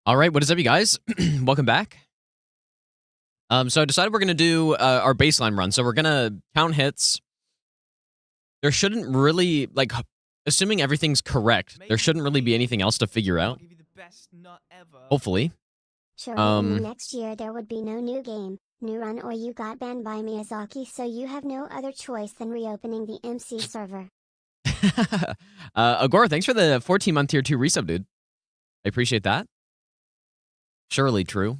All right, what is up, you guys? Welcome back. So I decided we're gonna do our baseline run. So we're gonna count hits. There shouldn't really, like, assuming everything's correct, there shouldn't really be anything else to figure out. Hopefully. Sure, in the next year there would be no new game, new run, or you got banned by Miyazaki, so you have no other choice than reopening the MC server. Agora, thanks for the 14-month tier 2 resub, dude. I appreciate that. Surely true.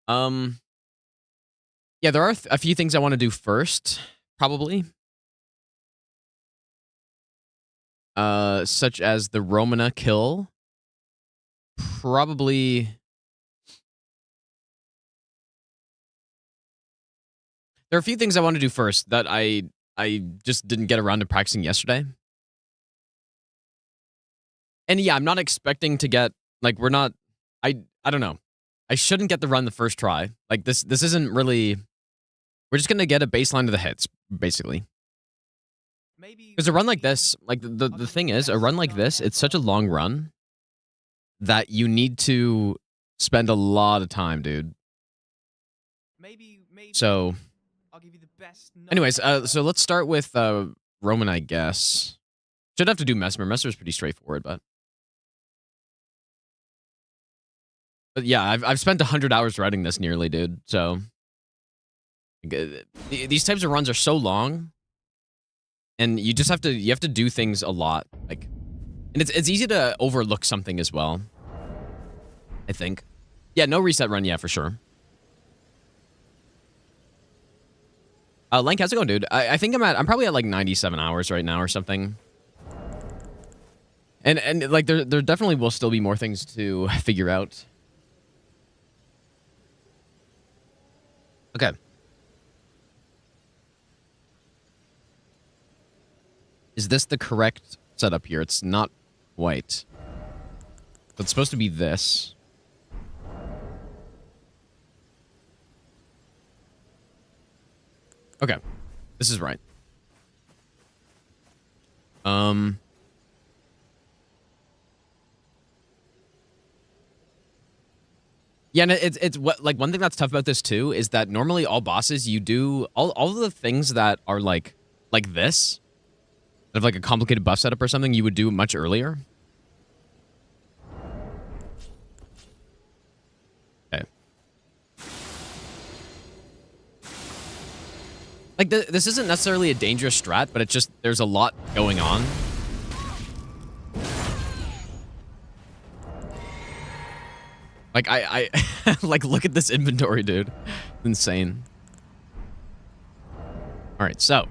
Yeah, there are a few things I want to do first, probably. Such as the Roma kill. Probably. There are a few things I want to do first that I just didn't get around to practicing yesterday. And yeah, I'm not expecting to get, like, we're not, I don't know. I shouldn't get the run the first try. Like, this isn't really, we're just going to get a baseline of the hits, basically. Because a run like this, like, the thing is, a run like this, it's such a long run that you need to spend a lot of time, dude. So, anyways, so let's start with Roman, I guess. Should have to do Mesmer. Mesmer's pretty straightforward, but yeah, I've spent 100 hours writing this nearly, dude. So these types of runs are so long, and you just have to do things a lot, like, and it's easy to overlook something as well, I think. Yeah, no reset run, yeah, for sure. Lank, how's it going, dude? I think I'm probably at like 97 hours right now or something. And like there definitely will still be more things to figure out. Okay. Is this the correct setup here? It's not white. So it's supposed to be this. Okay. This is right. Yeah, and it's what, like, one thing that's tough about this too is that normally all bosses, you do all of the things that are like this, of like a complicated buff setup or something, you would do much earlier. Okay. Like, this isn't necessarily a dangerous strat, but it's just, there's a lot going on. Like, I like, look at this inventory, dude. It's insane. All right, so.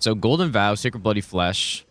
So, Golden Vow, Sacred Bloody Flesh.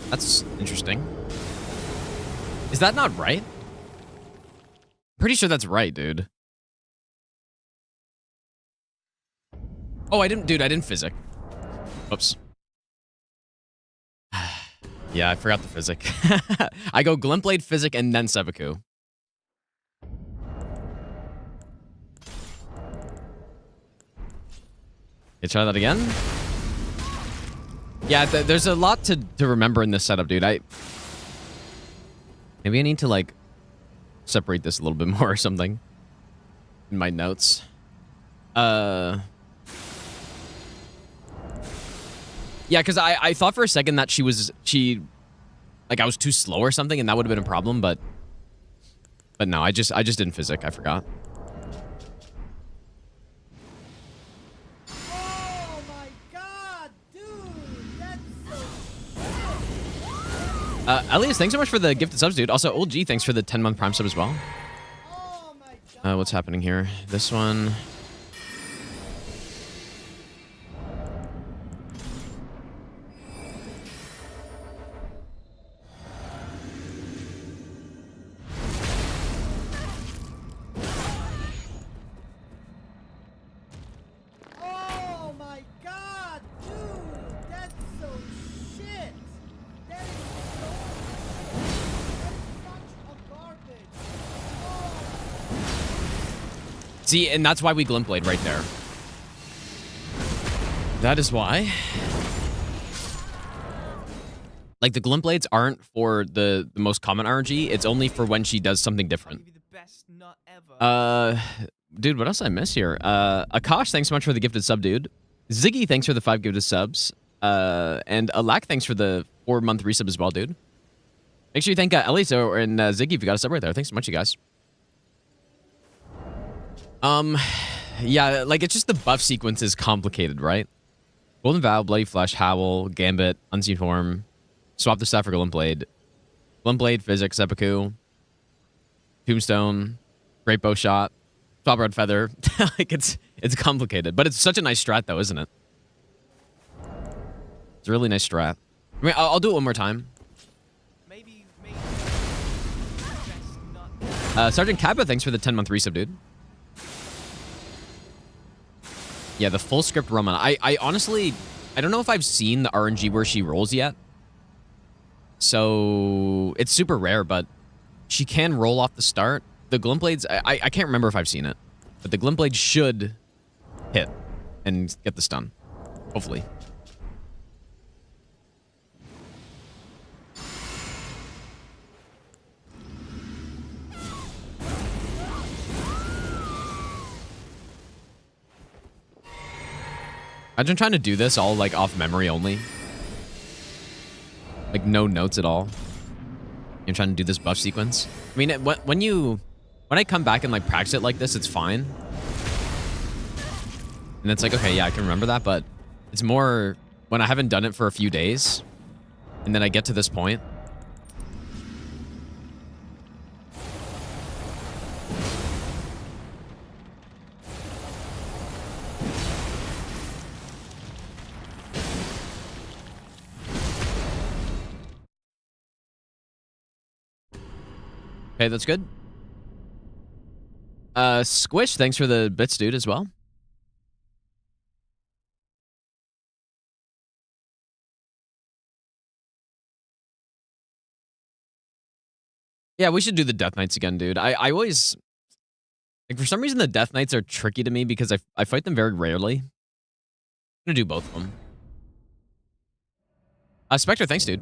That's interesting. Is that not right? Pretty sure that's right, dude. Oh, I didn't physic. Oops. Yeah, I forgot the physic. I go Glintblade, physic, and then Seppuku. Okay, try that again. Yeah, there's a lot to remember in this setup, dude. Maybe I need to, like, separate this a little bit more or something in my notes. Yeah, because I thought for a second that she like I was too slow or something, and that would have been a problem. But no, I just didn't physic. I forgot. Oh my god, dude, that's so Elias, thanks so much for the gifted subs, dude. Also, Old G, thanks for the 10-month Prime sub as well. oh my god. What's happening here? This one. Oh my god, dude, that's so shit. That is such a garbage. Oh. See, and that's why we Glint Blade right there. That is why. Like, the Glint Blades aren't for the most common RNG. It's only for when she does something different. Dude, what else did I miss here? Akash, thanks so much for the gifted sub, dude. Ziggy, thanks for the 5 gifted subs. And Alak, thanks for the 4-month resub as well, dude. Make sure you thank Elisa and Ziggy if you got a sub right there. Thanks so much, you guys. Yeah, like, it's just the buff sequence is complicated, right? Golden Vow, Bloody Flesh, Howl, Gambit, Unseen Form, swap the stuff for Glint Blade, Physics, Seppuku, Tombstone, Great Bow Shot, swap Red Feather. Like, it's complicated, but it's such a nice strat, though, isn't it? It's a really nice strat. I mean, I'll do it one more time. Maybe Sergeant Kappa, thanks for the 10-month resub, dude. Yeah, the full script Roma. I honestly, I don't know if I've seen the RNG where she rolls yet. So it's super rare, but she can roll off the start. The Glint Blades, I can't remember if I've seen it, but the Glint Blade should hit and get the stun, hopefully. Imagine trying to do this all, like, off memory only. Like, no notes at all. You're trying to do this buff sequence. I mean, when I come back and, like, practice it like this, it's fine. And it's like, okay, yeah, I can remember that, but it's more when I haven't done it for a few days, and then I get to this point. Okay, that's good. Squish, thanks for the bits, dude, as well. Yeah, we should do the Death Knights again, dude. I always... Like, for some reason, the Death Knights are tricky to me because I fight them very rarely. I'm gonna do both of them. Spectre, thanks, dude.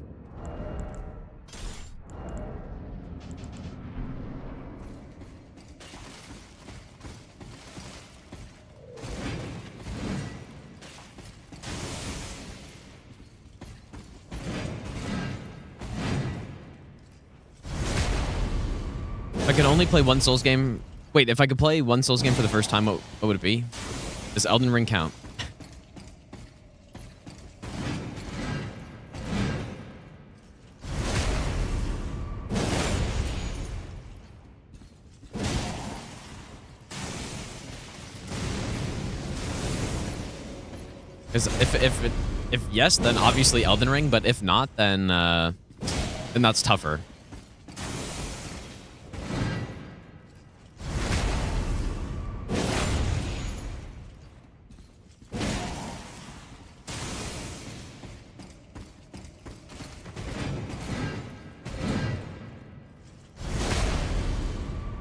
If I could only play one Souls game... Wait, if I could play one Souls game for the first time, what would it be? Does Elden Ring count? Because if yes, then obviously Elden Ring, but if not, then that's tougher.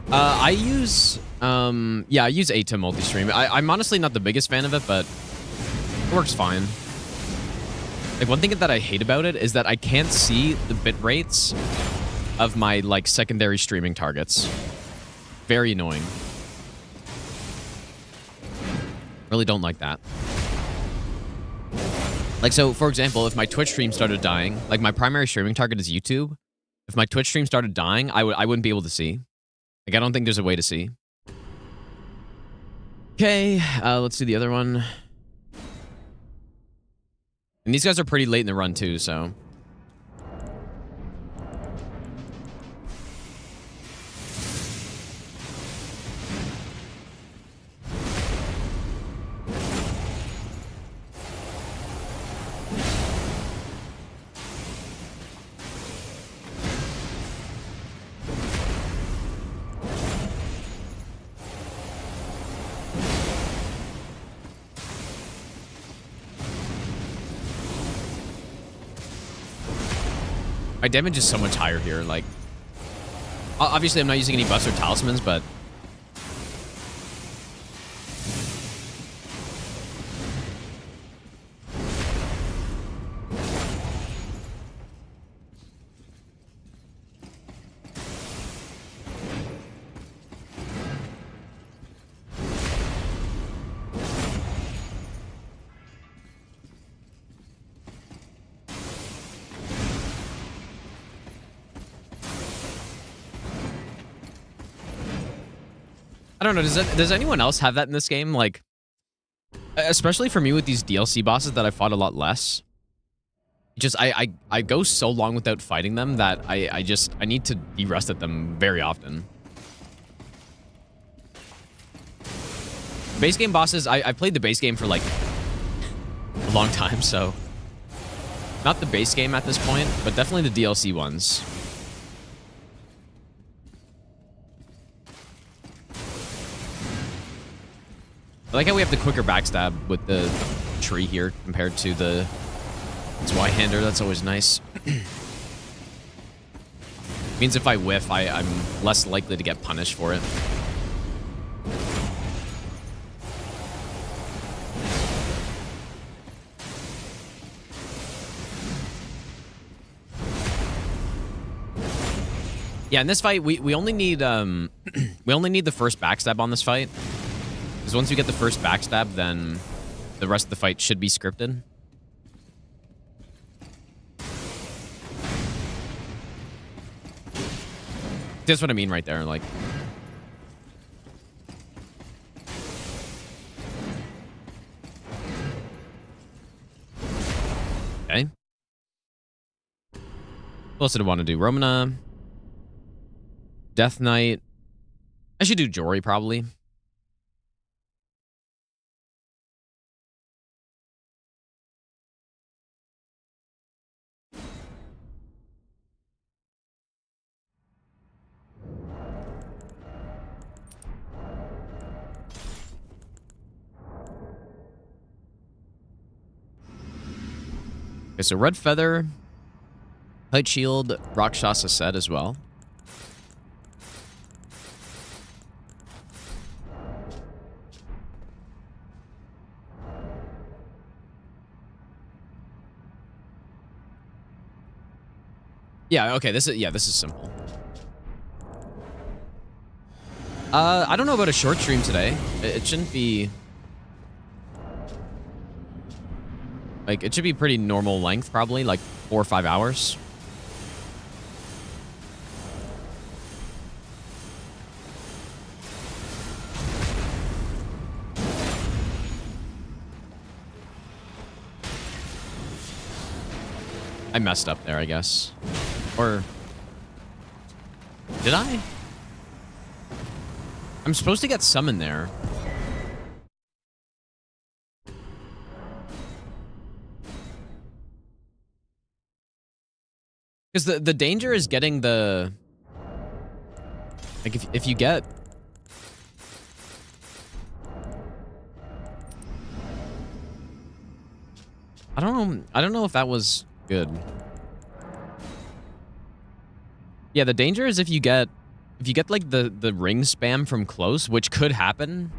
I use I use A to multi-stream. I'm honestly not the biggest fan of it, but it works fine. Like, one thing that I hate about it is that I can't see the bit rates of my, like, secondary streaming targets. Very annoying. Really don't like that. Like, so, for example, if my Twitch stream started dying, like my primary streaming target is YouTube. If my Twitch stream started dying, I wouldn't be able to see. Like, I don't think there's a way to see. Okay, let's do the other one. And these guys are pretty late in the run, too, so... My damage is so much higher here, like... Obviously, I'm not using any buffs or talismans, but... I don't know, does anyone else have that in this game? Like, especially for me with these DLC bosses that I fought a lot less. Just, I go so long without fighting them that I need to be rest at them very often. Base game bosses, I played the base game for like a long time, so not the base game at this point, but definitely the DLC ones. I like how we have the quicker backstab with the tree here compared to the Y-hander. That's always nice. Means if I whiff, I'm less likely to get punished for it. Yeah, in this fight, we only need we only need the first backstab on this fight. Because once you get the first backstab, then the rest of the fight should be scripted. That's what I mean right there, like... Okay. What else did I want to do? Roma, Death Knight. I should do Jory, probably. Okay, so Red Feather, Light Shield, Rakshasa set as well. Yeah, okay, this is simple. I don't know about a short stream today. It shouldn't be... Like, it should be pretty normal length, probably, like 4 or 5 hours. I messed up there, I guess. Or... Did I? I'm supposed to get summoned there. Because the danger is getting the... Like, if you get... I don't know if that was good. Yeah, the danger is if you get like the ring spam from close, which could happen,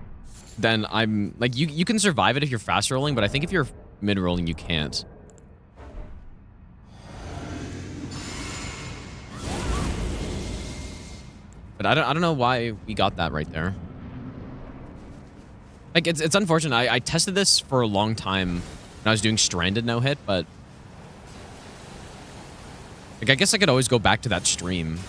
then I'm like you can survive it if you're fast rolling, but I think if you're mid rolling you can't. But I don't know why we got that right there. Like it's unfortunate. I tested this for a long time when I was doing Stranded no hit, but like I guess I could always go back to that stream.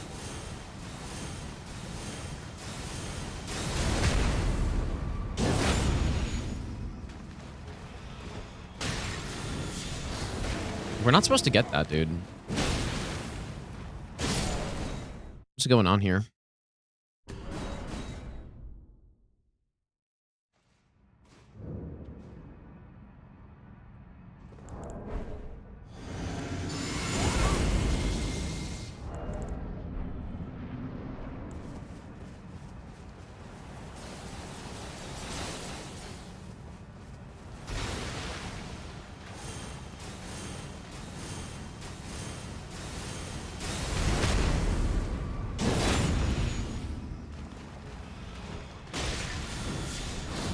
We're not supposed to get that, dude. What's going on here?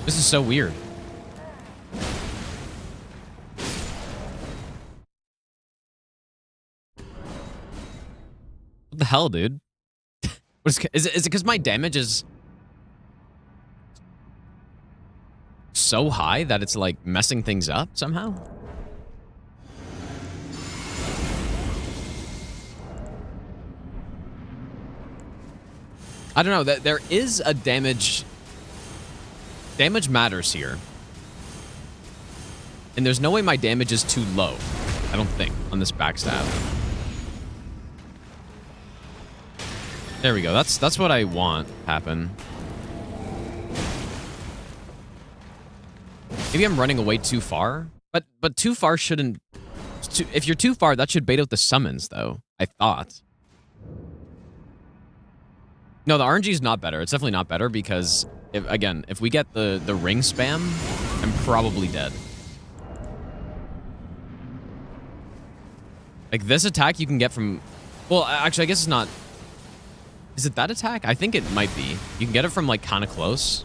This is so weird. What the hell, dude? Is it because my damage is so high that it's like messing things up somehow? I don't know. There is a damage. Damage matters here. And there's no way my damage is too low. I don't think, on this backstab. There we go. That's what I want happen. Maybe I'm running away too far. But too far shouldn't... if you're too far, that should bait out the summons, though. I thought. No, the RNG is not better. It's definitely not better because... if we get the ring spam, I'm probably dead. Like, this attack you can get from... well, actually, I guess it's not... is it that attack? I think it might be. You can get it from, like, kind of close.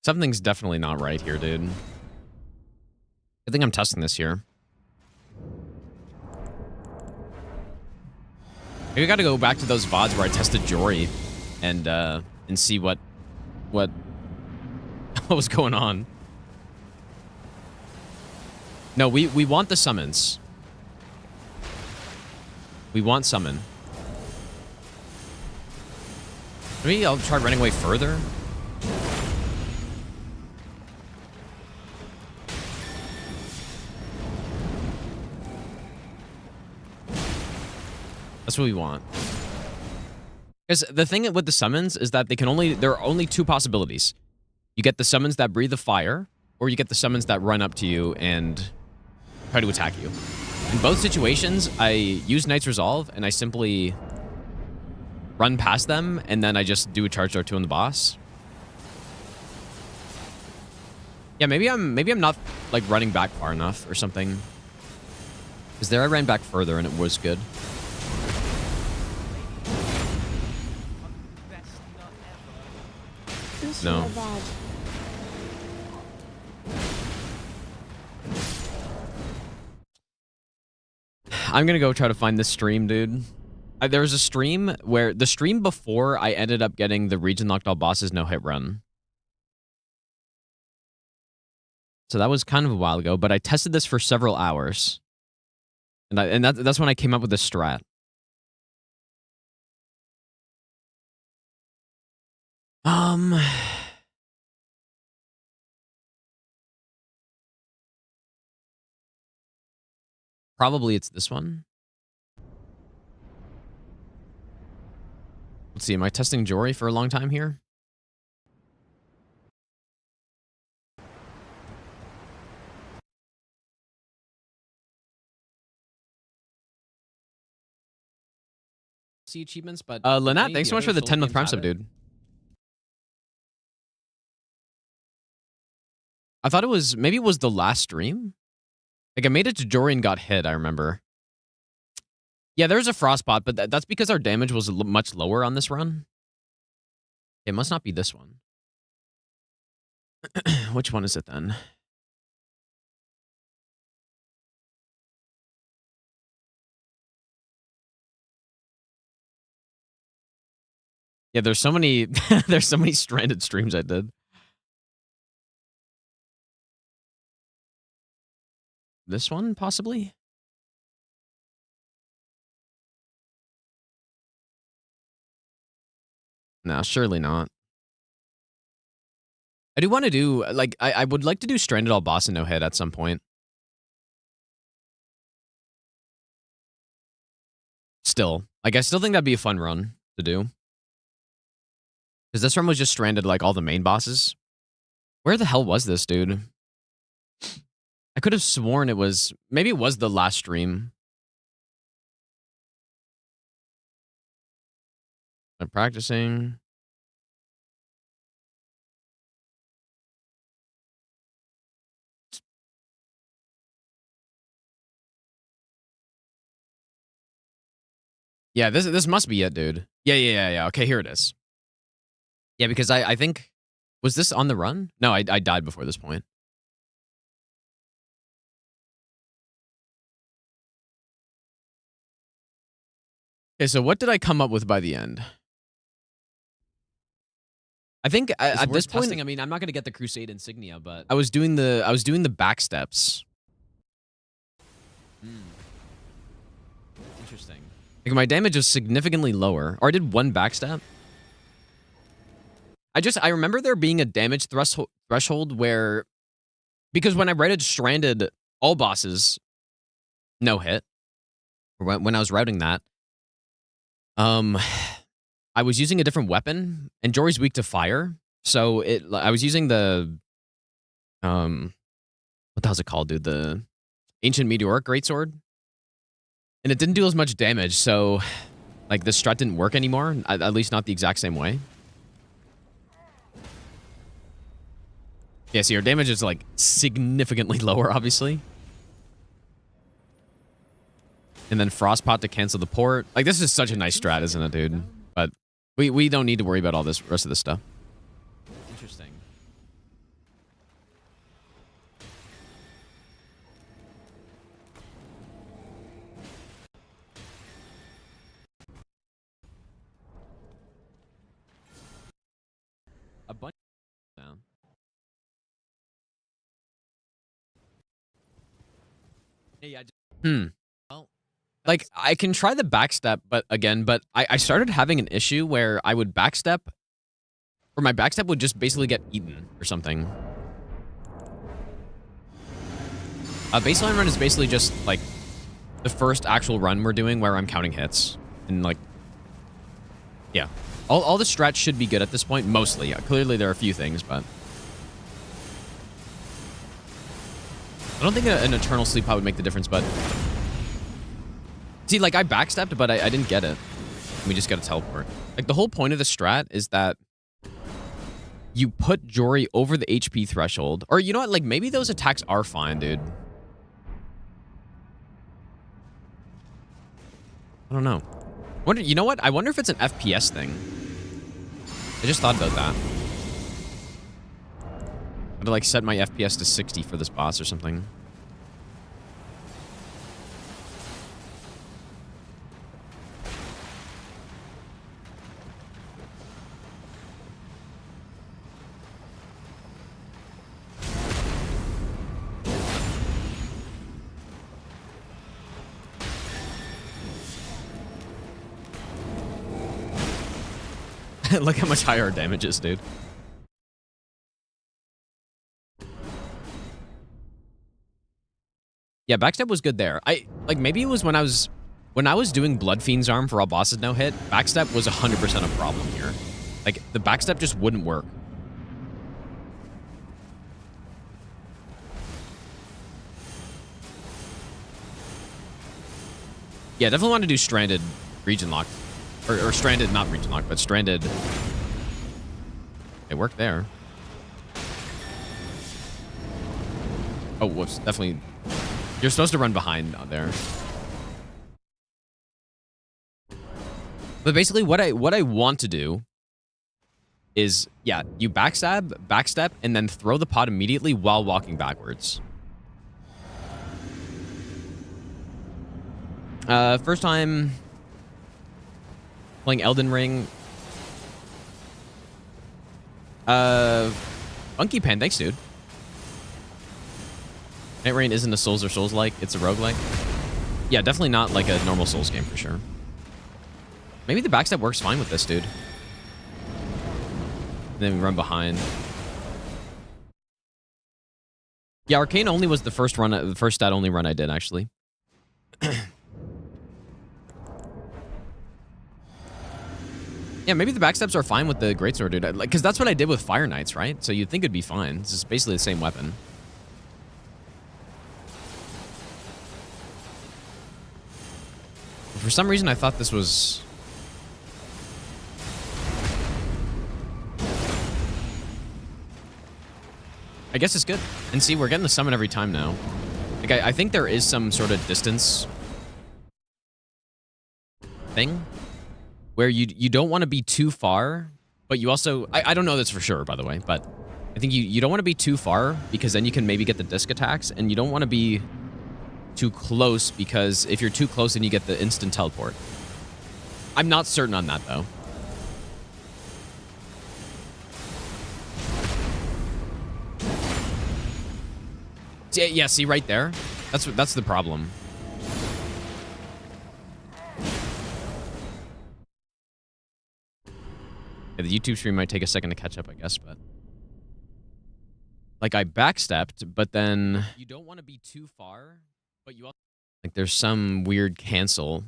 Something's definitely not right here, dude. I think I'm testing this here. Maybe I gotta go back to those VODs where I tested Jory and see what was going on. No, we want the summons. We want summon. Maybe I'll try running away further. That's what we want. Because the thing with the summons is that there are only two possibilities. You get the summons that breathe the fire, or you get the summons that run up to you and try to attack you. In both situations, I use Knight's Resolve and I simply run past them, and then I just do a charge or two on the boss. Yeah, maybe I'm not like running back far enough or something. Because there I ran back further and it was good. No. I'm gonna go try to find this stream, dude. There was a stream where... the stream before I ended up getting the Regionlocked all bosses no-hit run. So that was kind of a while ago, but I tested this for several hours. And that's when I came up with this strat. Probably it's this one. Let's see, am I testing Jory for a long time here? See achievements, but Lynette, thanks so much for the 10-month Prime sub, dude. I thought it was... maybe it was the last stream? Like, I made it to Jory and got hit, I remember. Yeah, there's a Frostbot, but that's because our damage was much lower on this run. It must not be this one. Which one is it then? Yeah, there's so many there's so many stranded streams I did. This one, possibly? No, surely not. I do want to do, like, I would like to do Stranded All Boss and No Hit at some point. Still. Like, I still think that'd be a fun run to do. Because this run was just stranded, like, all the main bosses. Where the hell was this, dude? I could have sworn it was... Maybe it was the last stream. I'm practicing. Yeah, this must be it, dude. Yeah. Okay, here it is. Yeah, because I think... Was this on the run? No, I died before this point. Okay, so what did I come up with by the end? I think at this point, I mean, I'm not gonna get the Crusade insignia, but I was doing the backsteps. Interesting. Like my damage was significantly lower, or I did one backstep. I remember there being a damage threshold where, because when I rated stranded all bosses, no hit, or when I was routing that, I was using a different weapon, and Jory's weak to fire, so I was using the, what the hell's it called, dude? The Ancient Meteoric Greatsword, and it didn't do as much damage, so like the strat didn't work anymore, at least not the exact same way. Yeah, so your damage is like significantly lower, obviously. And then Frostpot to cancel the port. Like, this is such a nice strat, isn't it, dude? But we don't need to worry about all this rest of this stuff. Interesting. A bunch down. Yeah, well, like, I can try the backstep, but I started having an issue where I would backstep, or my backstep would just basically get eaten or something. A baseline run is basically just, like, the first actual run we're doing where I'm counting hits. And, like, yeah. All the strats should be good at this point, mostly. Yeah, clearly there are a few things, but... I don't think an Eternal Sleep Pod would make the difference, but... See, like, I backstepped, but I didn't get it. We just got a teleport. Like, the whole point of the strat is that you put Jory over the HP threshold. Or, you know what? Like, maybe those attacks are fine, dude. I don't know. You know what? I wonder if it's an FPS thing. I just thought about that. I'd like set my FPS to 60 for this boss or something. Look how much higher our damage is, dude. Yeah, backstep was good there. Like, maybe it was when I was doing Blood Fiend's arm for all bosses no hit, backstep was 100% a problem here. Like, the backstep just wouldn't work. Yeah, definitely want to do Stranded Regionlocked. Or Stranded, not Regionlocked, but Stranded. It worked there. Oh, whoops. Definitely. You're supposed to run behind out there. But basically, what I want to do is, yeah, you backstep, and then throw the pot immediately while walking backwards. First time playing Elden Ring. Funky Pan, thanks, dude. Night Rain isn't a Souls or Souls-like, it's a roguelike. Yeah, definitely not like a normal Souls game for sure. Maybe the backstep works fine with this, dude. And then we run behind. Yeah, Arcane only was the first run, the first stat only run I did, actually. Yeah, maybe the backsteps are fine with the greatsword, dude. Like, because that's what I did with Fire Knights, right? So you'd think it'd be fine. This is basically the same weapon. For some reason, I thought this was... I guess it's good. And see, we're getting the summon every time now. Like, I think there is some sort of distance thing where you don't want to be too far, but you also... I don't know this for sure, by the way, but I think you don't want to be too far because then you can maybe get the disc attacks, and you don't want to be too close because if you're too close, then you get the instant teleport. I'm not certain on that, though. Yeah, see right there? That's the problem. Yeah, the YouTube stream might take a second to catch up, I guess, but... Like, I backstepped, but then... You don't want to be too far, but you also... Like, there's some weird cancel.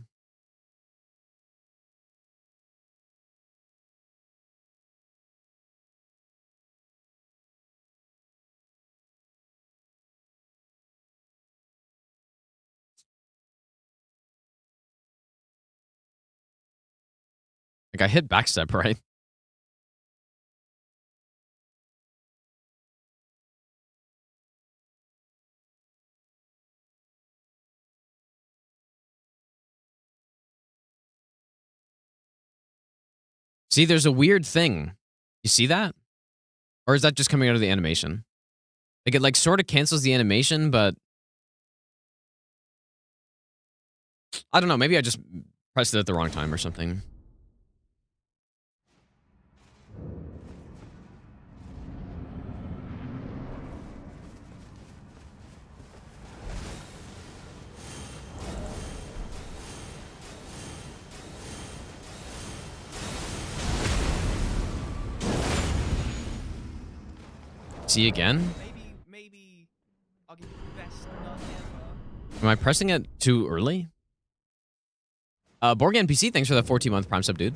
Like, I hit backstep, right? See, there's a weird thing. You see that? Or is that just coming out of the animation? Like, it, like, sort of cancels the animation, but... I don't know, maybe I just pressed it at the wrong time or something. See again? Maybe I'll give you the best nut ever. Am I pressing it too early? Borg NPC, thanks for the 14-month Prime sub, dude.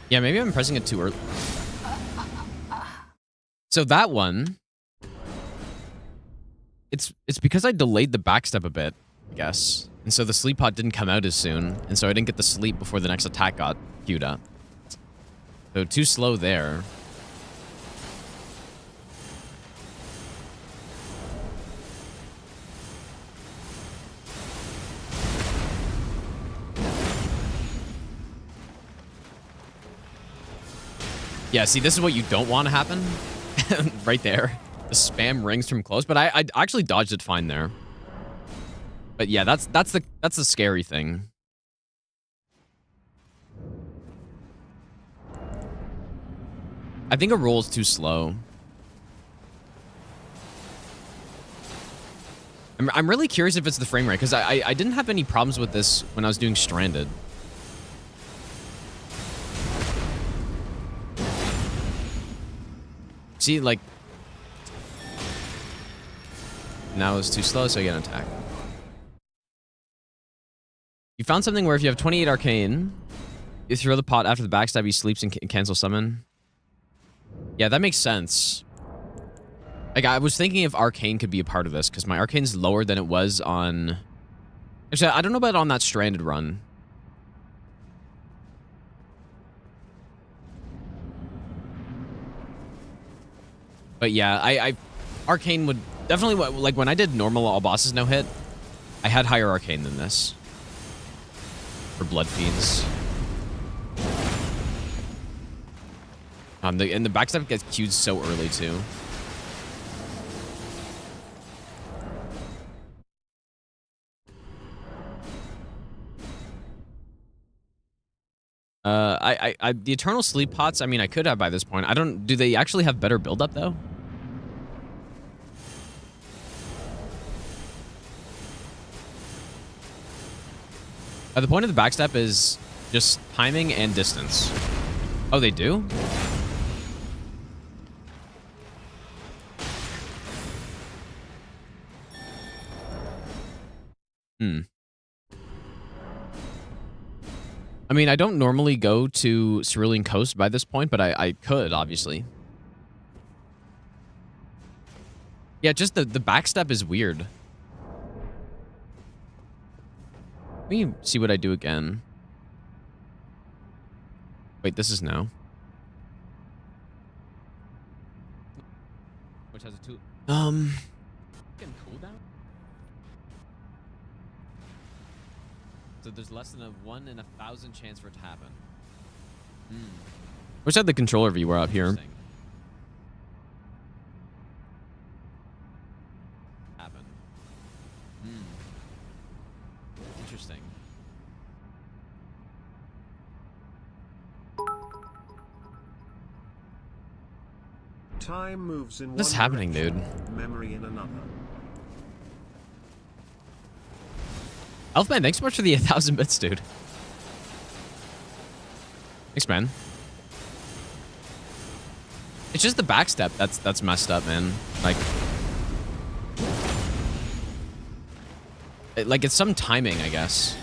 Yeah, maybe I'm pressing it too early. So that one, it's because I delayed the backstep a bit, I guess. And so the sleep pot didn't come out as soon, and so I didn't get the sleep before the next attack got queued up. So too slow there. Yeah, see, this is what you don't want to happen. Right there. The spam rings from close, but I actually dodged it fine there. But yeah, that's the scary thing. I think a roll's too slow. I'm really curious if it's the frame rate, because I didn't have any problems with this when I was doing Stranded. See, like... Now it's too slow, so I get an attack. You found something where if you have 28 arcane, you throw the pot after the backstab, he sleeps and cancel summon. Yeah, that makes sense. Like, I was thinking if arcane could be a part of this, because my arcane's lower than it was on... Actually, I don't know about on that Stranded run. But yeah, arcane would definitely, like when I did normal all bosses no hit, I had higher arcane than this. For blood fiends. And the backstep gets queued so early too. The Eternal Sleep Pots, I mean, I could have by this point. Do they actually have better build-up, though? The point of the backstep is just timing and distance. Oh, they do? I mean, I don't normally go to Cerulean Coast by this point, but I could, obviously. Yeah, just the backstep is weird. Let me see what I do again. Wait, this is now. Which has a two... Getting cooldown? So there's less than a 1 in 1,000 chance for it to happen. Wish I had the controller view up here. Happen. Interesting. Time moves in What's one happening, direction, dude? memory in another. Elfman, thanks so much for the 1,000 bits, dude. Thanks, man. It's just the backstep that's messed up, man. Like it's some timing, I guess.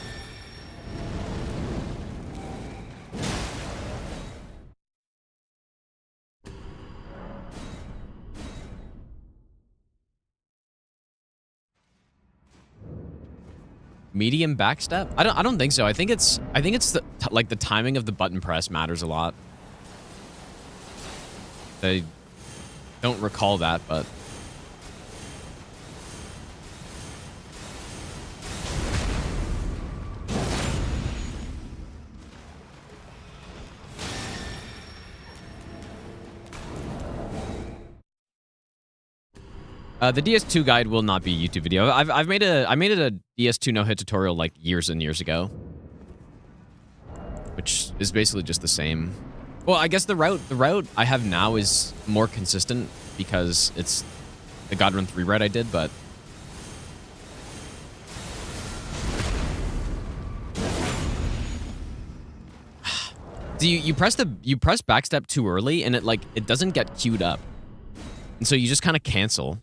Medium backstep? I don't think so. I think it's like the timing of the button press matters a lot. I don't recall that, but the DS2 guide will not be a YouTube video. I made a DS2 no-hit tutorial like years and years ago, which is basically just the same. Well, I guess the route I have now is more consistent because it's the God Run 3 route I did, but so you press backstep too early and it doesn't get queued up, and so you just kind of cancel.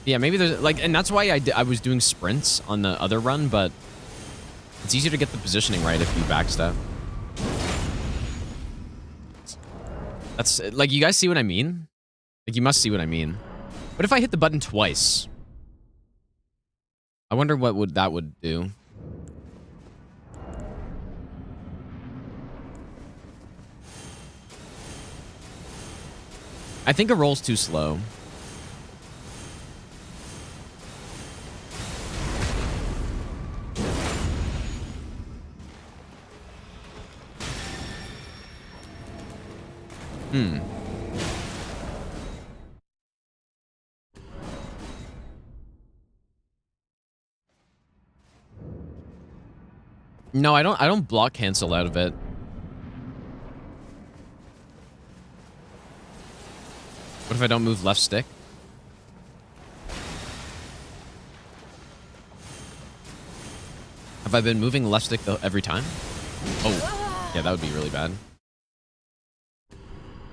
Yeah, maybe there's and that's why I was doing sprints on the other run, but it's easier to get the positioning right if you backstep. That's you guys see what I mean? You must see what I mean. What if I hit the button twice? I wonder what that would do. I think a roll's too slow. No, I don't block cancel out of it. What if I don't move left stick? Have I been moving left stick though every time? Oh, yeah, that would be really bad.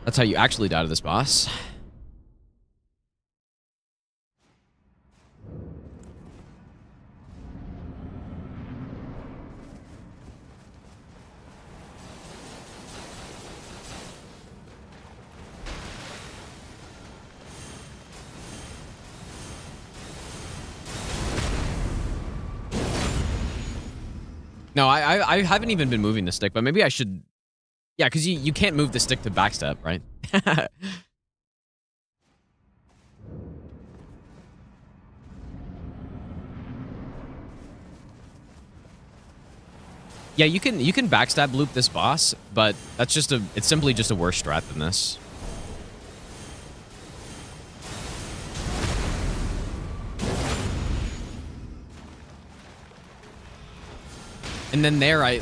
That's how you actually die to this boss. No, I haven't even been moving the stick, but maybe I should Yeah, because you can't move the stick to backstep, right? Yeah, you can backstab loop this boss, but that's just it's simply just a worse strat than this. And then there, I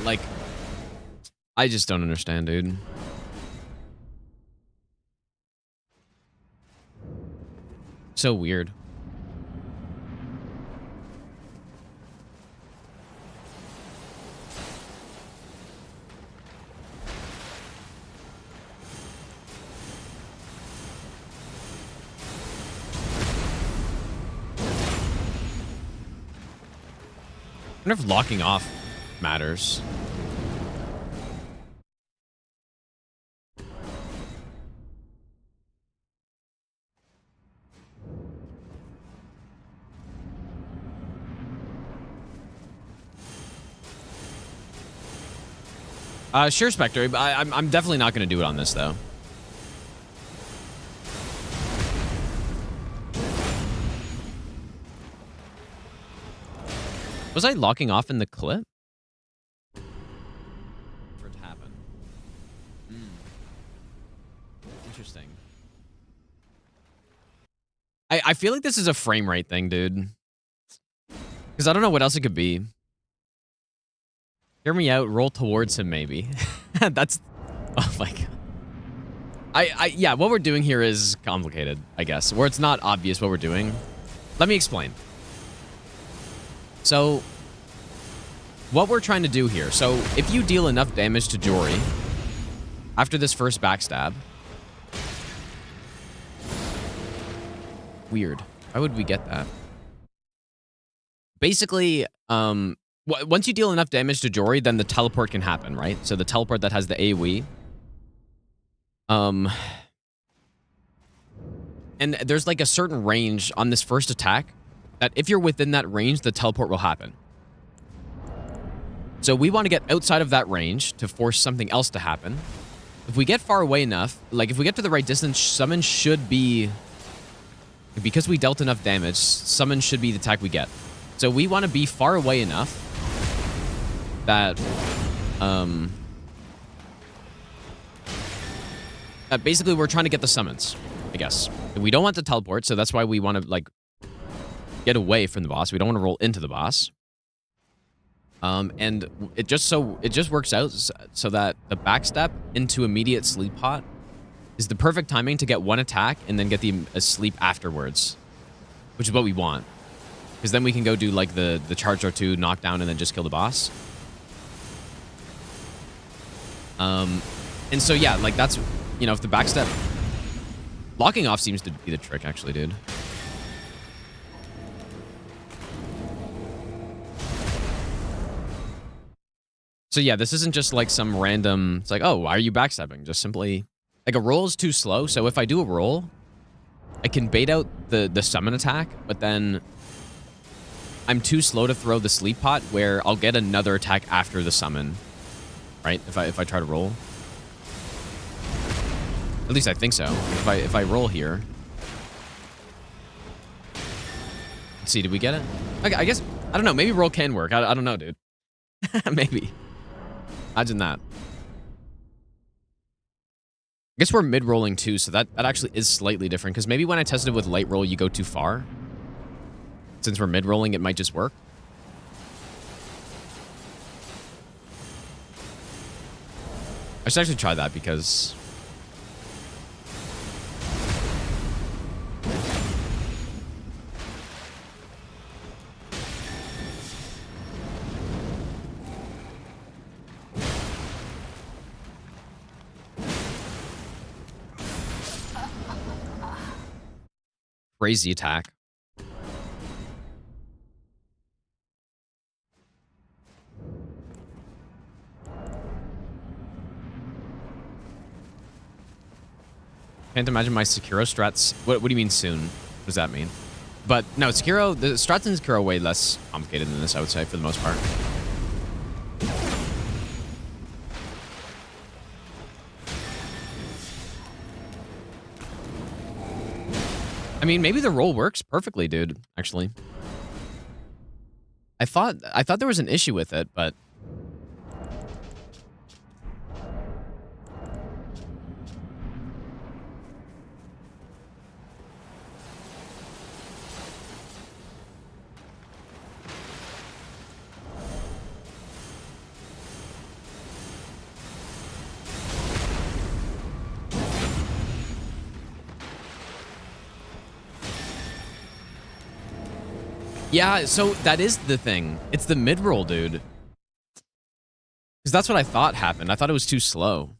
just don't understand, dude. So weird. I wonder if locking off matters. Sure, Spectre. I'm definitely not going to do it on this, though. Was I locking off in the clip? For it to happen. Interesting. I feel like this is a frame rate thing, dude. Because I don't know what else it could be. Hear me out, roll towards him, maybe. That's... Oh my god. Yeah, what we're doing here is complicated, I guess. Where it's not obvious what we're doing. Let me explain. So, what we're trying to do here. So, if you deal enough damage to Jory after this first backstab... Weird. Why would we get that? Basically, once you deal enough damage to Jory, then the teleport can happen, right? So the teleport that has the AoE. And there's like a certain range on this first attack that if you're within that range, the teleport will happen. So we want to get outside of that range to force something else to happen. If we get far away enough, like if we get to the right distance, summon should be... Because we dealt enough damage, summon should be the attack we get. So we want to be far away enough that basically we're trying to get the summons, I guess. We don't want the teleport, so that's why we want to like get away from the boss. We don't want to roll into the boss. And it just works out so that the backstep into immediate sleep pot is the perfect timing to get one attack and then get a sleep afterwards, which is what we want. Because then we can go do like the charge or two, knockdown, and then just kill the boss. And so yeah, like that's, you know, if the backstep... Locking off seems to be the trick, actually, dude. So yeah, this isn't just like some random... It's like, oh, why are you backstepping? Just simply... Like, a roll is too slow, so if I do a roll, I can bait out the summon attack, but then I'm too slow to throw the sleep pot where I'll get another attack after the summon, right? If I try to roll. At least I think so. If I roll here. Let's see, did we get it? Okay, I guess, I don't know, maybe roll can work. I don't know, dude. Maybe. Imagine that. I guess we're mid-rolling too, so that actually is slightly different, because maybe when I tested it with light roll, you go too far. Since we're mid-rolling, it might just work. I should actually try that, because... Crazy attack. Can't imagine my Sekiro strats. What do you mean soon? What does that mean? But no, Sekiro, the strats in Sekiro are way less complicated than this, I would say, for the most part. I mean, maybe the roll works perfectly, dude, actually. I thought there was an issue with it, but yeah, so that is the thing. It's the mid-roll, dude. Because that's what I thought happened. I thought it was too slow.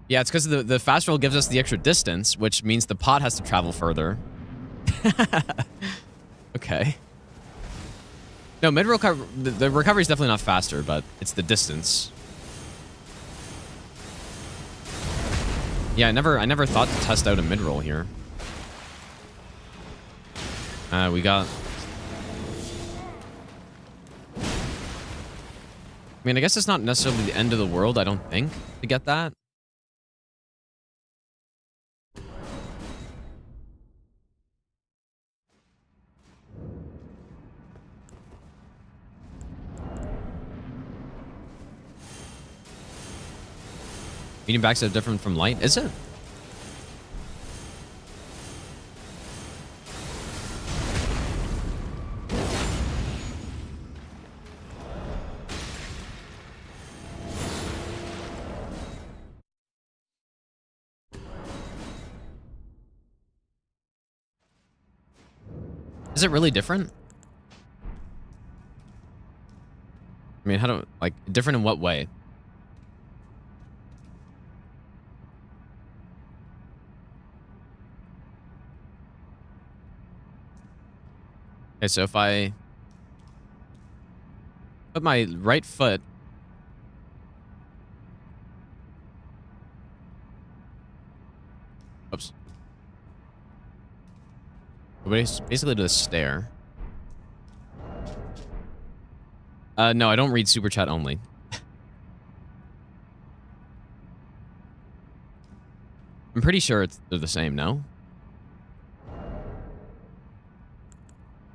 Yeah, it's because the fast roll gives us the extra distance, which means the pot has to travel further. Okay. No, mid-roll the recovery is definitely not faster, but it's the distance. Yeah, I never thought to test out a mid-roll here. We got... I mean, I guess it's not necessarily the end of the world, I don't think, to get that. Medium backstep different from light? Is it? Is it really different? I mean, how do, like, different in what way? Okay, so if I put my right foot... Oops. Basically to the stair. No, I don't read super chat only. I'm pretty sure they're the same, no?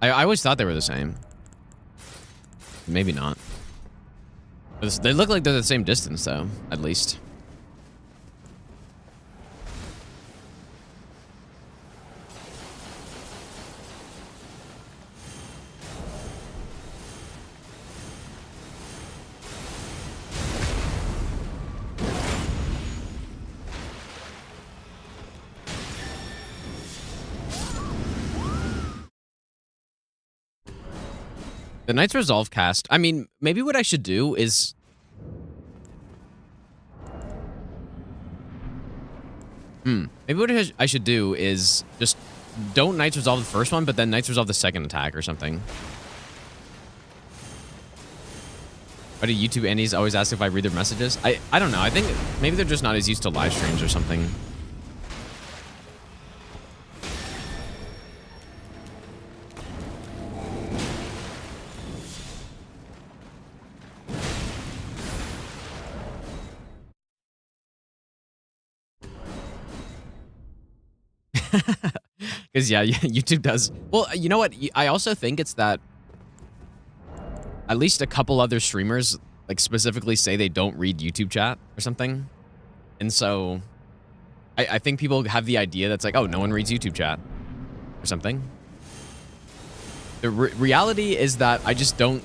I always thought they were the same. Maybe not. They look like they're the same distance, though, at least. The Knight's Resolve cast. I mean, maybe what I should do is... Maybe what I should do is just don't Knight's Resolve the first one, but then Knight's Resolve the second attack or something. Why do YouTube Andies always ask if I read their messages? I don't know. I think maybe they're just not as used to live streams or something. Because, yeah, YouTube does. Well, you know what? I also think it's that at least a couple other streamers, like, specifically say they don't read YouTube chat or something. And so I think people have the idea that's like, oh, no one reads YouTube chat or something. The reality is that I just don't,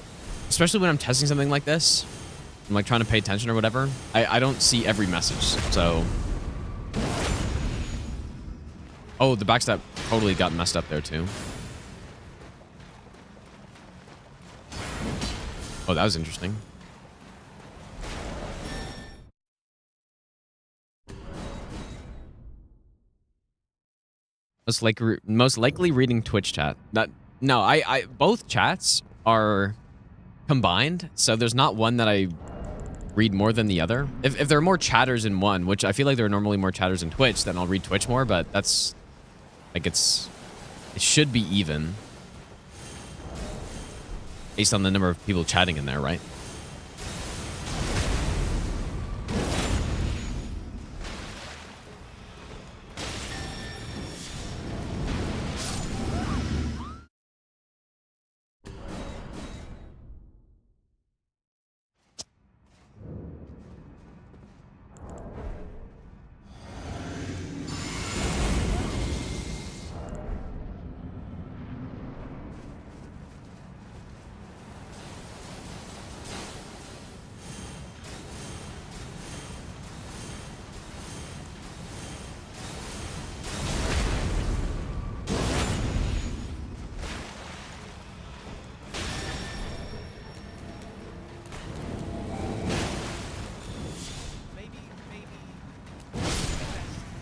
especially when I'm testing something like this, I'm, like, trying to pay attention or whatever, I don't see every message, so... Oh, the backstep totally got messed up there, too. Oh, that was interesting. Most likely reading Twitch chat. No, both chats are combined, so there's not one that I read more than the other. If there are more chatters in one, which I feel like there are normally more chatters in Twitch, then I'll read Twitch more, but that's... Like, it should be even. Based on the number of people chatting in there, right?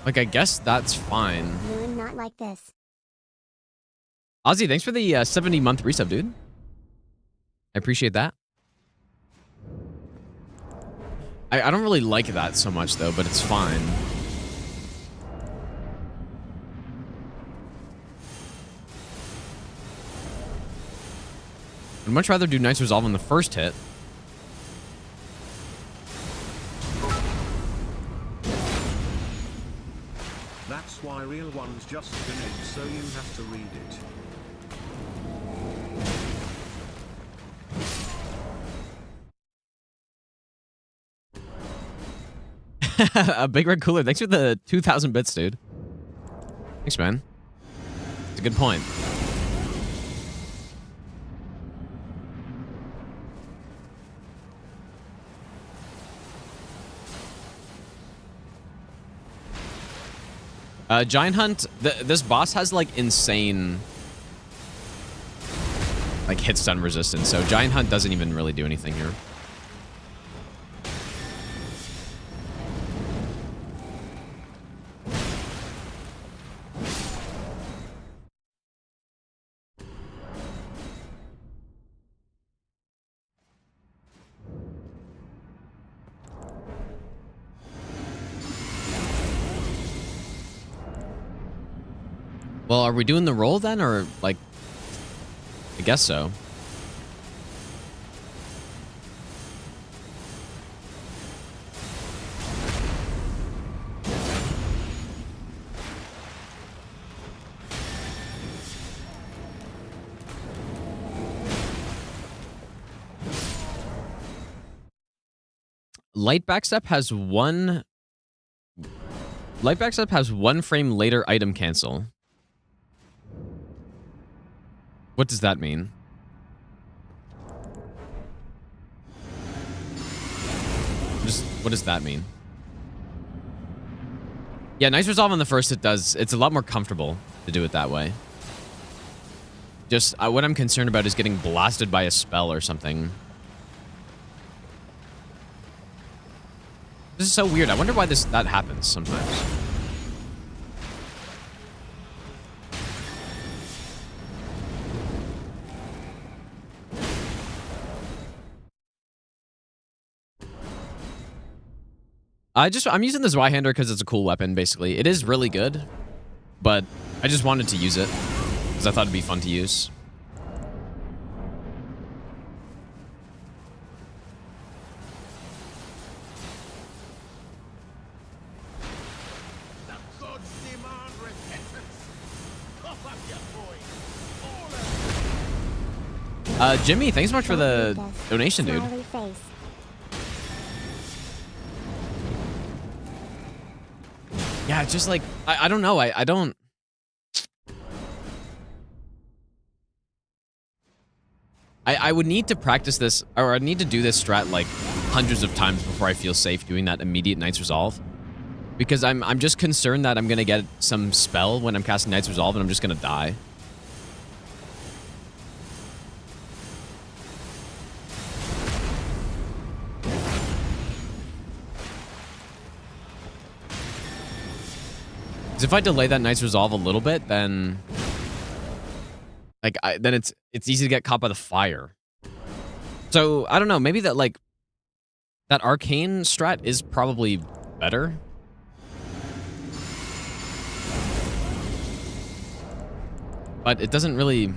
Like, I guess that's fine. Ruin not like this. Ozzy, thanks for the 70-month resub, dude. I appreciate that. I don't really like that so much, though, but it's fine. I'd much rather do Nice Resolve on the first hit. That's why real ones just finish, so you have to read it. A big red cooler. Thanks for the 2,000 bits, dude. Thanks, man. It's a good point. Giant Hunt, this boss has like insane like hit stun resistance, so Giant Hunt doesn't even really do anything here. Well, are we doing the roll then, or like, I guess so. Light backstep has one. Light backstep has 1 frame later item cancel. What does that mean? What does that mean? Yeah, Nice Resolve on the first hit does. It's a lot more comfortable to do it that way. Just what I'm concerned about is getting blasted by a spell or something. This is so weird. I wonder why that happens sometimes. I'm using the Zweihander because it's a cool weapon, basically. It is really good, but I just wanted to use it because I thought it'd be fun to use. Jimmy, thanks so much for the donation, dude. Smiley face. Yeah, it's just like, I don't know. I don't... I would need to practice this, or I'd need to do this strat like hundreds of times before I feel safe doing that immediate Knight's Resolve. Because I'm just concerned that I'm going to get some spell when I'm casting Knight's Resolve and I'm just going to die. Because if I delay that Knight's Resolve a little bit, then... like, then it's easy to get caught by the fire. So, I don't know, maybe that, like... that Arcane strat is probably better. But it doesn't really...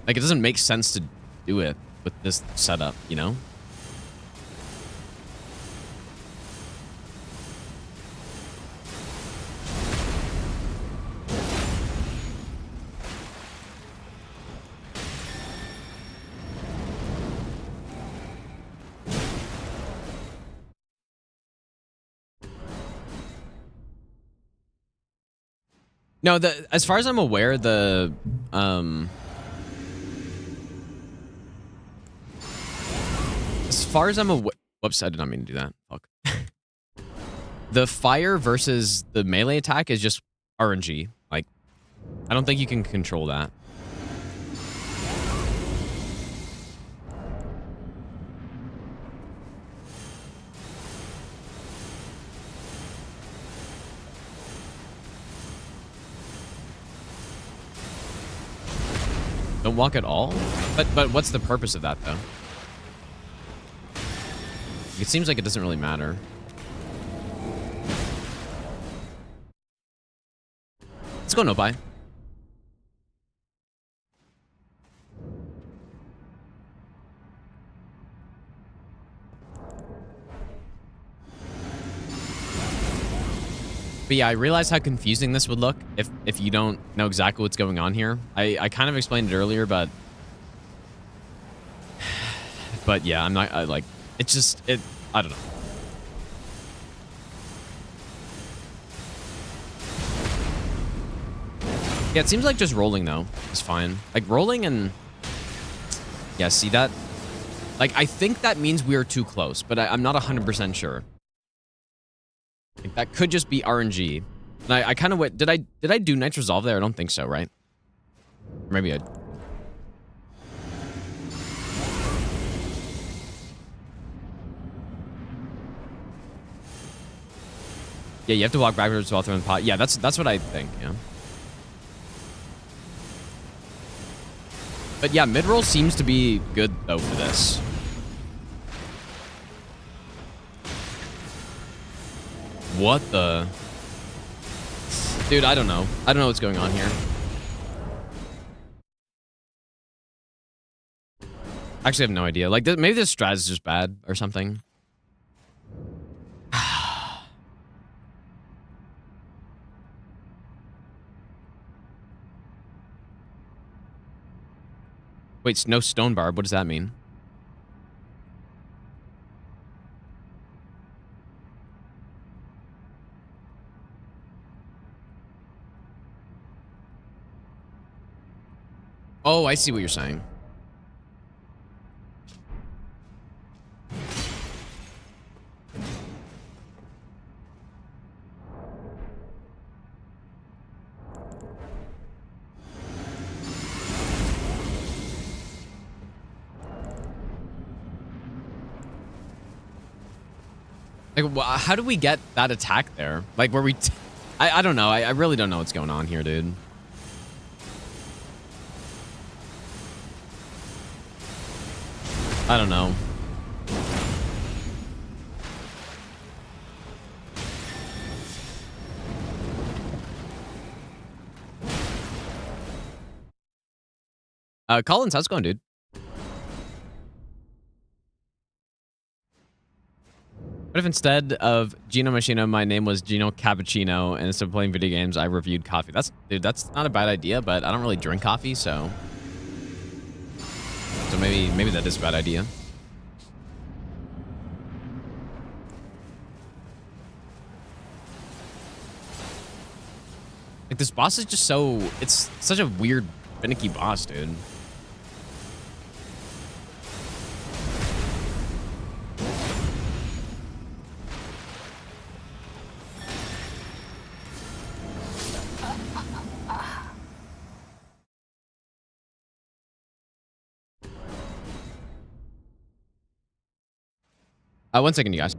like, it doesn't make sense to do it with this setup, you know? No, as far as I'm aware, as far as I'm aware, whoops, I did not mean to do that. Fuck. The fire versus the melee attack is just RNG. Like, I don't think you can control that. Don't walk at all? But what's the purpose of that, though? It seems like it doesn't really matter. Let's go no buy. But yeah, I realize how confusing this would look if you don't know exactly what's going on here. I kind of explained it earlier, but yeah, I'm not. It's just I don't know. Yeah, it seems like just rolling though is fine. Like rolling and yeah, see that? Like I think that means we are too close, but I'm not 100% sure. Like, that could just be RNG. And I kind of went. Did I do Knight's Resolve there? I don't think so, right? Or maybe I. Yeah, you have to walk backwards while throwing the pot. Yeah, that's what I think. Yeah. But yeah, mid roll seems to be good though for this. What the? Dude, I don't know. I don't know what's going on here. Actually, I have no idea. Like, maybe this strat is just bad or something. Wait, no stone barb. What does that mean? Oh, I see what you're saying. Like, how do we get that attack there? Like, where we... I don't know. I really don't know what's going on here, dude. I don't know. Collins, how's it going, dude? What if instead of Gino Machino, my name was Gino Cappuccino, and instead of playing video games, I reviewed coffee? Dude, that's not a bad idea, but I don't really drink coffee, so maybe that is a bad idea. Like, this boss is just it's such a weird, finicky boss, dude. One second, you guys.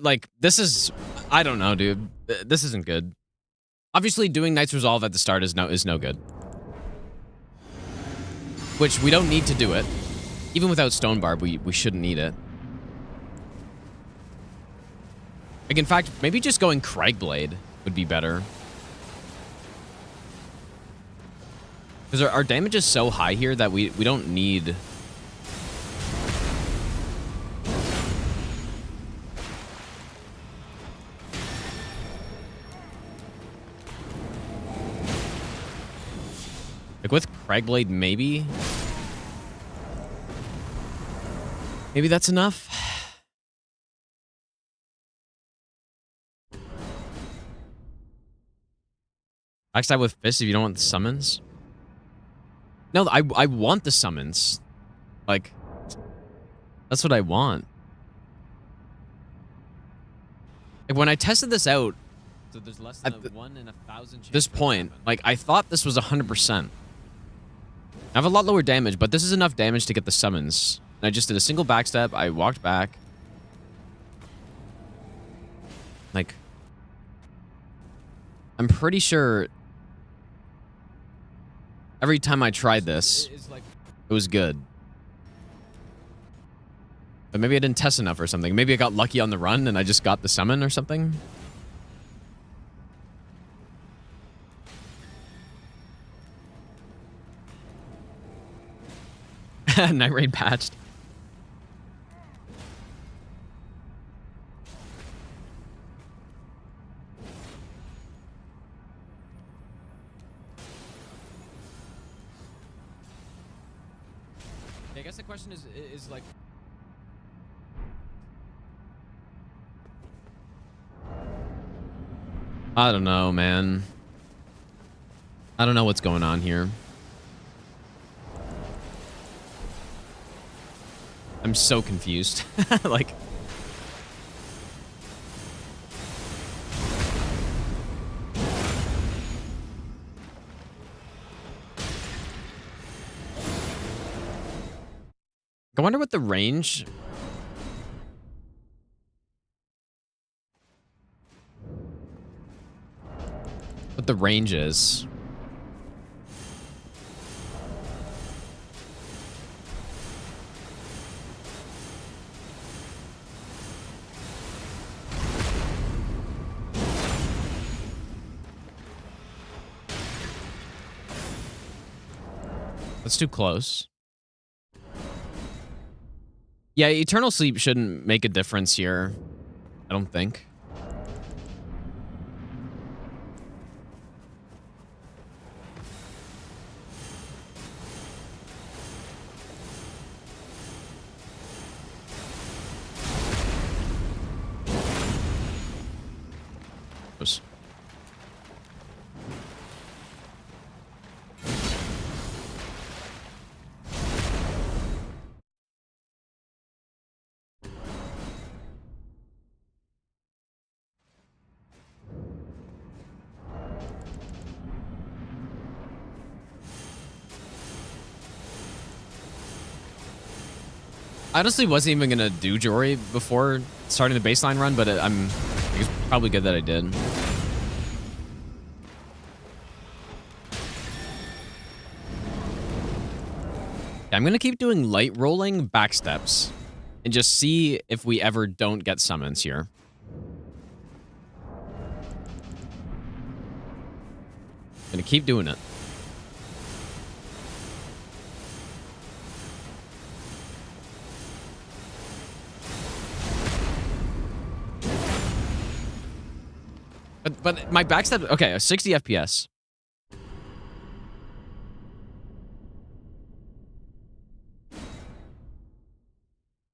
Like, this is... I don't know, dude. This isn't good. Obviously, doing Knight's Resolve at the start is no good. Which, we don't need to do it. Even without Stone Barb, we shouldn't need it. Like, in fact, maybe just going Cragblade would be better. Because our damage is so high here that we don't need... Like with Cragblade, maybe. Maybe that's enough. Backstab with Fist if you don't want the summons. No, I want the summons. Like, that's what I want. Like when I tested this out, so there's less than a 1 in 1,000 chance. This point, like I thought this was 100%. I have a lot lower damage, but this is enough damage to get the summons. And I just did a single backstep. I walked back. Like, I'm pretty sure every time I tried this, it was good. But maybe I didn't test enough or something. Maybe I got lucky on the run and I just got the summon or something. Night Raid patched. I guess the question is like, I don't know, man. I don't know what's going on here. I'm so confused. Like, I wonder what the range. What the range is. That's too close. Yeah, Eternal Sleep shouldn't make a difference here. I don't think. Oops. I honestly wasn't even gonna do Jory before starting the baseline run, but it's probably good that I did. I'm gonna keep doing light rolling backsteps and just see if we ever don't get summons here. Gonna keep doing it. But my backstep, okay, 60 FPS.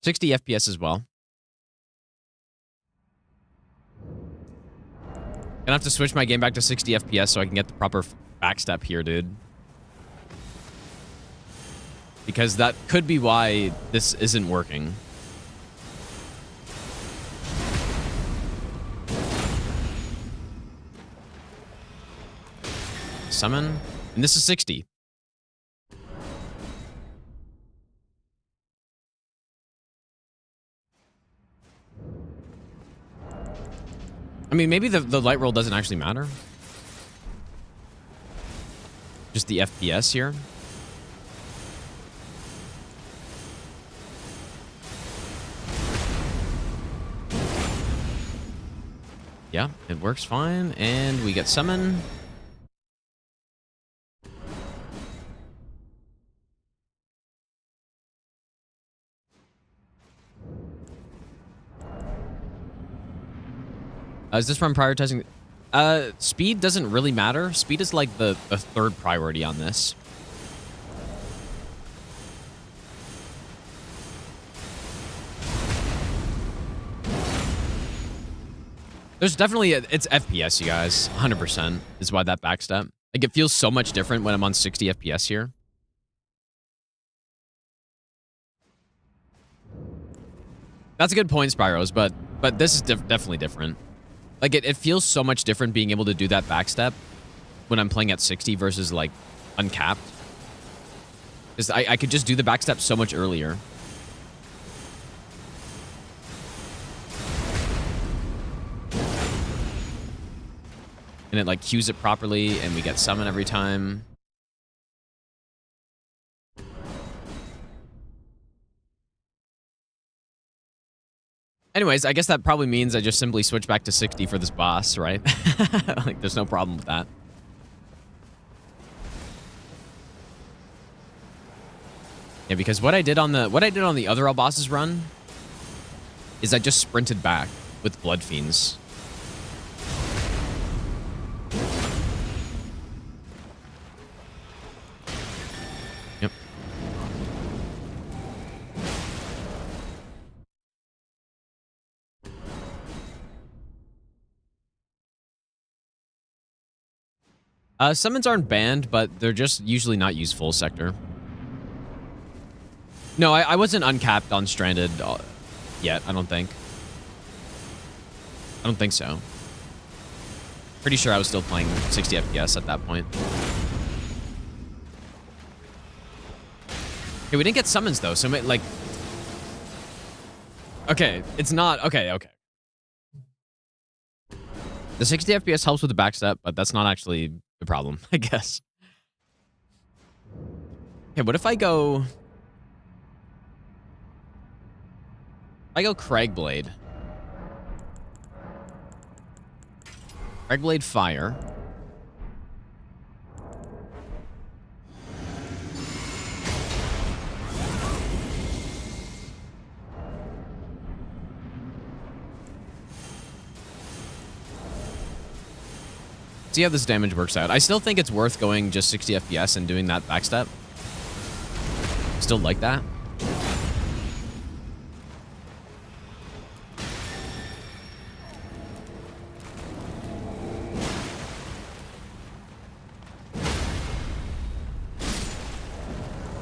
$60 FPS as well. Gonna have to switch my game back to 60 FPS so I can get the proper backstep here, dude. Because that could be why this isn't working. Summon, and this is 60. I mean, maybe the light roll doesn't actually matter. Just the FPS here. Yeah, it works fine, and we get summon. Is this from prioritizing? Speed doesn't really matter. Speed is like the third priority on this. There's definitely it's FPS, you guys. 100% is why that backstep. Like it feels so much different when I'm on 60 FPS here. That's a good point, Spyros, but this is definitely different. Like it feels so much different being able to do that backstep when I'm playing at 60 versus like uncapped. Because I could just do the backstep so much earlier. And it like cues it properly and we get summon every time. Anyways, I guess that probably means I just simply switch back to 60 for this boss, right? Like there's no problem with that. Yeah, because what I did on the other all bosses run is I just sprinted back with Blood Fiends. Yep. Summons aren't banned, but they're just usually not used full sector. No, I wasn't uncapped on Stranded yet, I don't think. I don't think so. Pretty sure I was still playing 60 FPS at that point. Okay, we didn't get summons though, so like... Okay, it's not... Okay. The 60 FPS helps with the backstep, but that's not actually the problem, I guess. Okay, what if I go... I go Craigblade. Craigblade Fire. See how this damage works out. I still think it's worth going just 60 FPS and doing that backstep. Still like that.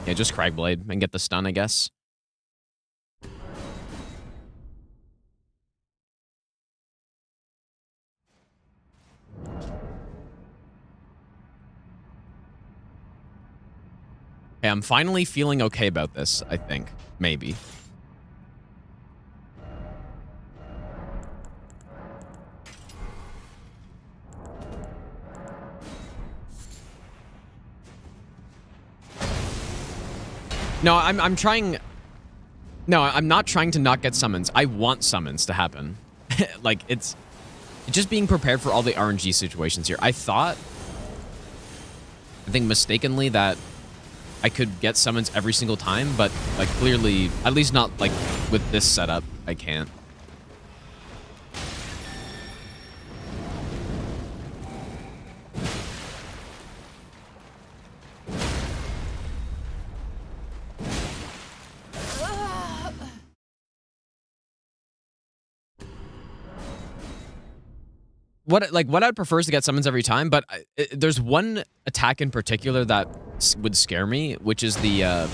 Yeah, just Craigblade and get the stun, I guess. Okay, I'm finally feeling okay about this, I think. Maybe. No, I'm trying... No, I'm not trying to not get summons. I want summons to happen. Like, it's just being prepared for all the RNG situations here. I think mistakenly that I could get summons every single time, but, like, clearly, at least not, like, with this setup, I can't. What I'd prefer is to get summons every time, but there's one attack in particular that would scare me, which is the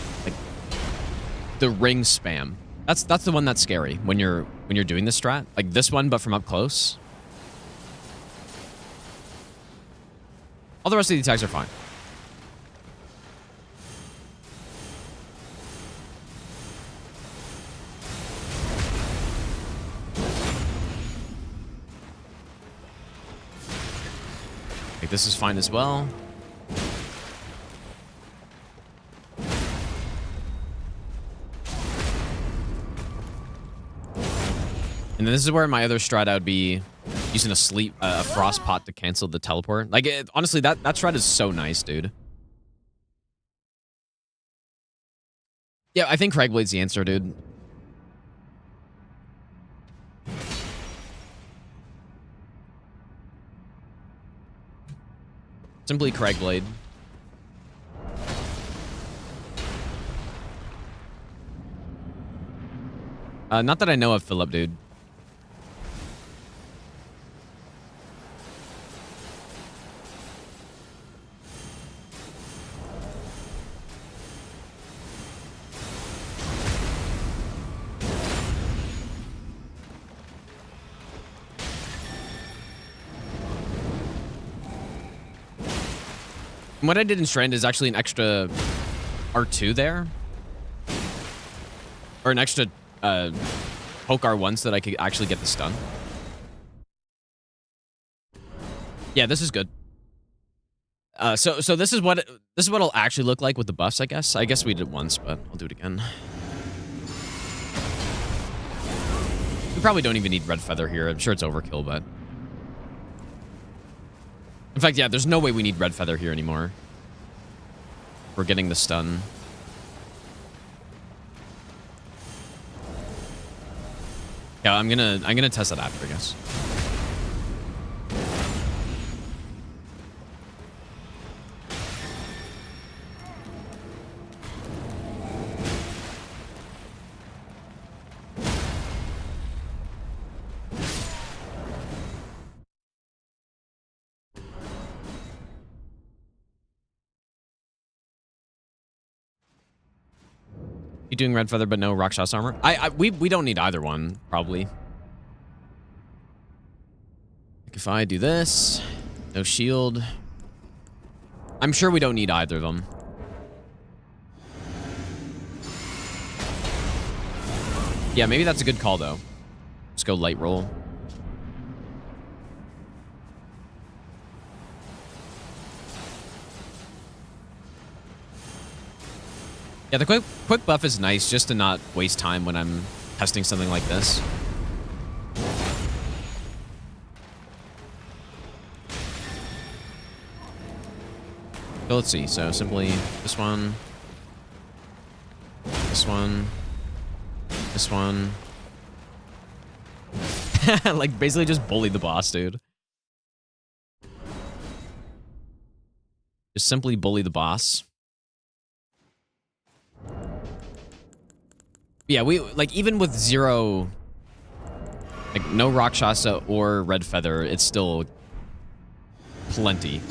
ring spam. That's the one that's scary when you're doing this strat. Like this one, but from up close. All the rest of the attacks are fine. Like this is fine as well. And then this is where my other strat I would be using a frost pot to cancel the teleport. Like honestly, that strat is so nice, dude. Yeah, I think Craigblade's the answer, dude. Simply Craigblade. Not that I know of, Philip, dude. And what I did in Strand is actually an extra R2 there. Or an extra poke R1 so that I could actually get the stun. Yeah, this is good. So this is what it'll actually look like with the buffs, I guess. I guess we did it once, but I'll do it again. We probably don't even need Red Feather here. I'm sure it's overkill, but... In fact, yeah, there's no way we need Red Feather here anymore. We're getting the stun. Yeah, I'm gonna test that after, I guess. You doing Red Feather but no Rakshas armor? We don't need either one, probably. Like if I do this, no shield. I'm sure we don't need either of them. Yeah, maybe that's a good call though. Let's go light roll. Yeah, the quick buff is nice just to not waste time when I'm testing something like this. So let's see. So simply this one, this one, this one. Like basically just bully the boss, dude. Just simply bully the boss. Yeah, we like even with zero, like no Rakshasa or Red Feather, it's still plenty.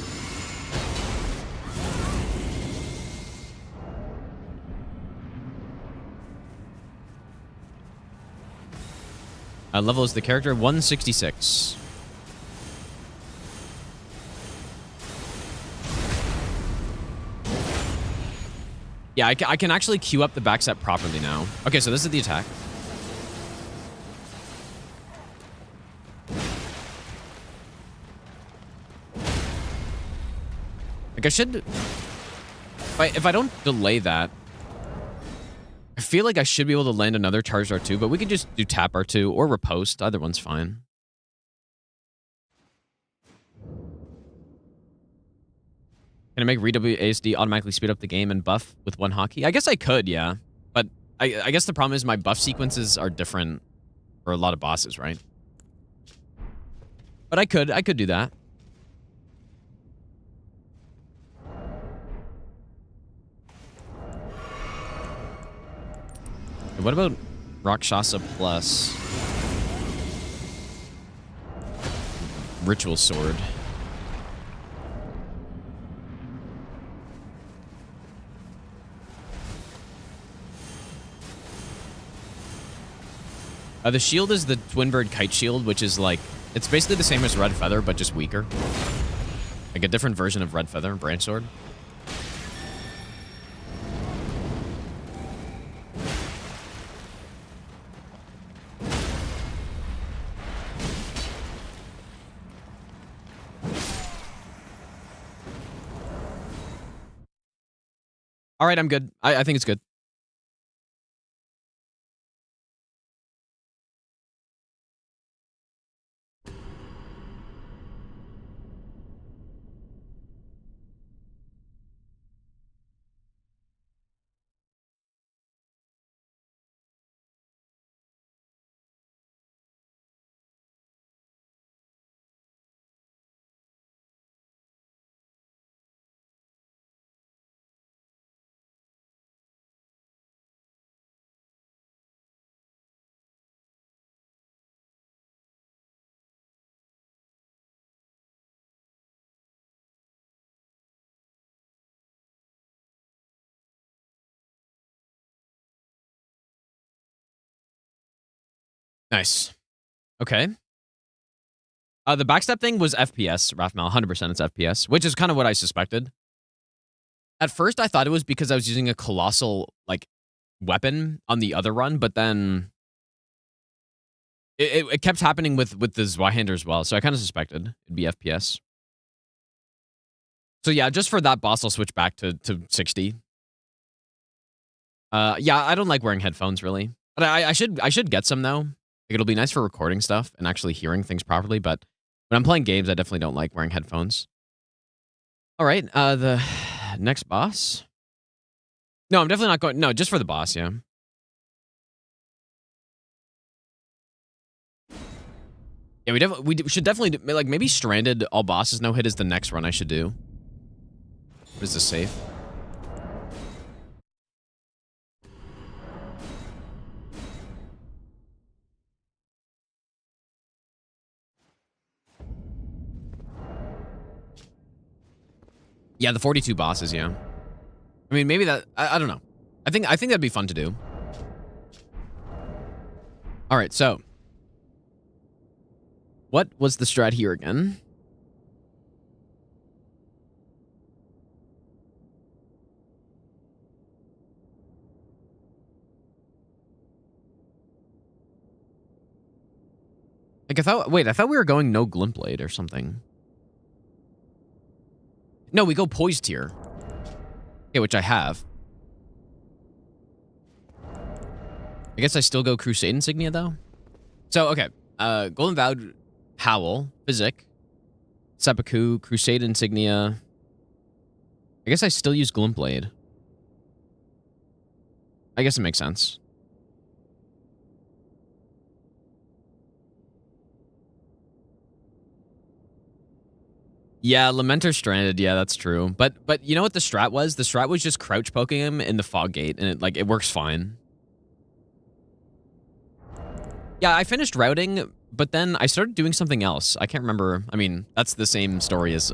Level is the character 166. Yeah, I can actually queue up the backstep properly now. Okay, so this is the attack. Like I should... If I don't delay that, I feel like I should be able to land another charged R2, but we could just do tap R2 or riposte. Either one's fine. Can I make RWASD automatically speed up the game and buff with one hotkey? I guess I could, yeah. But I guess the problem is my buff sequences are different for a lot of bosses, right? But I could do that. What about Rakshasa plus Ritual Sword? The shield is the Twin Bird Kite Shield, which is like, it's basically the same as Red Feather, but just weaker. Like a different version of Red Feather, Branch Sword. All right, I'm good. I think it's good. Nice. Okay. The backstep thing was FPS, Rathmal. 100% it's FPS, which is kind of what I suspected. At first, I thought it was because I was using a colossal, like, weapon on the other run, but then it kept happening with the Zweihander as well, so I kind of suspected it'd be FPS. So yeah, just for that boss, I'll switch back to 60. Yeah, I don't like wearing headphones, really. But I should get some, though. Like, it'll be nice for recording stuff and actually hearing things properly, but when I'm playing games, I definitely don't like wearing headphones. All right, the next boss. No, I'm definitely not going. No, just for the boss, yeah. Yeah, we should definitely do, like, maybe Stranded all bosses no hit is the next run I should do. Is this safe? Yeah, the 42 bosses, yeah. I mean, maybe that, I don't know. I think that'd be fun to do. All right, so what was the strat here again? Like, I thought we were going no Glint Blade or something. No, we go Poised here. Okay, which I have. I guess I still go Crusade Insignia, though. So, okay. Golden Vowed, Howl, Physic, Seppuku, Crusade Insignia. I guess I still use Glint Blade. I guess it makes sense. Yeah, Lamenter Stranded. Yeah, that's true. But you know what the strat was? The strat was just crouch poking him in the fog gate, and it works fine. Yeah, I finished routing, but then I started doing something else. I can't remember. I mean, that's the same story as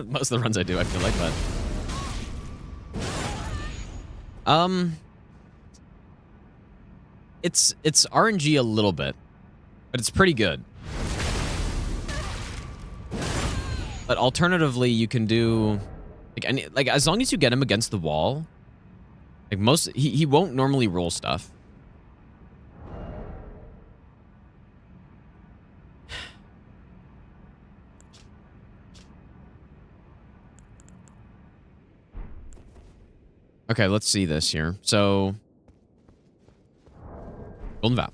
most of the runs I do, I feel like, but it's RNG a little bit, but it's pretty good. But alternatively, you can do like as long as you get him against the wall, like he won't normally roll stuff. Okay, let's see this here. So, Golden Vow.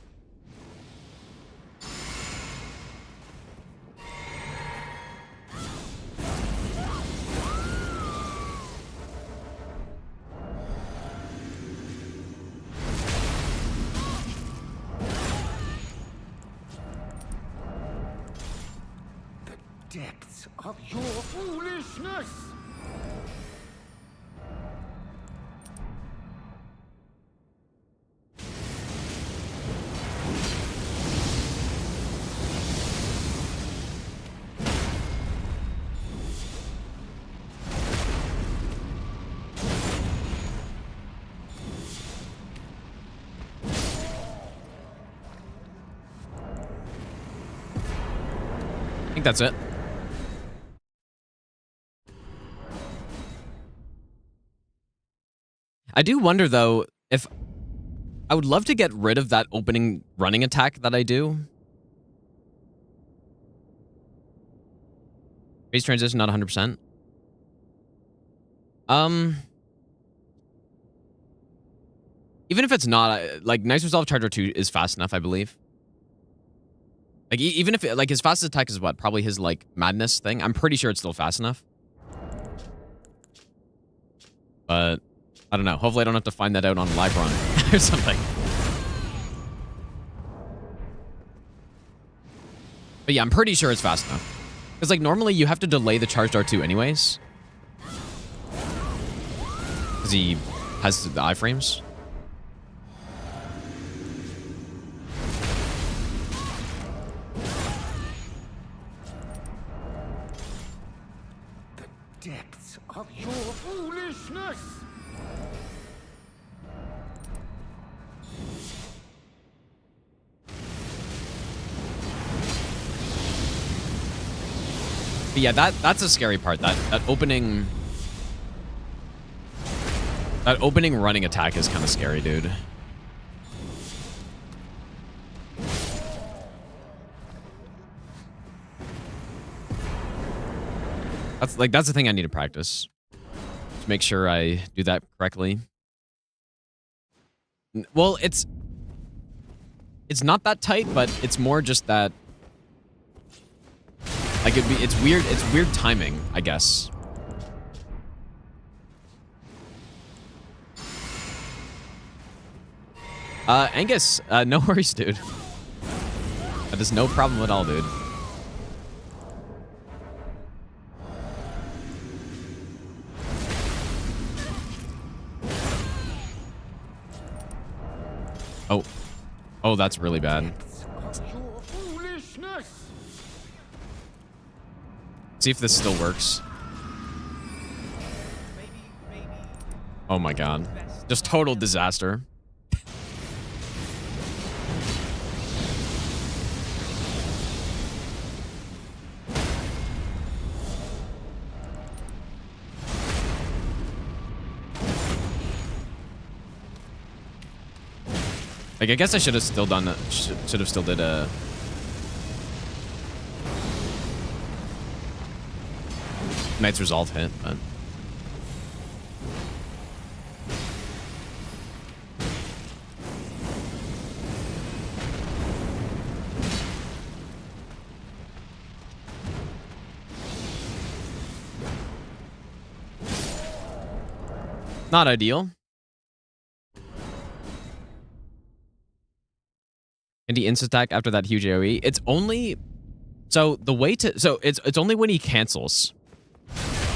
Depths of your foolishness! I think that's it. I do wonder, though, if I would love to get rid of that opening running attack that I do. Phase transition, not 100%. Even if it's not, like, Nice Resolve Charger 2 is fast enough, I believe. Like, even if, like, his fastest attack is what? Probably his, like, Madness thing. I'm pretty sure it's still fast enough. But I don't know. Hopefully I don't have to find that out on live run or something. But yeah, I'm pretty sure it's fast enough. Because, like, normally you have to delay the charged R2 anyways. Because he has the iframes. The depths of your foolishness! But yeah, that's a scary part. That opening That opening running attack is kind of scary, dude. That's the thing I need to practice. To make sure I do that correctly. Well, it's not that tight, but it's more just that like it's weird timing, I guess. Angus, no worries, dude. That is no problem at all, dude. Oh. Oh, that's really bad. Your foolishness. See if this still works. Maybe. Oh my god. Just total disaster. Like, I guess I should have still done it. Should have still did a... Knight's Resolve hit, but... Not ideal. And he insta-attack after that huge AoE. It's only... So, the way to... So, it's only when he cancels.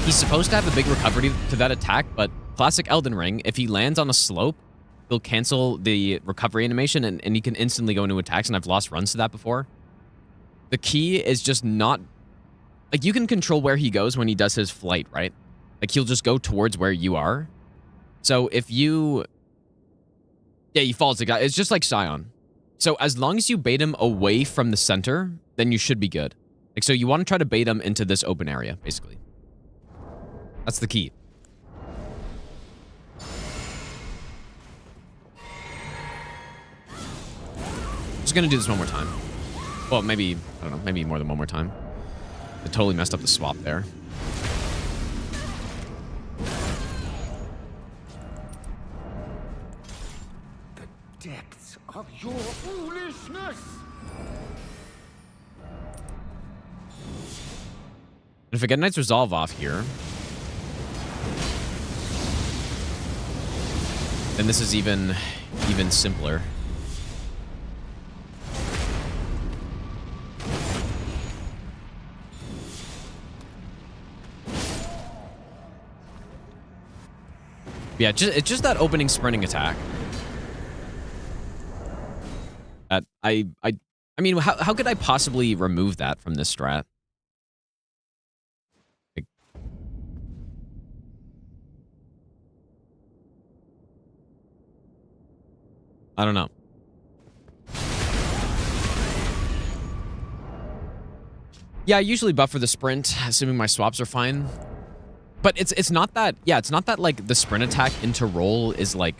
He's supposed to have a big recovery to that attack, but classic Elden Ring, if he lands on a slope, he'll cancel the recovery animation, and he can instantly go into attacks, and I've lost runs to that before. The key is just not... Like, you can control where he goes when he does his flight, right? Like, he'll just go towards where you are. So, if you... Yeah, he falls. It's just like Scion. So as long as you bait him away from the center, then you should be good. Like, so you want to try to bait him into this open area, basically. That's the key. Just gonna do this one more time. Well, maybe, I don't know, maybe more than one more time. I totally messed up the swap there. The depths of your foolishness. If I get Knight's Resolve off here, then this is even simpler. Yeah, it's just that opening sprinting attack. That I mean, how could I possibly remove that from this strat? Like, I don't know. Yeah, I usually buffer the sprint, assuming my swaps are fine. But it's not that, yeah, it's not that, like, the sprint attack into roll is, like...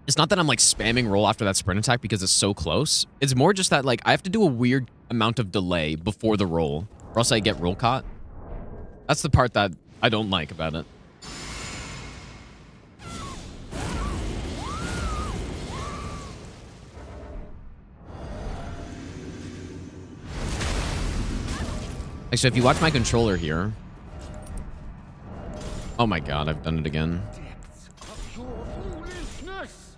It's not that I'm, like, spamming roll after that sprint attack because it's so close. It's more just that, like, I have to do a weird amount of delay before the roll, or else I get roll caught. That's the part that I don't like about it. Like, so if you watch my controller here... Oh my god, I've done it again. Depths of your foolishness.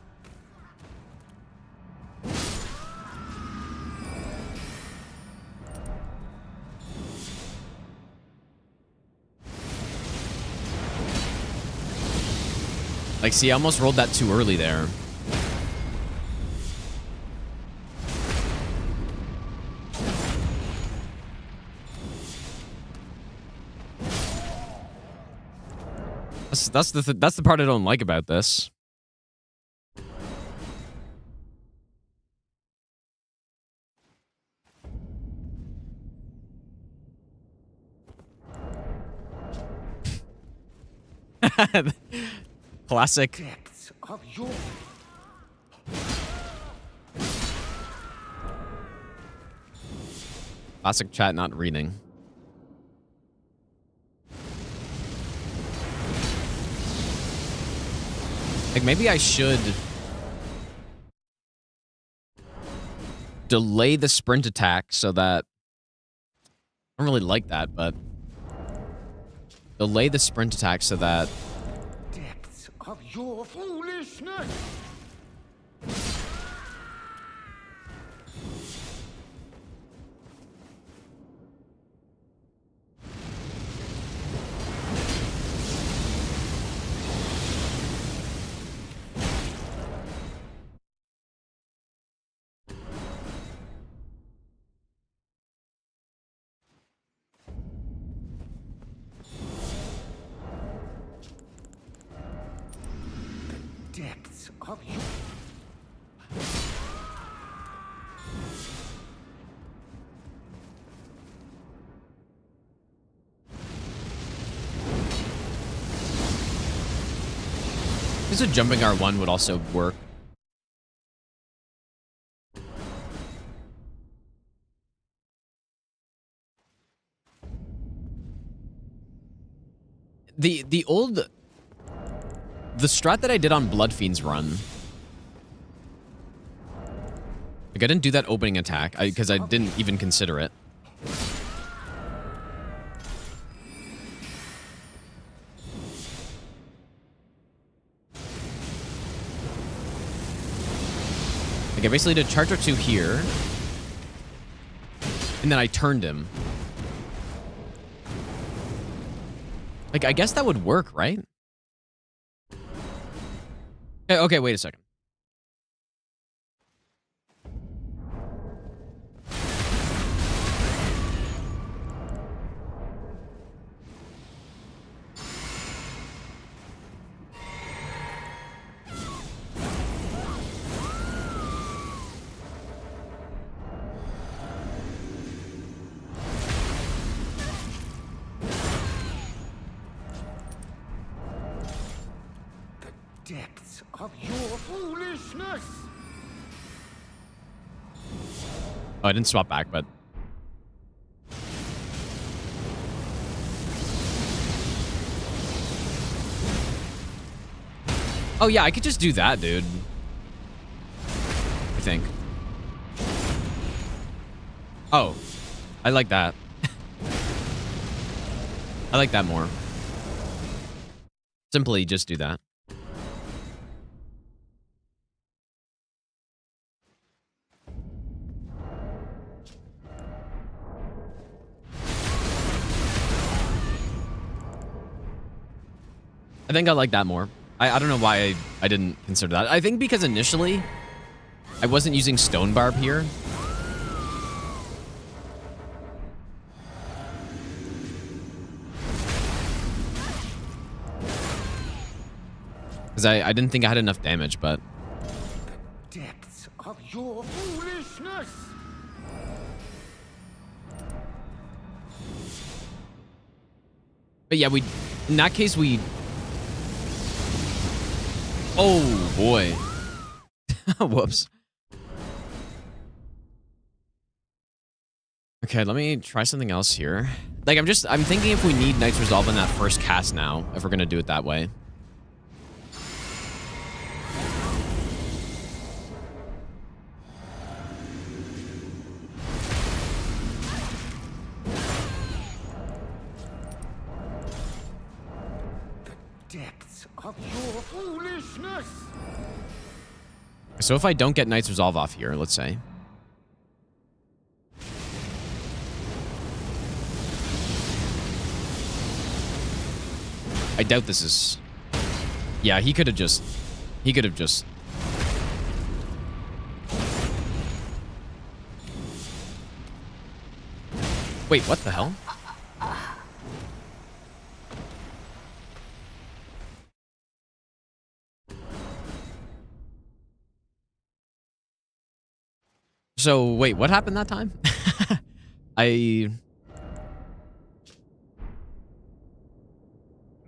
Like, see, I almost rolled that too early there. That's the part I don't like about this. Classic. Depths of your Classic chat not reading. Like, maybe I should delay the sprint attack so that... I don't really like that, but... Delay the sprint attack so that... depths of your foolishness. Depths of your I guess a jumping R1 would also work. The old... The strat that I did on Blood Fiend's run... Like, I didn't do that opening attack, because I didn't even consider it. Like, I basically did charge R2 here. And then I turned him. Like, I guess that would work, right? Okay, wait a second. depths of your foolishness. Oh, I didn't swap back, but... Oh, yeah, I could just do that, dude. I think. Oh. I like that. I like that more. Simply just do that. I think I like that more. I don't know why I didn't consider that. I think because initially, I wasn't using Stone Barb here. Because I didn't think I had enough damage, but... The depths of your foolishness. But yeah, in that case, we... Oh, boy. Whoops. Okay, let me try something else here. Like, I'm thinking if we need Knight's Resolve in that first cast now, if we're going to do it that way. The depths of your foolishness. So if I don't get Knight's Resolve off here, let's say. I doubt this is... Yeah, he could have just... Wait, what the hell? So, wait, what happened that time?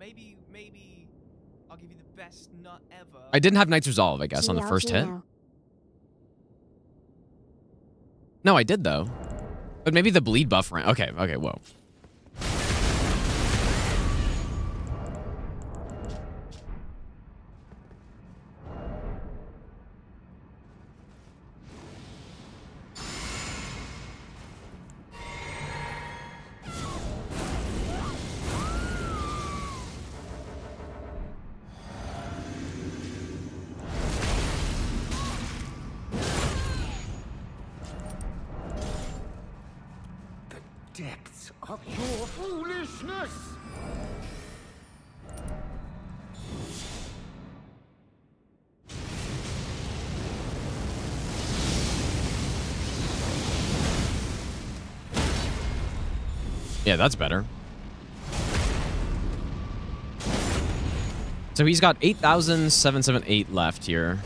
Maybe I'll give you the best nut ever. I didn't have Knight's Resolve, I guess, on the first hit. GLGL. No, I did, though. But maybe the bleed buff ran. Okay, whoa. Depths of your foolishness! Yeah, that's better. So he's got 8,778 left here.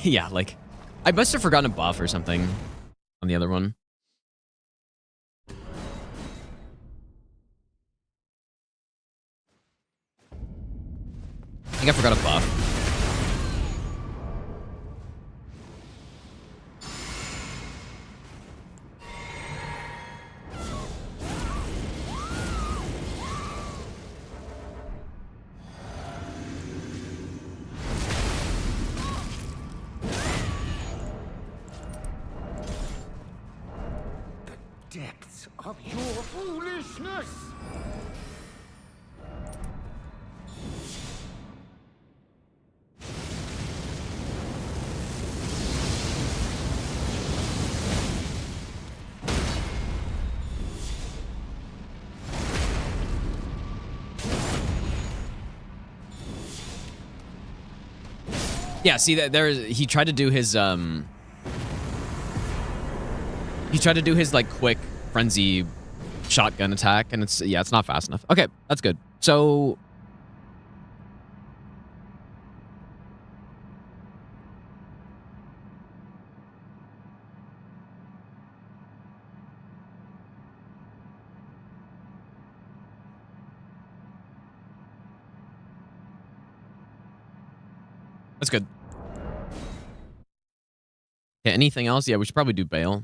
Yeah, like, I must have forgotten a buff or something on the other one. I think I forgot a buff. Depths of your foolishness! Yeah, see that he tried to do his like quick frenzy shotgun attack, and it's not fast enough. Okay, that's good. So that's good. Yeah, anything else? Yeah, we should probably do Bale.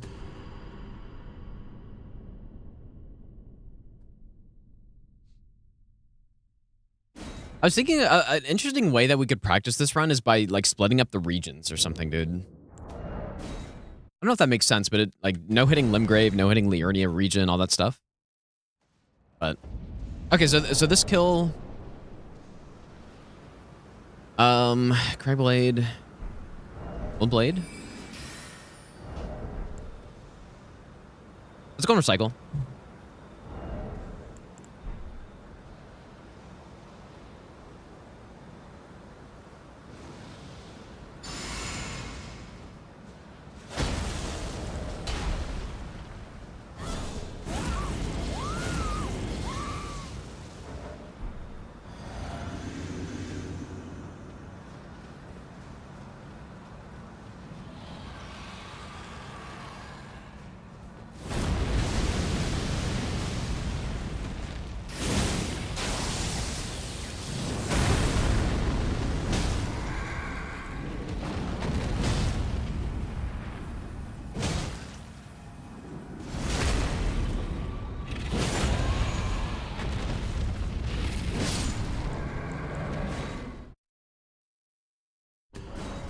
I was thinking an interesting way that we could practice this run is by like splitting up the regions or something, dude. I don't know if that makes sense, but like no hitting Limgrave, no hitting Liurnia region, all that stuff. But okay, so this kill, Cragblade, Old Blade. Let's go and recycle.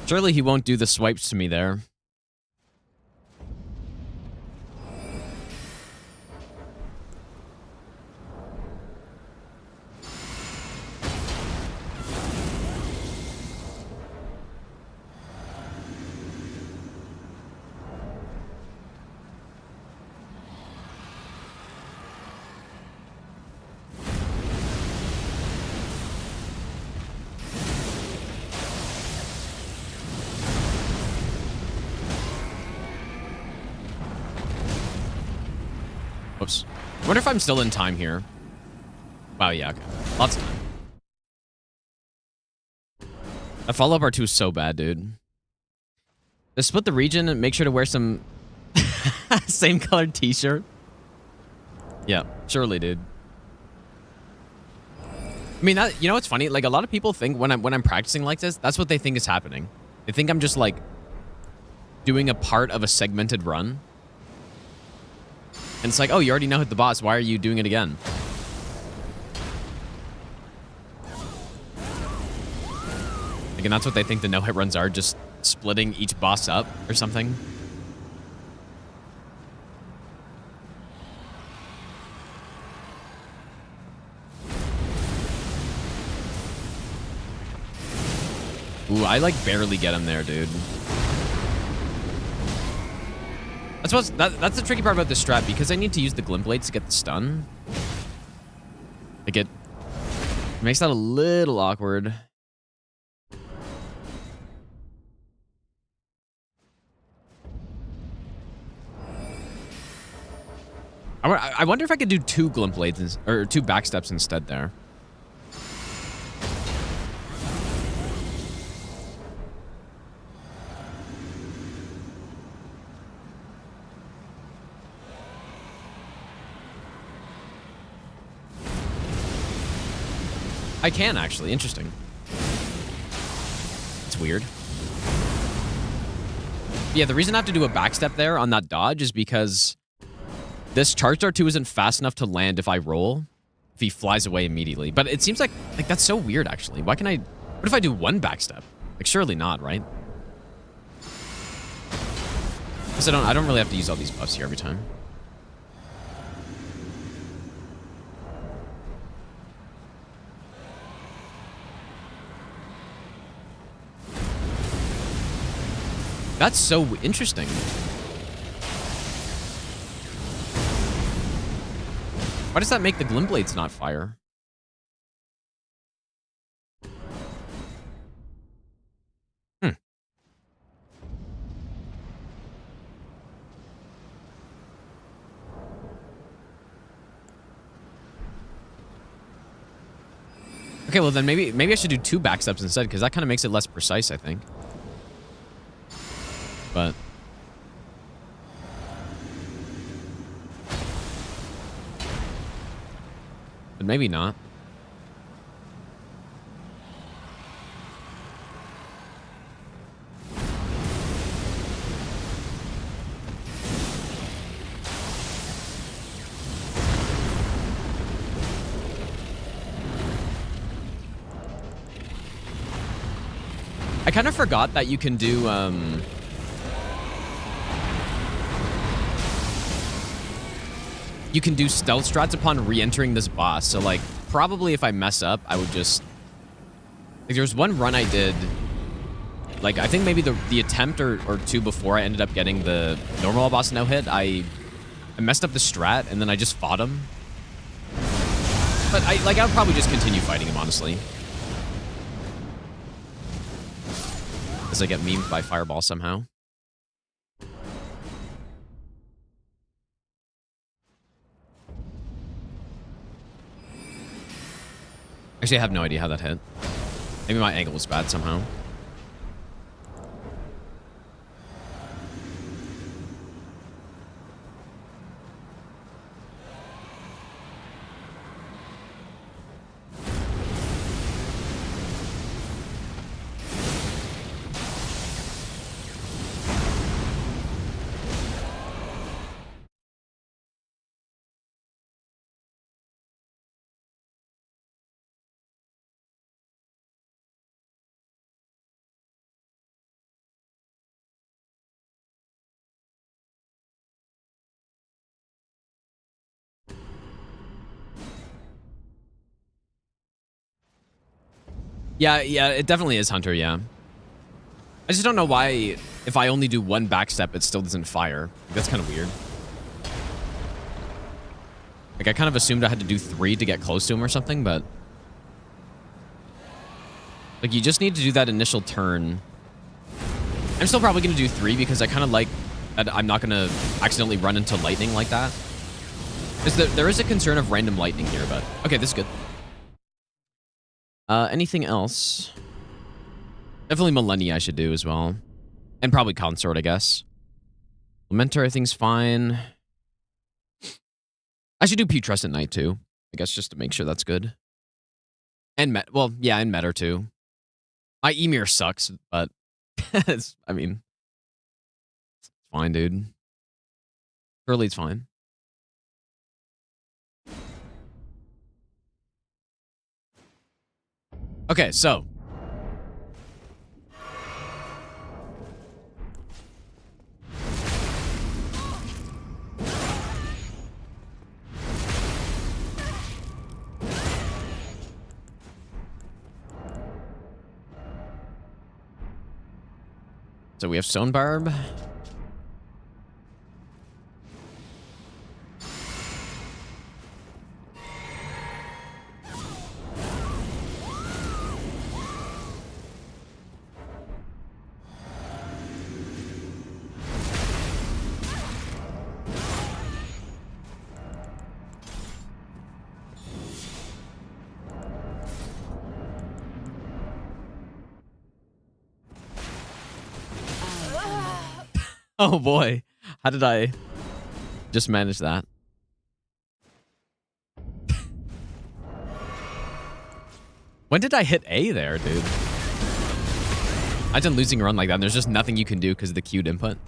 Surely he won't do the swipes to me there. Whoops. I wonder if I'm still in time here. Wow, yeah, okay. Lots of time. That follow-up R2 is so bad, dude. Just split the region and make sure to wear some same colored t-shirt. Yeah, surely, dude. I mean, that, you know what's funny? Like, a lot of people think when I'm practicing like this, that's what they think is happening. They think I'm just, like, doing a part of a segmented run. And it's like, oh, you already know hit the boss. Why are you doing it again? Like, and that's what they think the no-hit runs are, just splitting each boss up or something. Ooh, I like barely get him there, dude. That's the tricky part about this strat, because I need to use the glint blades to get the stun. Like, it makes that a little awkward. I wonder if I could do 2 glint blades or 2 backsteps instead there. I can, actually. Interesting. It's weird. Yeah, the reason I have to do a backstep there on that dodge is because this charged R2 isn't fast enough to land if I roll, if he flies away immediately. But it seems like that's so weird, actually. Why can I... What if I do 1 backstep? Like, surely not, right? Because I don't really have to use all these buffs here every time. That's so interesting. Why does that make the glint blades not fire? Okay, well then maybe I should do 2 backsteps instead, because that kind of makes it less precise, I think. But maybe not. I kind of forgot that you can do you can do stealth strats upon re-entering this boss. So, like, probably if I mess up, I would just... Like, there was one run I did... Like, I think maybe the attempt or 2 before I ended up getting the normal boss no-hit, I messed up the strat, and then I just fought him. But, I would probably just continue fighting him, honestly. As I get memed by Fireball somehow. Actually, I have no idea how that hit. Maybe my angle was bad somehow. Yeah, it definitely is Hunter, yeah. I just don't know why, if I only do 1 backstep, it still doesn't fire. That's kind of weird. Like, I kind of assumed I had to do 3 to get close to him or something, but... Like, you just need to do that initial turn. I'm still probably going to do 3 because I kind of like that I'm not going to accidentally run into lightning like that. There is a concern of random lightning here, but... Okay, this is good. Anything else? Definitely Millennia I should do as well. And probably Consort, I guess. Lamentor, I think's fine. I should do Putrescent Knight, too. I guess just to make sure that's good. And well, yeah, and Meta too. My Emir sucks, but I mean, it's fine, dude. Curly's fine. Okay, so. So we have Stone Barb. Oh boy, how did I just manage that? When did I hit A there, dude? Imagine losing a run like that and there's just nothing you can do because of the queued input.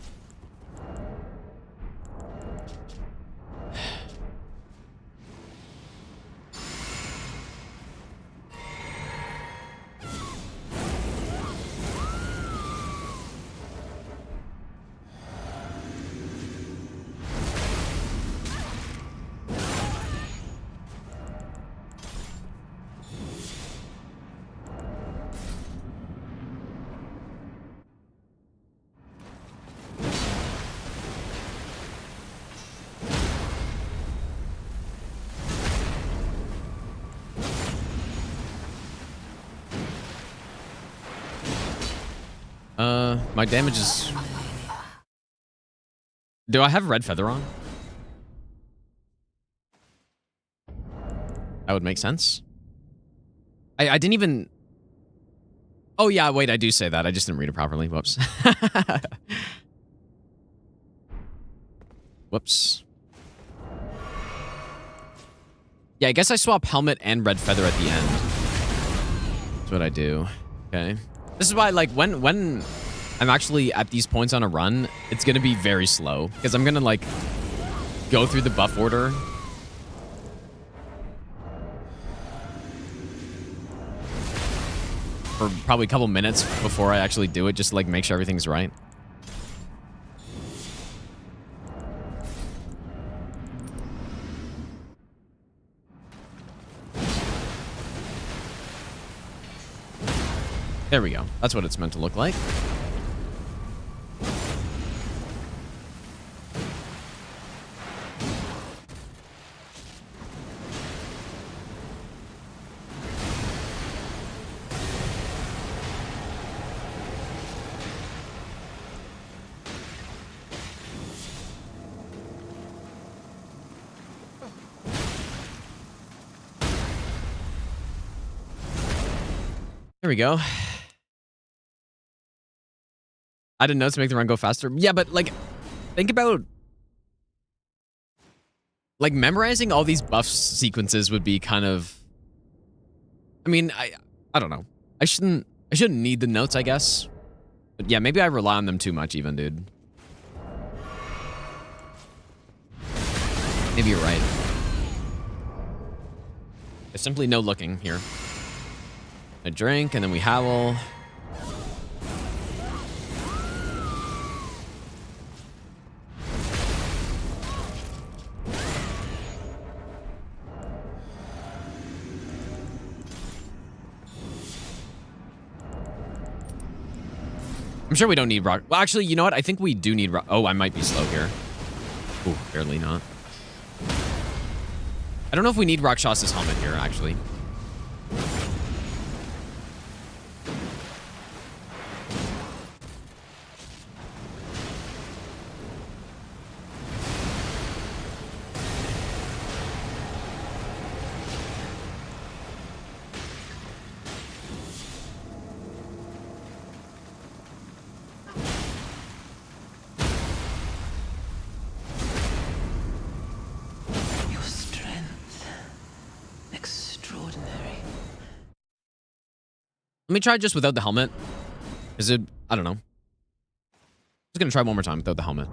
My damage is... Do I have red feather on? That would make sense. I didn't even... Oh yeah, wait, I do say that. I just didn't read it properly. Whoops. Whoops. Yeah, I guess I swap helmet and red feather at the end. That's what I do. Okay. This is why, like, when I'm actually at these points on a run, it's gonna be very slow. Because I'm gonna, like, go through the buff order. For probably a couple minutes before I actually do it, just to, like, make sure everything's right. There we go. That's what it's meant to look like. There we go. I didn't know to make the run go faster. Yeah, but, like, think about... Like, memorizing all these buff sequences would be kind of... I mean, I don't know. I shouldn't need the notes, I guess. But yeah, maybe I rely on them too much even, dude. Maybe you're right. There's simply no looking here. A drink, and then we howl. I'm sure we don't need rock. Well, actually, you know what? I think we do need rock. Oh, I might be slow here. Ooh, barely not. I don't know if we need Rakshas's helmet here, actually. Let me try just without the helmet. Is it? I don't know. Just gonna try one more time without the helmet.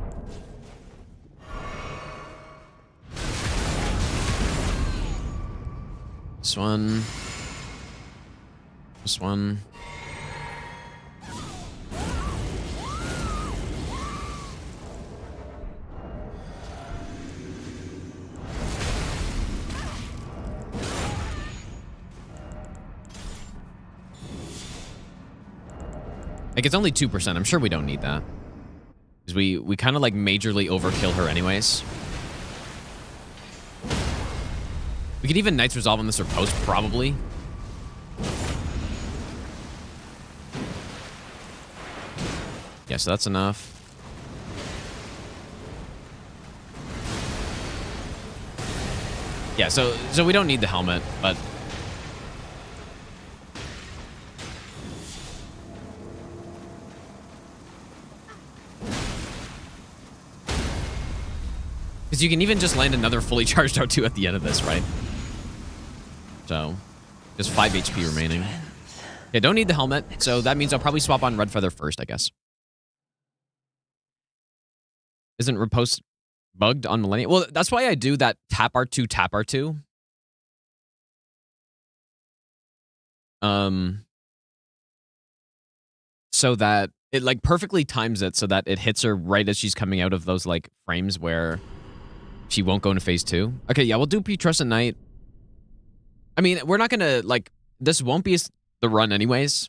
This one. This one. Like, it's only 2%. I'm sure we don't need that. Because we kind of, like, majorly overkill her anyways. We could even Knight's Resolve on this or post, probably. Yeah, so that's enough. Yeah, so we don't need the helmet, but... Because you can even just land another fully charged R2 at the end of this, right? So, just 5 HP remaining. Okay, don't need the helmet, so that means I'll probably swap on Red Feather first, I guess. Isn't riposte bugged on Millennia? Well, that's why I do that tap R2, tap R2. So that it, like, perfectly times it so that it hits her right as she's coming out of those, like, frames where... she won't go into phase 2. Okay, yeah, we'll do Putrescent Knight. I mean, we're not gonna, like, this won't be the run anyways.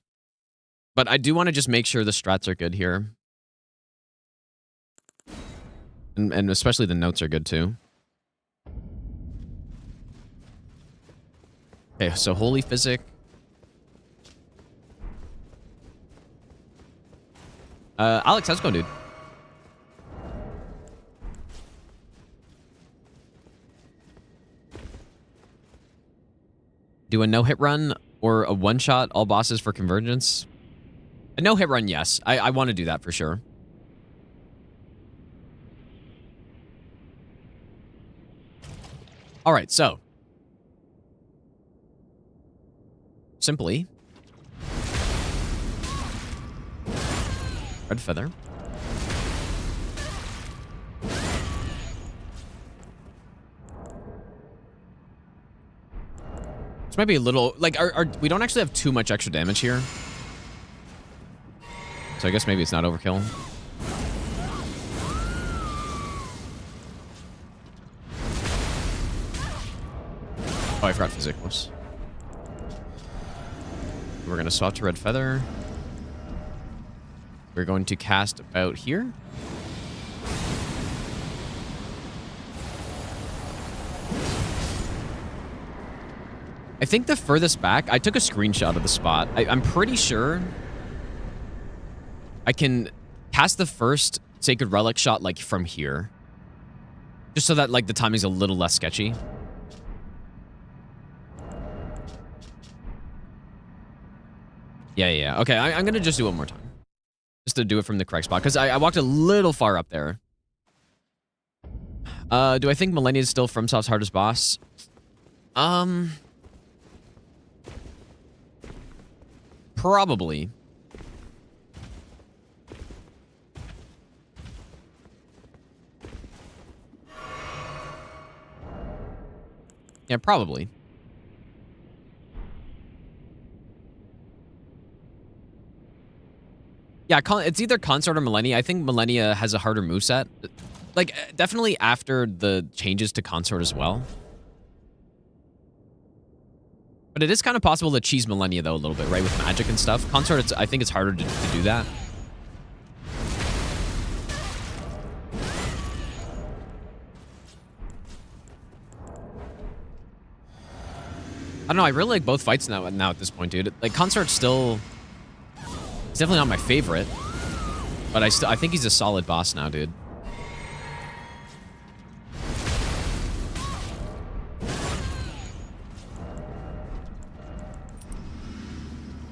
But I do want to just make sure the strats are good here. And especially the notes are good too. Okay, so Holy Physic. Alex, how's it going, dude? Do a no-hit run or a one-shot all bosses for convergence? A no-hit run, yes. I want to do that for sure. All right, so. Simply. Red Feather. This might be a little, like, we don't actually have too much extra damage here. So I guess maybe it's not overkill. Oh, I forgot Physic. Whoops. We're going to swap to Red Feather. We're going to cast about here. I think the furthest back, I took a screenshot of the spot. I'm pretty sure I can cast the first Sacred Relic shot, like, from here. Just so that, like, the timing's a little less sketchy. Yeah. Okay, I'm going to just do it one more time. Just to do it from the correct spot. Because I walked a little far up there. Do I think Millennia is still FromSoft's hardest boss? Probably. Yeah, probably. Yeah, it's either Consort or Millennia. I think Millennia has a harder moveset. Like, definitely after the changes to Consort as well. But it is kind of possible to cheese Millennia, though, a little bit, right? With magic and stuff. Consort, I think it's harder to do that. I don't know. I really like both fights now at this point, dude. Like, Consort's still... He's definitely not my favorite. But I think he's a solid boss now, dude.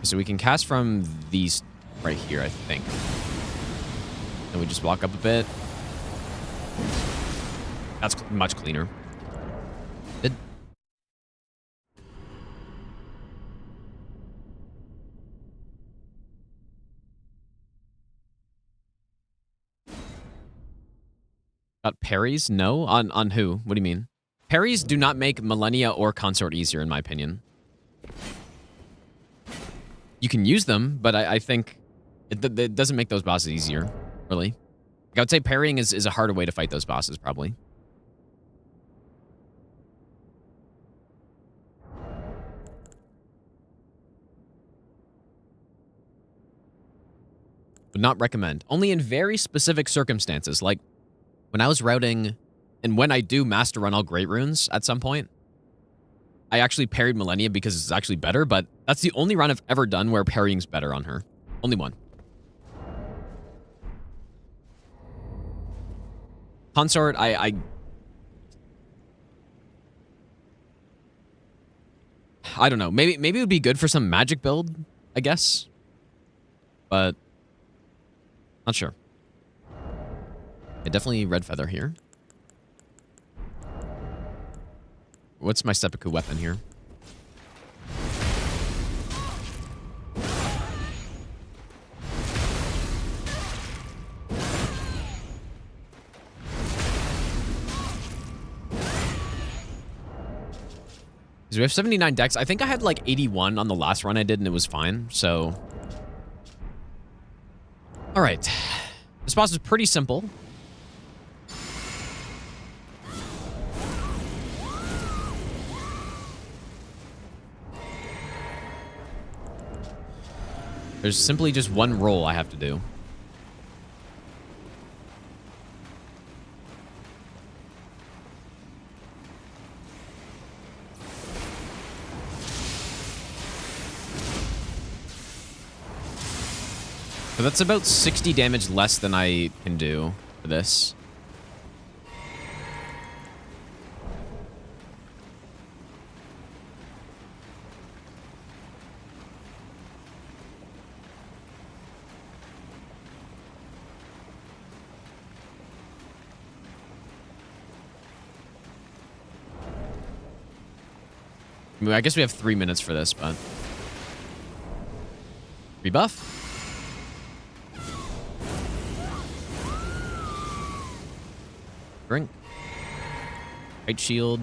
So we can cast from these right here, I think. Then we just walk up a bit. That's much cleaner. Good. Got parries? No? On who? What do you mean? Parries do not make Millennia or Consort easier, in my opinion. You can use them, but I think it doesn't make those bosses easier, really. Like, I would say parrying is a harder way to fight those bosses, probably. Would not recommend. Only in very specific circumstances, like when I was routing, and when I do master run all Great Runes at some point, I actually parried Millennia because it's actually better, but that's the only run I've ever done where parrying's better on her. Only one. Consort, I don't know. Maybe it would be good for some magic build, I guess. But not sure. Yeah, definitely red feather here. What's my seppuku weapon here? We have 79 decks. I think I had like 81 on the last run I did, and it was fine. So, all right. This boss is pretty simple. There's simply just one roll I have to do. So that's about 60 damage less than I can do for this. I mean, I guess we have 3 minutes for this, but... Rebuff? Drink. Right shield.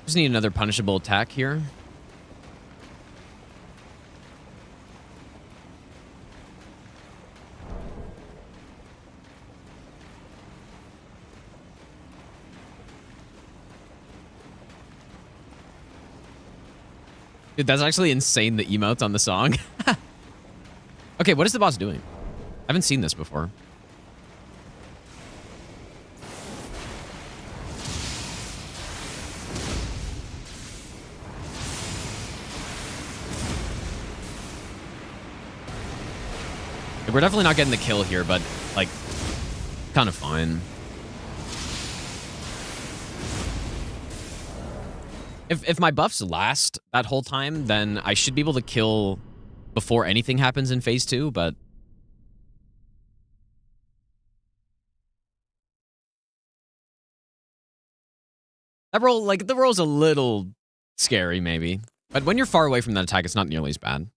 Just need another punishable attack here. Dude, that's actually insane, the emotes on the song. Okay, what is the boss doing? I haven't seen this before. We're definitely not getting the kill here, but, like, kind of fine. If my buffs last that whole time, then I should be able to kill before anything happens in phase 2, but... That roll, like, the roll's a little scary, maybe. But when you're far away from that attack, it's not nearly as bad.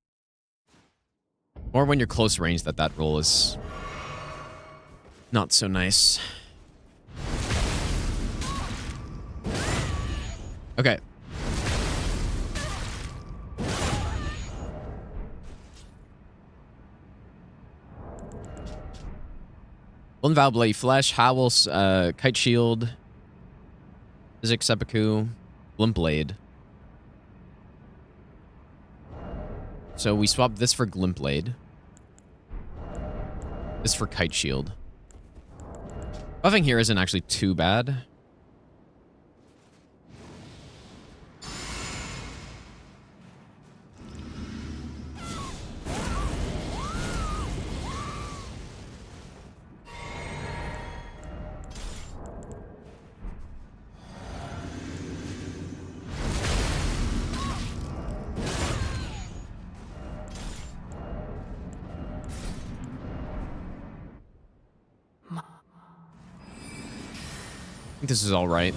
Or when you're close range, that roll is not so nice. Okay. Golden Vow, Bloody Flesh, Howls, Kite Shield, Physic Seppuku, Blimp Blade. So we swapped this for Glint Blade. This for Kite Shield. Buffing here isn't actually too bad. I think this is all right.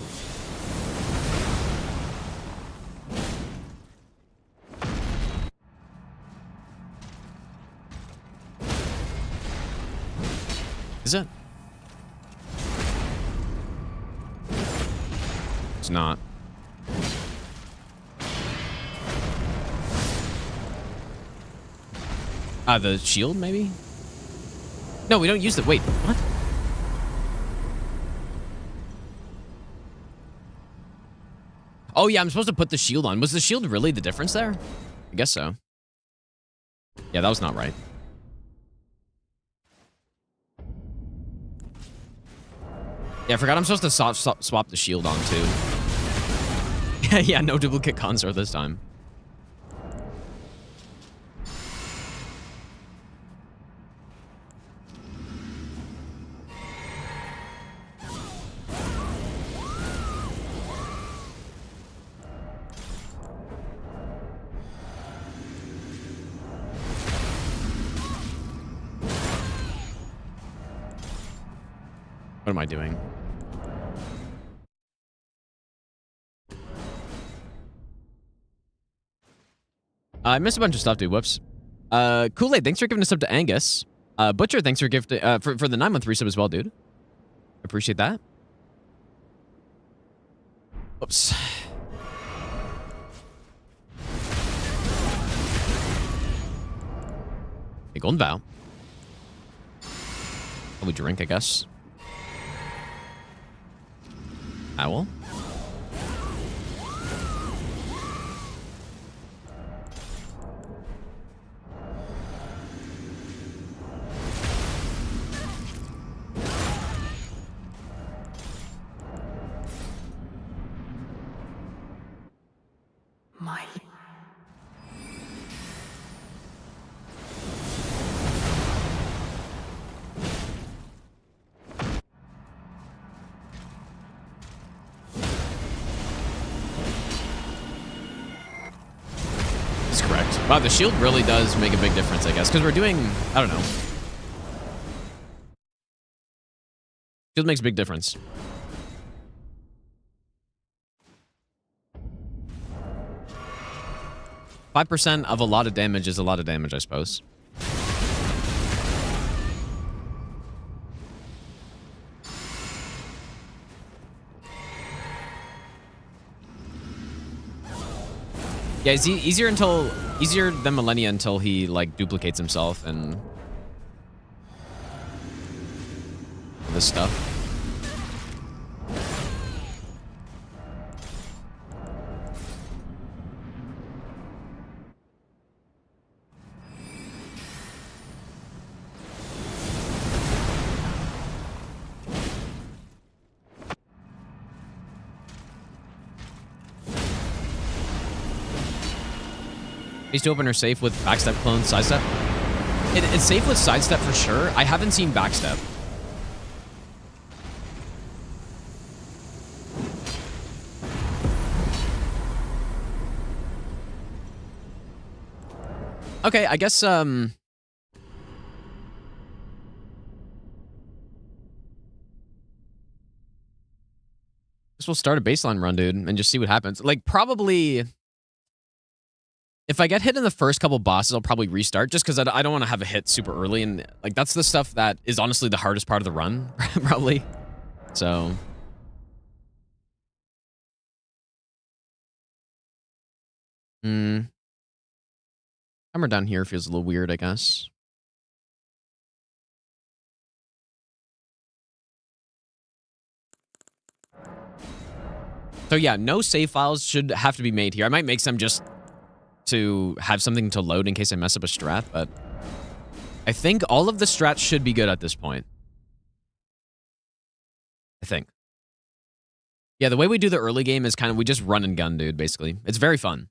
Is it? It's not. The shield, maybe? No, we don't use the... Wait, what? Oh, yeah, I'm supposed to put the shield on. Was the shield really the difference there? I guess so. Yeah, that was not right. Yeah, I forgot I'm supposed to swap the shield on, too. Yeah, no duplicate consort this time. What am I doing? I missed a bunch of stuff, dude. Whoops. Kool-Aid, thanks for giving us up to Angus. Butcher, thanks for gifting for the 9-month resub as well, dude. Appreciate that. Oops. Hey, golden vow. Probably drink, I guess. Owl. My That's correct. Wow, the shield really does make a big difference, I guess, because we're doing, I don't know. Shield makes a big difference. 5% of a lot of damage is a lot of damage, I suppose. Yeah, it's easier than Millennia until he like duplicates himself and this stuff. Used to open her safe with backstep, clone, sidestep. It's safe with sidestep for sure. I haven't seen backstep. Okay, I guess guess we'll start a baseline run, dude, and just see what happens. Like, probably... If I get hit in the first couple bosses, I'll probably restart just because I don't want to have a hit super early. And like that's the stuff that is honestly the hardest part of the run, probably. So. Timer down here feels a little weird, I guess. So yeah, no save files should have to be made here. I might make some just to have something to load in case I mess up a strat, but I think all of the strats should be good at this point. I think. Yeah, the way we do the early game is kind of, we just run and gun, dude, basically. It's very fun.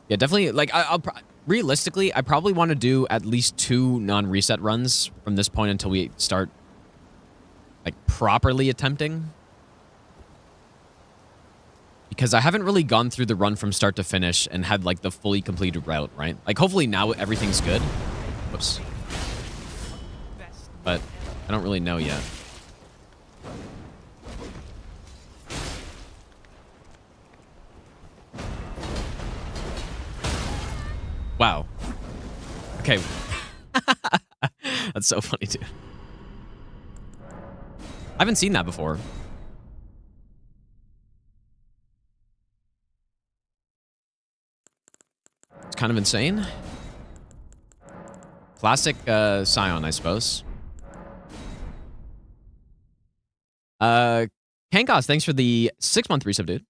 Yeah, definitely. Like, realistically, I probably want to do at least 2 non-reset runs from this point until we start, like, properly attempting. Because I haven't really gone through the run from start to finish and had, like, the fully completed route, right? Like, hopefully now everything's good. Whoops. But I don't really know yet. Wow. Okay. That's so funny, dude. I haven't seen that before. It's kind of insane. Classic Scion, I suppose. Kankos, thanks for the 6-month resub, dude.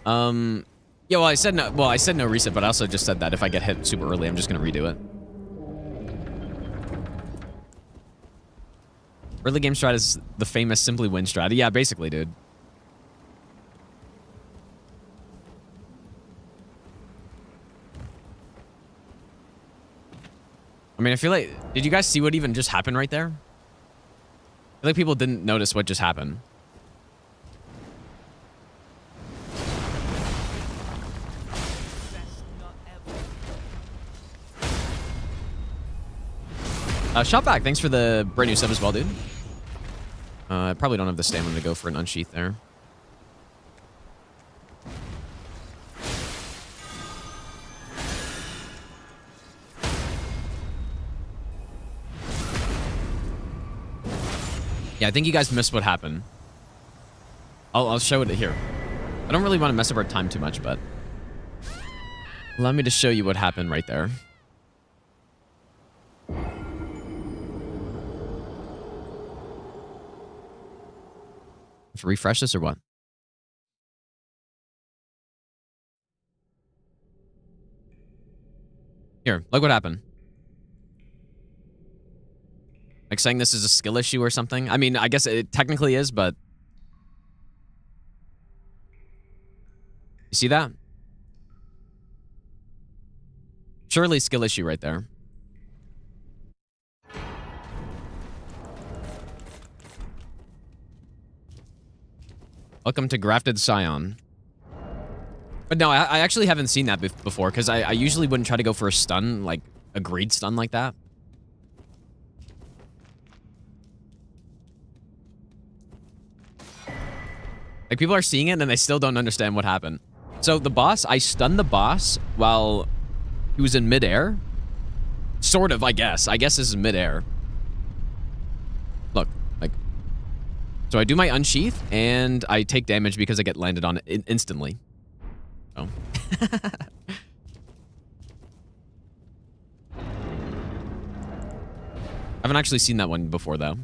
Yeah, well, I said no. Well, I said no reset, but I also just said that if I get hit super early, I'm just gonna redo it. Early game strat is the famous simply win strat. Yeah, basically, dude. I mean, I feel like... Did you guys see what even just happened right there? I feel like people didn't notice what just happened. Shotback, thanks for the brand new sub as well, dude. I probably don't have the stamina to go for an unsheath there. Yeah, I think you guys missed what happened. I'll show it here. I don't really want to mess up our time too much, but... Allow me to show you what happened right there. Refresh this or what? Here, look what happened. Like saying this is a skill issue or something. I mean, I guess it technically is, but... You see that? Surely skill issue right there. Welcome to Grafted Scion. But no, I actually haven't seen that before, because I usually wouldn't try to go for a stun, like a greed stun like that. Like, people are seeing it and they still don't understand what happened. So the boss, I stunned the boss while he was in midair. Sort of, I guess. I guess this is midair. Look, like... So I do my unsheath, and I take damage because I get landed on it instantly. Oh. I haven't actually seen that one before, though.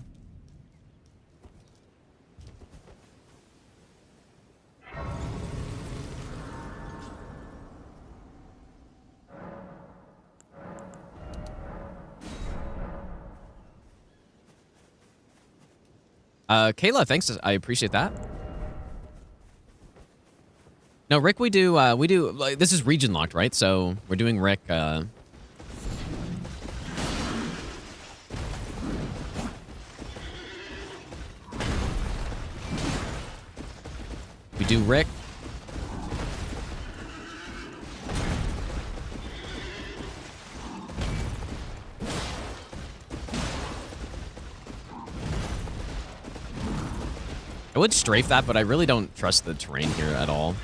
Kayla, thanks. I appreciate that. No, Rick, we do, like, this is Regionlocked, right? So we're doing Rick, we do Rick. I would strafe that, but I really don't trust the terrain here at all.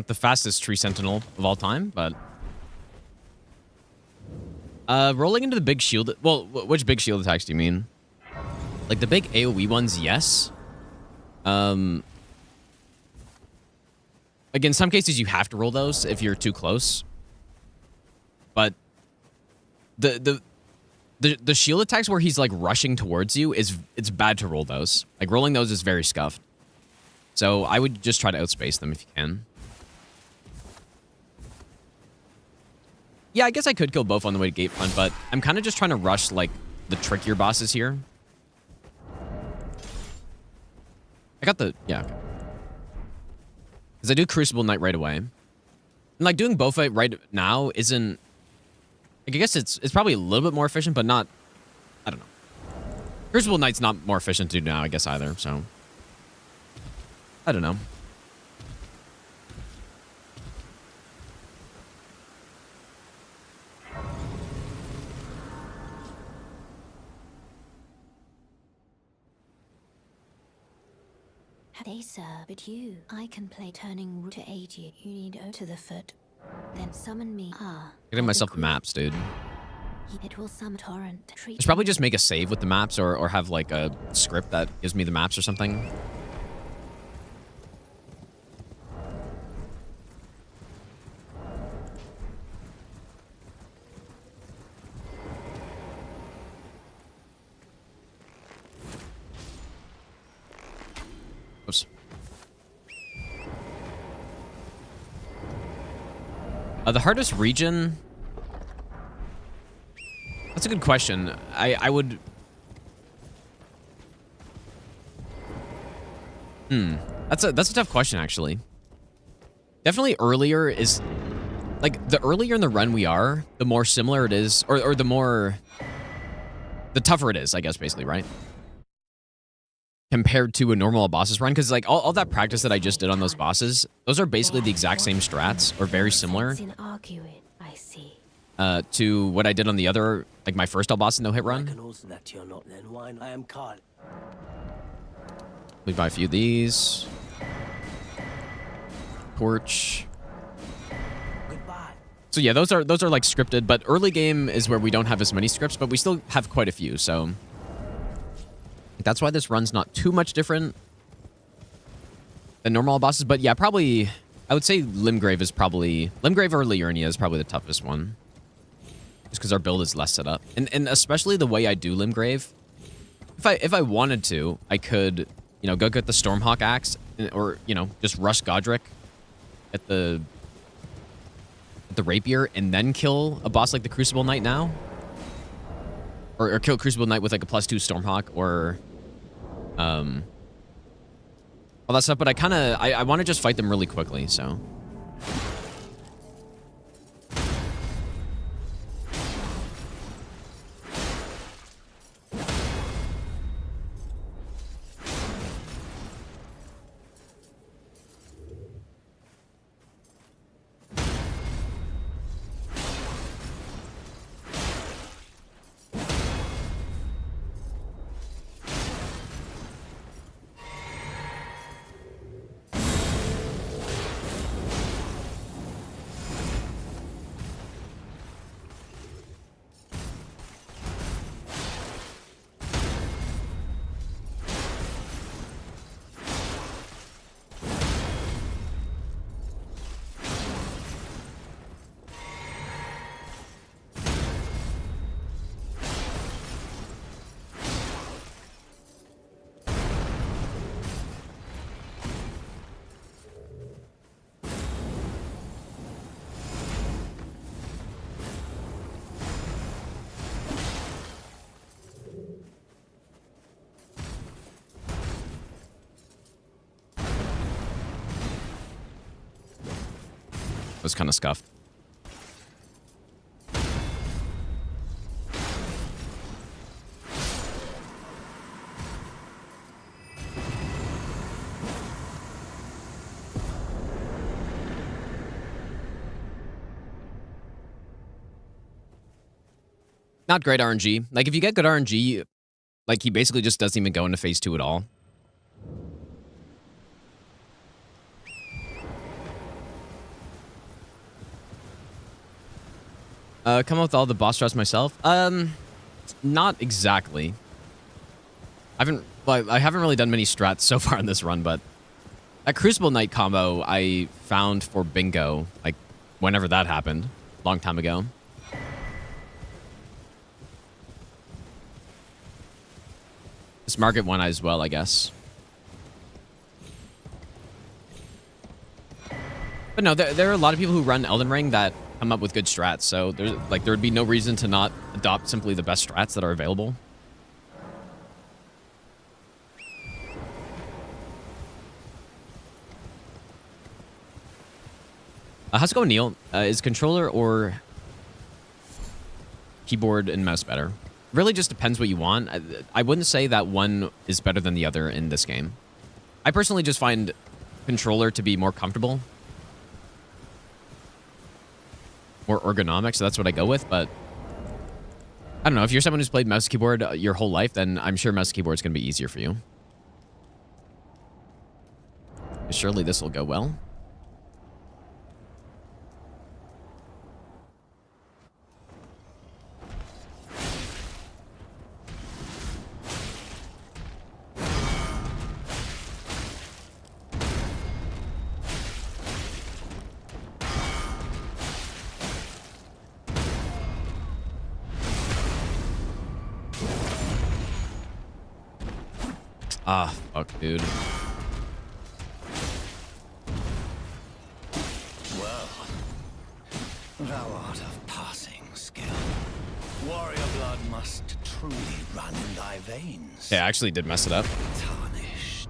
Not the fastest tree sentinel of all time, but rolling into the big shield. Well, which big shield attacks do you mean? Like the big AoE ones, yes. Again, some cases you have to roll those if you're too close. But the shield attacks where he's like rushing towards you it's bad to roll those. Like rolling those is very scuffed. So I would just try to outspace them if you can. Yeah, I guess I could kill both on the way to gate front, but I'm kind of just trying to rush like the trickier bosses here. I got the yeah. Because I do Crucible Knight right away. And like doing Bowfight right now isn't like, I guess it's probably a little bit more efficient, but not, I don't know. Crucible Knight's not more efficient to do now, I guess, either, so. I don't know. They sir, but you, I can play turning route to aid you. You need O to the foot. Then summon me. Getting myself the maps, dude. It will summon torrent. I should probably just make a save with the maps or have like a script that gives me the maps or something. Oops. The hardest region? That's a good question. I would... That's a tough question, actually. Definitely earlier is... Like, the earlier in the run we are, the more similar it is, or the more... The tougher it is, I guess, basically, right? Compared to a normal bosses run, because like all that practice that I just did on those bosses, those are basically the exact same strats, or very similar to what I did on the other, like my first all boss no hit run. We buy a few of these. Torch. So yeah, those are like scripted, but early game is where we don't have as many scripts, but we still have quite a few, so that's why this run's not too much different than normal bosses. But yeah, probably I would say Limgrave or Liurnia is probably the toughest one. Just because our build is less set up. And especially the way I do Limgrave. If I wanted to, I could, you know, go get the Stormhawk axe or, you know, just rush Godric at the rapier and then kill a boss like the Crucible Knight now. Or kill Crucible Knight with like a +2 Stormhawk or all that stuff, but I want to just fight them really quickly, so. Was kind of scuffed. Not great RNG. Like, if you get good RNG, like, he basically just doesn't even go into phase 2 at all. Come up with all the boss strats myself? Not exactly. I haven't really done many strats so far in this run, but that Crucible Knight combo I found for bingo, like whenever that happened, long time ago. This market one as well, I guess. But no, there are a lot of people who run Elden Ring that come up with good strats, so there would be no reason to not adopt simply the best strats that are available. How's it going, Neil? Is controller or keyboard and mouse better? Really just depends what you want. I wouldn't say that one is better than the other in this game. I personally just find controller to be more comfortable, more ergonomic, so that's what I go with. But I don't know, if you're someone who's played mouse and keyboard your whole life, then I'm sure mouse and keyboard is going to be easier for you. Surely this will go well. Ah, fuck, dude. Well, thou art of passing skill. Warrior blood must truly run in thy veins. Yeah, I actually did mess it up. Tarnished.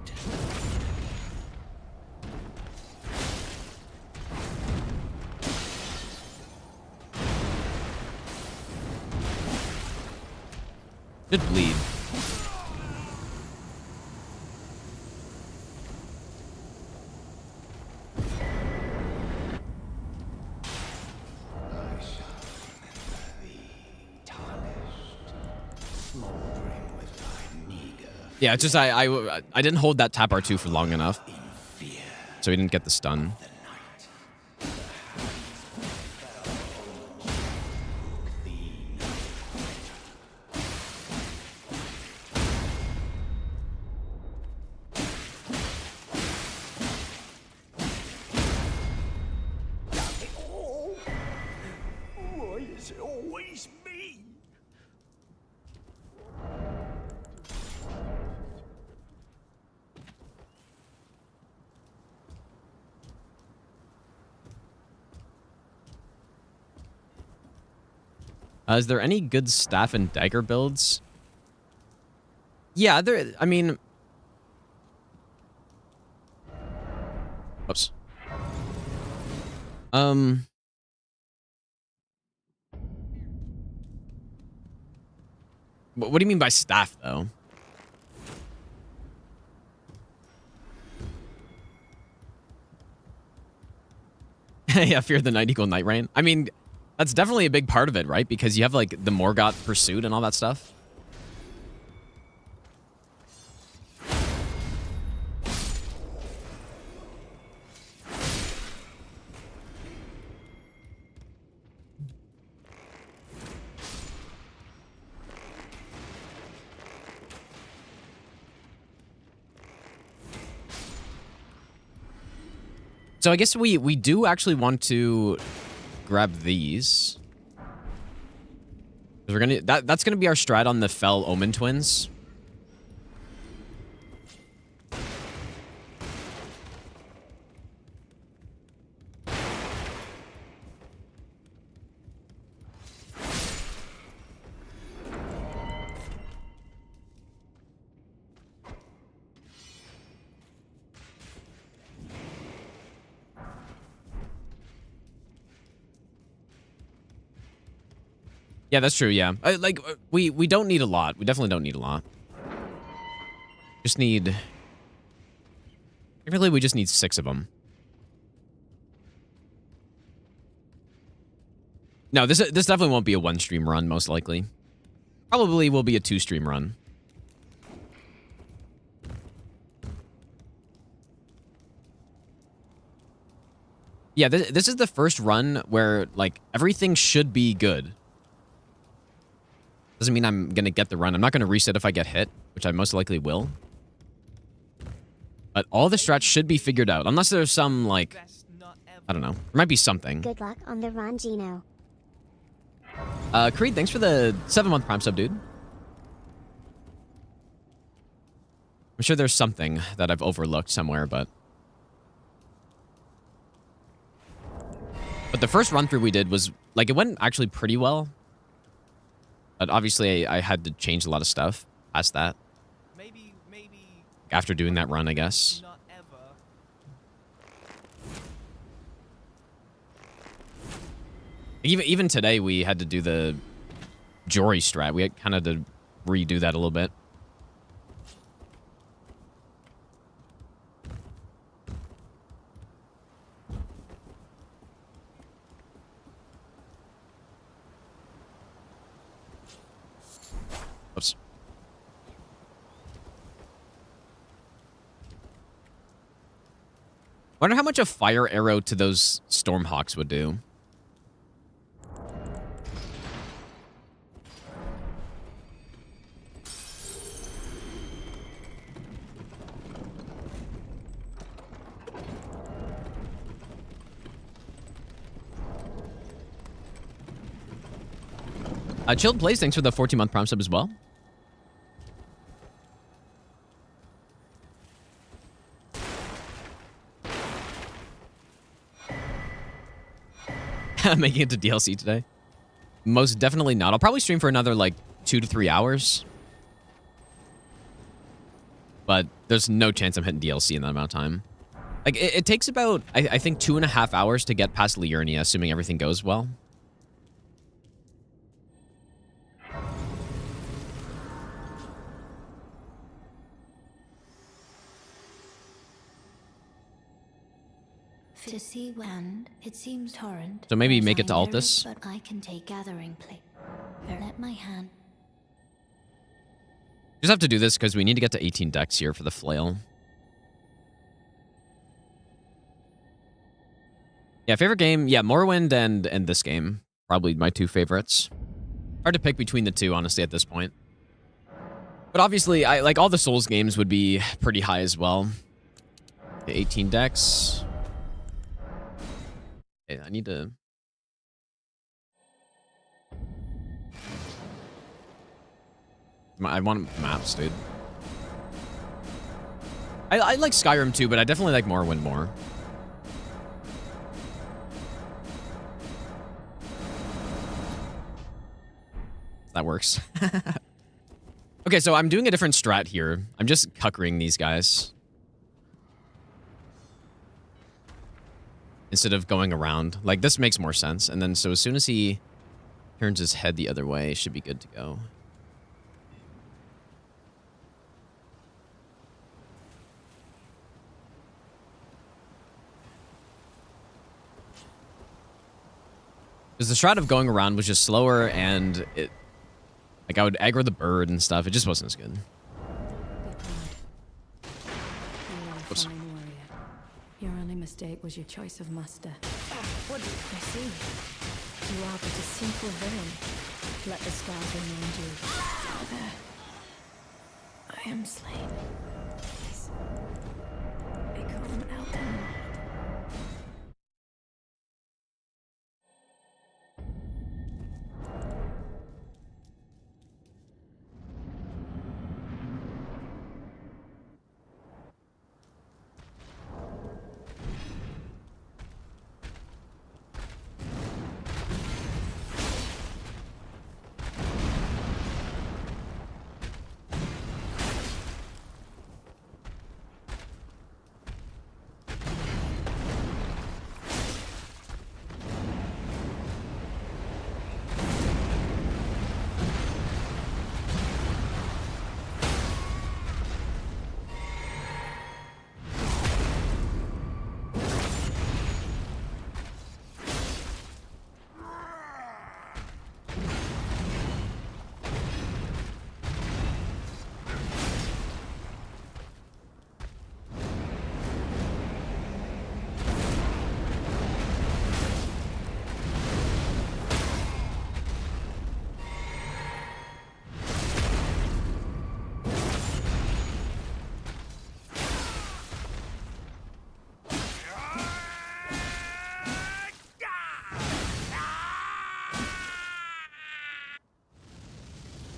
Did bleed. Yeah, it's just I didn't hold that tap R2 for long enough, so he didn't get the stun. Why is it always me? Is there any good staff and dagger builds? Yeah, there. I mean, oops. What do you mean by staff, though? Yeah, fear the night equal night rain. I mean, that's definitely a big part of it, right? Because you have like the Morgoth pursuit and all that stuff. So I guess we do actually want to grab these. 'Cause we're gonna that's gonna be our strat on the Fell Omen twins. Yeah, that's true, yeah. We don't need a lot. We definitely don't need a lot. Just need... Really, we just need 6 of them. No, this definitely won't be a 1-stream run, most likely. Probably will be a 2-stream run. Yeah, this is the first run where, like, everything should be good. Doesn't mean I'm going to get the run. I'm not going to reset if I get hit, which I most likely will. But all the strats should be figured out, unless there's some, like, Best nut ever. I don't know. There might be something. Good luck on the run, Gino. Creed, thanks for the 7-month Prime sub, dude. I'm sure there's something that I've overlooked somewhere, but the first run through we did was, like, it went actually pretty well. But obviously I had to change a lot of stuff past that. Maybe After doing that run, I guess. not ever. Even today we had to do the Jory strat. We had kind of to redo that a little bit. Oops. Wonder how much a fire arrow to those Stormhawks would do. Chilled Plays, thanks for the 14-month Prime sub as well. Making it to DLC today? Most definitely not. I'll probably stream for another, like, 2 to 3 hours. But there's no chance I'm hitting DLC in that amount of time. Like, it takes about, I think, 2.5 hours to get past Liurnia, assuming everything goes well. To see land, it seems torrent. So maybe as make it to I Altus. But I can take gathering plate. Let my hand. Just have to do this because we need to get to 18 decks here for the flail. Yeah, favorite game? Yeah, Morrowind and this game. Probably my two favorites. Hard to pick between the two, honestly, at this point. But obviously, I like all the Souls games would be pretty high as well. Okay, 18 decks. Okay, I need to... I want maps, dude. I like Skyrim too, but I definitely like Morrowind more. That works. Okay, so I'm doing a different strat here. I'm just cuckering these guys. Instead of going around. Like, this makes more sense. And then, so as soon as he turns his head the other way, it should be good to go. Because the strat of going around was just slower, and it... Like, I would aggro the bird and stuff. It just wasn't as good. Oops. Your only mistake was your choice of master. What did I see? You are but a simple villain. Let the scars remind you. Father, I am slain. Please, become Elden.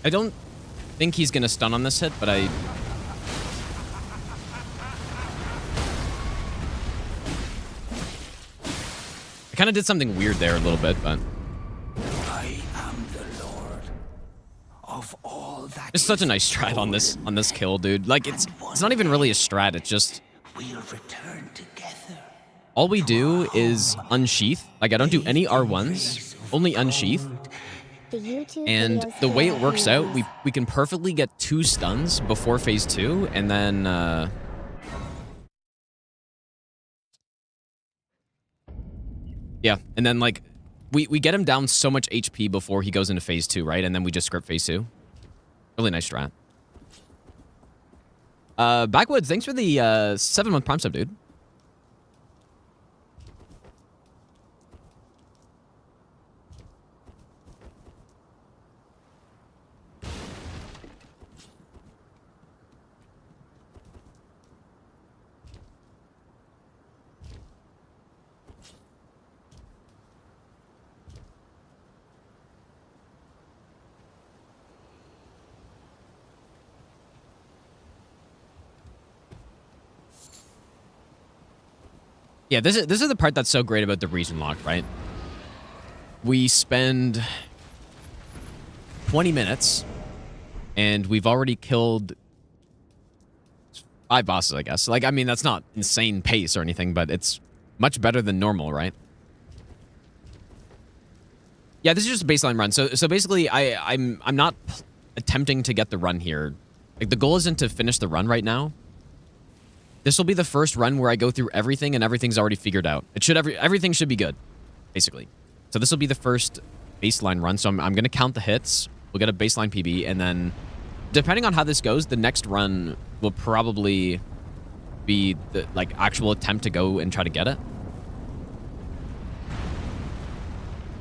I don't think he's gonna stun on this hit, but I kind of did something weird there a little bit, but I am the Lord of all that. it's such a nice strat on this kill, dude. Like it's not even really a strat. It's just We'll return together. all we do is unsheath. Like I don't do any R1s, only unsheath. The YouTube And videos the way for it works out, opinions. we can perfectly get 2 stuns before phase 2, and then yeah, and then like we get him down so much HP before he goes into phase 2, right? And then we just script phase 2. Really nice strat. Backwoods, thanks for the 7-month Prime sub, dude. Yeah, this is the part that's so great about the Regionlocked, right? We spend 20 minutes, and we've already killed 5 bosses, I guess. Like, I mean, that's not insane pace or anything, but it's much better than normal, right? Yeah, this is just a baseline run. So basically, I'm not attempting to get the run here. Like, the goal isn't to finish the run right now. This will be the first run where I go through everything and everything's already figured out. Everything should be good, basically. So this will be the first baseline run. So I'm going to count the hits. We'll get a baseline PB, and then depending on how this goes, the next run will probably be the actual attempt to go and try to get it.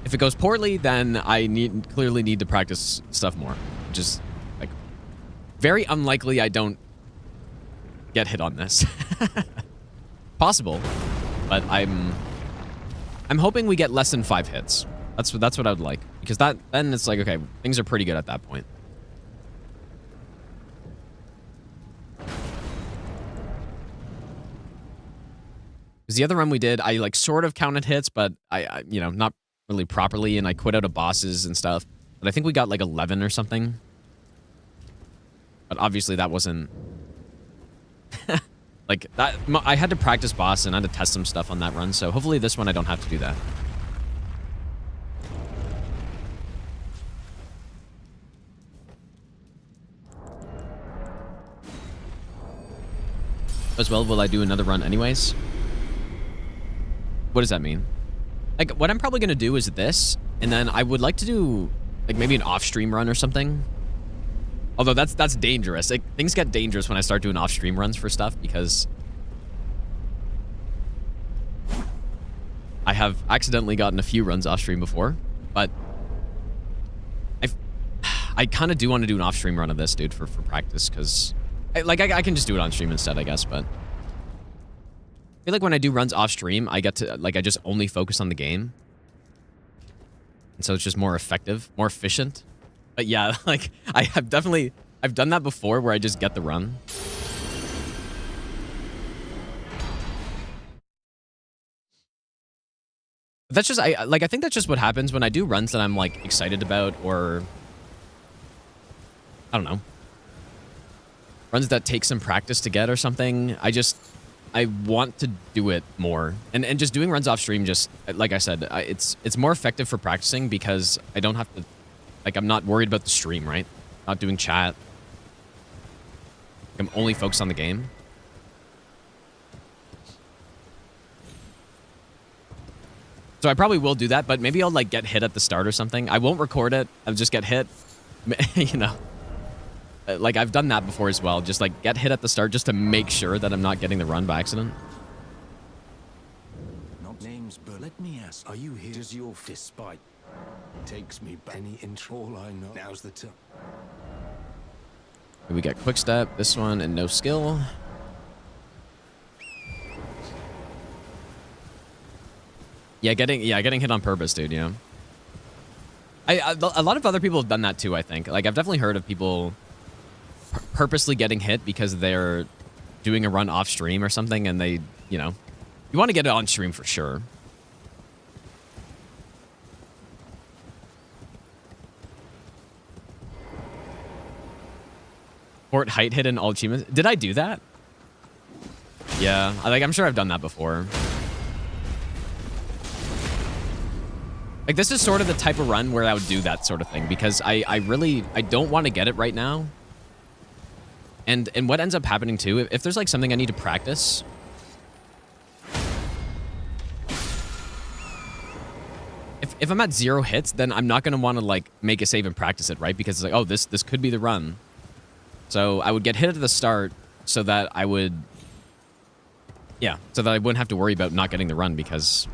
If it goes poorly, then I clearly need to practice stuff more. Just like very unlikely I don't get hit on this. Possible, but I'm hoping we get less than 5 hits. That's what I would like, because then it's like, okay, things are pretty good at that point. Because the other run we did, I sort of counted hits, but I you know, not really properly, and I quit out of bosses and stuff. But I think we got 11 or something. But obviously that wasn't that. I had to practice boss and I had to test some stuff on that run, so hopefully this one I don't have to do that. As well, will I do another run anyways? What does that mean? What I'm probably gonna do is this, and then I would like to do maybe an off-stream run or something. Although that's dangerous. Things get dangerous when I start doing off-stream runs for stuff, because I have accidentally gotten a few runs off-stream before, but I kind of do want to do an off-stream run of this, dude, for practice, because I can just do it on stream instead, I guess, but I feel like when I do runs off-stream, I get to, I just only focus on the game. And so it's just more effective, more efficient. But yeah, I've done that before where I just get the run. That's just, I think that's just what happens when I do runs that I'm excited about, or I don't know, runs that take some practice to get or something. I want to do it more, and just doing runs off stream, just like I said, it's more effective for practicing, because I don't have to, I'm not worried about the stream, right? Not doing chat. I'm only focused on the game. So I probably will do that, but maybe I'll get hit at the start or something. I won't record it. I'll just get hit. You know, I've done that before as well. Just get hit at the start just to make sure that I'm not getting the run by accident. Not names, but let me ask, are you here? Does your fist bite? Takes me back. Any intro, all I know. Now's the time. We got quick step, this one, and no skill. Yeah, getting hit on purpose, dude, you know. A lot of other people have done that too, I think. Like, I've definitely heard of people purposely getting hit because they're doing a run off stream or something, and they, you know, you want to get it on stream for sure. Fort height hit in all achievements. Did I do that? Yeah, I'm sure I've done that before. Like, this is sort of the type of run where I would do that sort of thing, because I don't want to get it right now. And what ends up happening too, if there's like something I need to practice, if I'm at 0 hits, then I'm not gonna want to like make a save and practice it, right? Because it's like, oh, this could be the run. So I would get hit at the start so that I would, yeah, so that I wouldn't have to worry about not getting the run, because,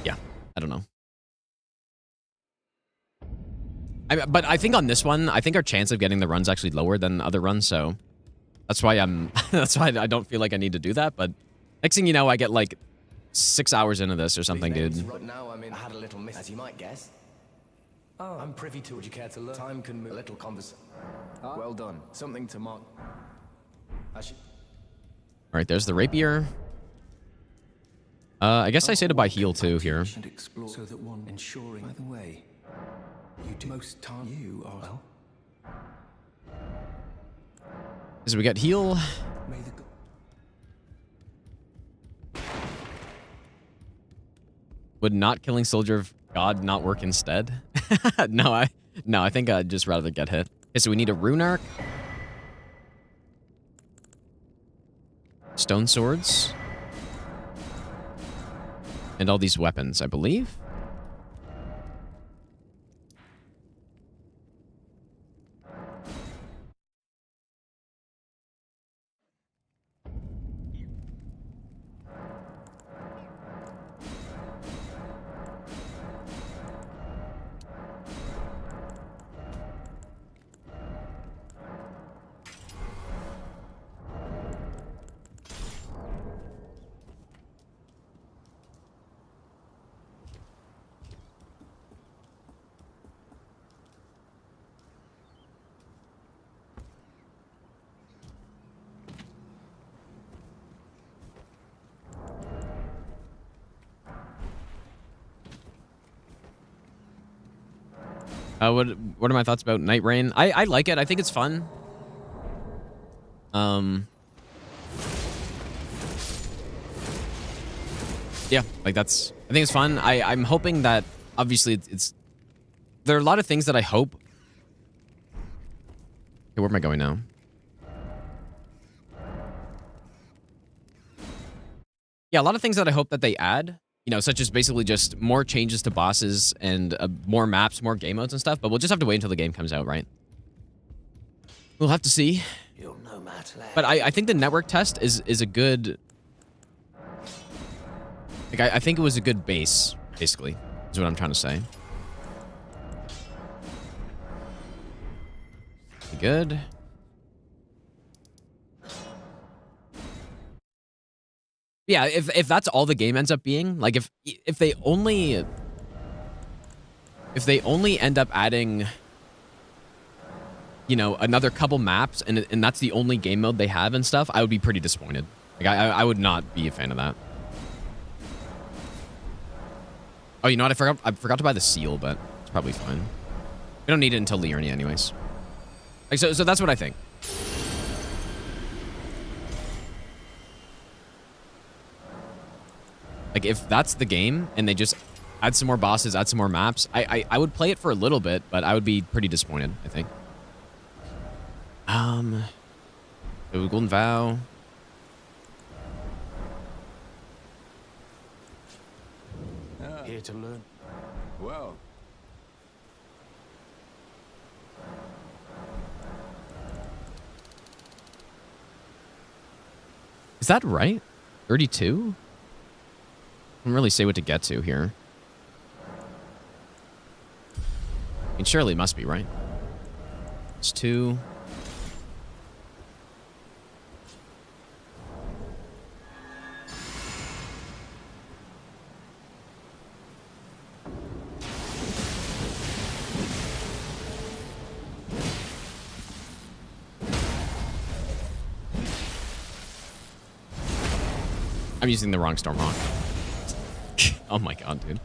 yeah, I don't know. But I think on this one, I think our chance of getting the run's actually lower than other runs, so that's why that's why I don't feel like I need to do that. But next thing you know, I get like 6 hours into this or something, dude. Right now, I had a little miss, as you might guess. Oh, I'm privy to. Would you care to learn? Time can move. A little conversation. Well done. Something to mark. All right, there's the rapier. I guess I say to buy heal too here. And explore so that one ensuring. By the way, you do most time. You are well. So we got heal. May the Would not killing Soldier of God not work instead? No, I think I'd just rather get hit. Okay, so we need a rune arc. Stone swords. And all these weapons, I believe. What are my thoughts about Night Rain? I like it. I think it's fun. Yeah, like I think it's fun. I'm hoping that obviously there are a lot of things that I hope. Okay, where am I going now? Yeah, a lot of things that I hope that they add. You know, such as basically just more changes to bosses and more maps, more game modes and stuff. But we'll just have to wait until the game comes out, right? We'll have to see. You'll know Matt. But I think the network test is a good... Like, I think it was a good base, basically, is what I'm trying to say. Good. Yeah, if that's all the game ends up being, like if they only end up adding, you know, another couple maps and that's the only game mode they have and stuff, I would be pretty disappointed. Like I would not be a fan of that. Oh, you know what? I forgot to buy the seal, but it's probably fine. We don't need it until Liurnia anyways. Like so that's what I think. Like, if that's the game, and they just add some more bosses, add some more maps, I would play it for a little bit, but I would be pretty disappointed, I think. Golden Vow. Here to learn. Well. Is that right? 32? I don't really say what to get to here. I mean, surely it must be, right? It's 2. I'm using the wrong Stormhawk. Oh my god, dude.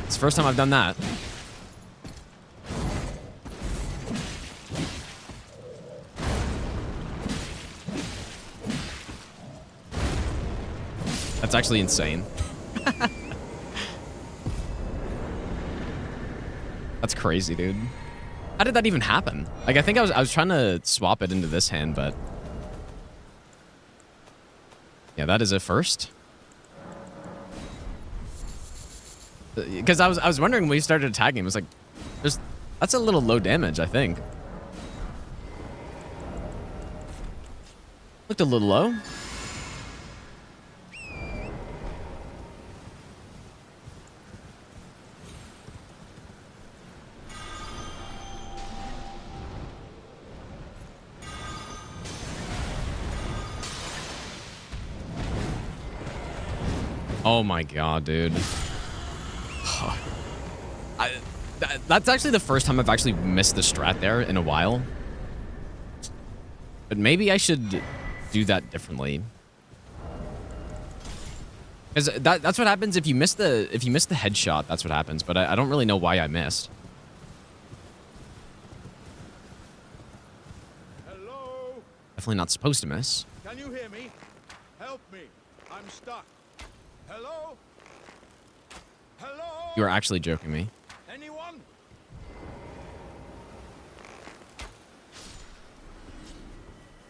It's the first time I've done that. That's actually insane. That's crazy, dude. How did that even happen? Like, I think I was trying to swap it into this hand, but yeah, that is a first. Because I was wondering when we started attacking, it was like, that's a little low damage, I think. Looked a little low. Oh my god, dude. That's actually the first time I've actually missed the strat there in a while. But maybe I should do that differently. Because that's what happens if you miss the headshot. That's what happens. But I don't really know why I missed. Hello? Definitely not supposed to miss. Can you hear me? Help me. I'm stuck. Hello? Hello? You are actually joking me. Anyone?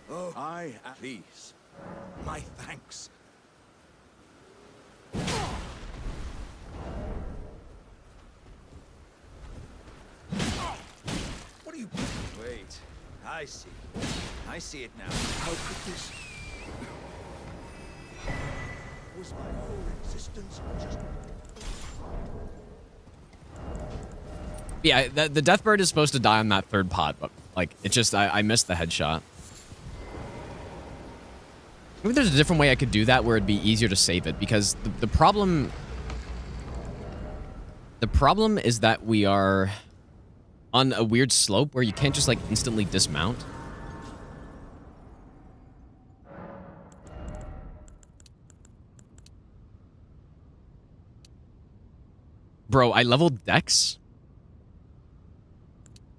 Oh, I at peace. My thanks. What are you... Wait. I see. I see it now. How could this... Was my whole existence just... Yeah, the Deathbird is supposed to die on that third pot, but like it's just I missed the headshot. Maybe there's a different way I could do that where it'd be easier to save it, because the problem is that we are on a weird slope where you can't just like instantly dismount. Bro, I leveled Dex.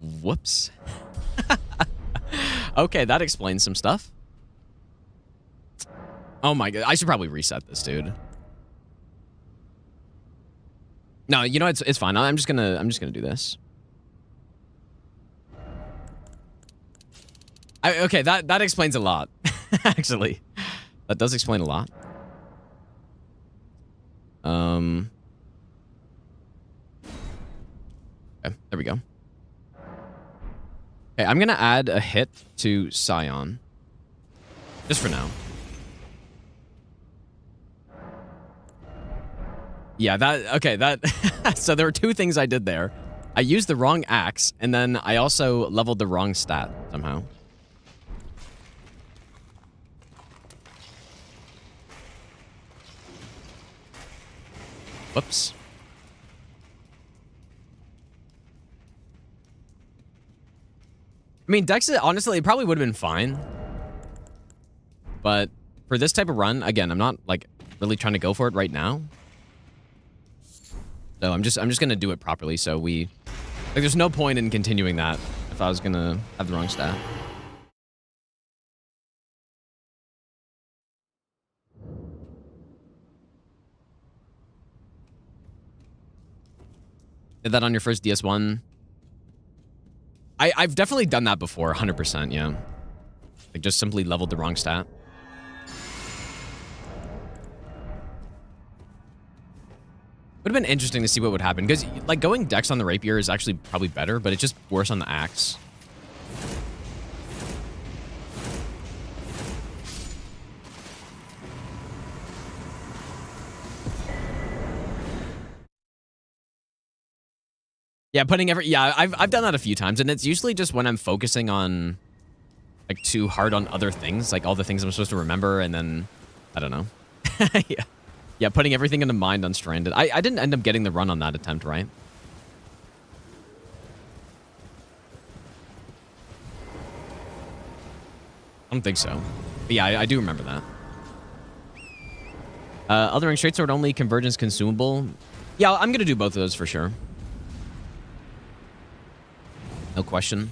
Whoops. Okay, that explains some stuff. Oh my god, I should probably reset this, dude. No, you know it's fine. I'm just gonna do this. Okay, that explains a lot. Actually, that does explain a lot. Okay, there we go. Okay, I'm gonna add a hit to Scion. Just for now. Yeah, that so there were two things I did there. I used the wrong axe, and then I also leveled the wrong stat somehow. Whoops. I mean, Dex, honestly, it probably would have been fine. But for this type of run, again, I'm not, like, really trying to go for it right now. So I'm just going to do it properly, so we... Like, there's no point in continuing that if I was going to have the wrong stat. Did that on your first DS1? I've definitely done that before, 100%, yeah. Like, just simply leveled the wrong stat. Would have been interesting to see what would happen, because, like, going Dex on the Rapier is actually probably better, but it's just worse on the Axe. Yeah, I've done that a few times, and it's usually just when I'm focusing on, like, too hard on other things, like all the things I'm supposed to remember, and then, I don't know. Yeah, putting everything into mind on Stranded. I didn't end up getting the run on that attempt, right? I don't think so. But yeah, I do remember that. Elden Ring straight sword only, convergence consumable. Yeah, I'm gonna do both of those for sure. No question.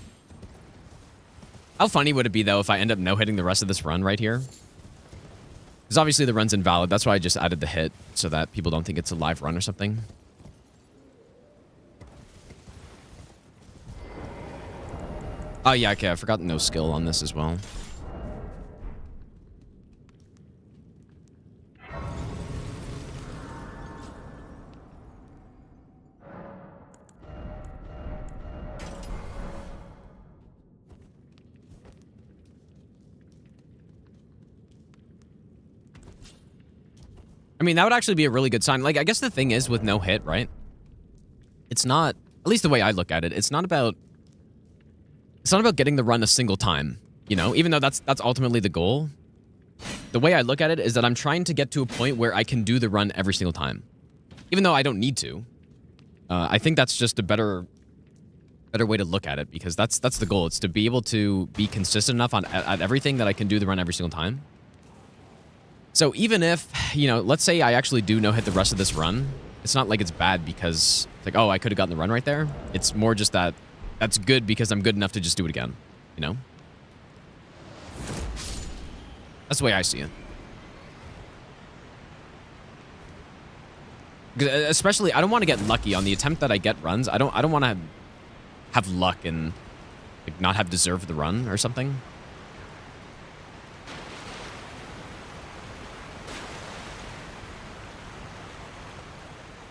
How funny would it be though if I end up no-hitting the rest of this run right here? Because obviously the run's invalid. That's why I just added the hit so that people don't think it's a live run or something. Oh yeah, okay, I forgot no skill on this as well. I mean, that would actually be a really good sign. Like, I guess the thing is with no hit, right? It's not, at least the way I look at it, it's not about getting the run a single time, you know? Even though that's ultimately the goal. The way I look at it is that I'm trying to get to a point where I can do the run every single time. Even though I don't need to. I think that's just a better way to look at it, because that's the goal. It's to be able to be consistent enough at everything that I can do the run every single time. So even if, you know, let's say I actually do no-hit the rest of this run, it's not like it's bad because it's like, oh, I could have gotten the run right there. It's more just that that's good because I'm good enough to just do it again, you know? That's the way I see it. Because especially, I don't want to get lucky on the attempt that I get runs. I don't want to have luck and like, not have deserved the run or something.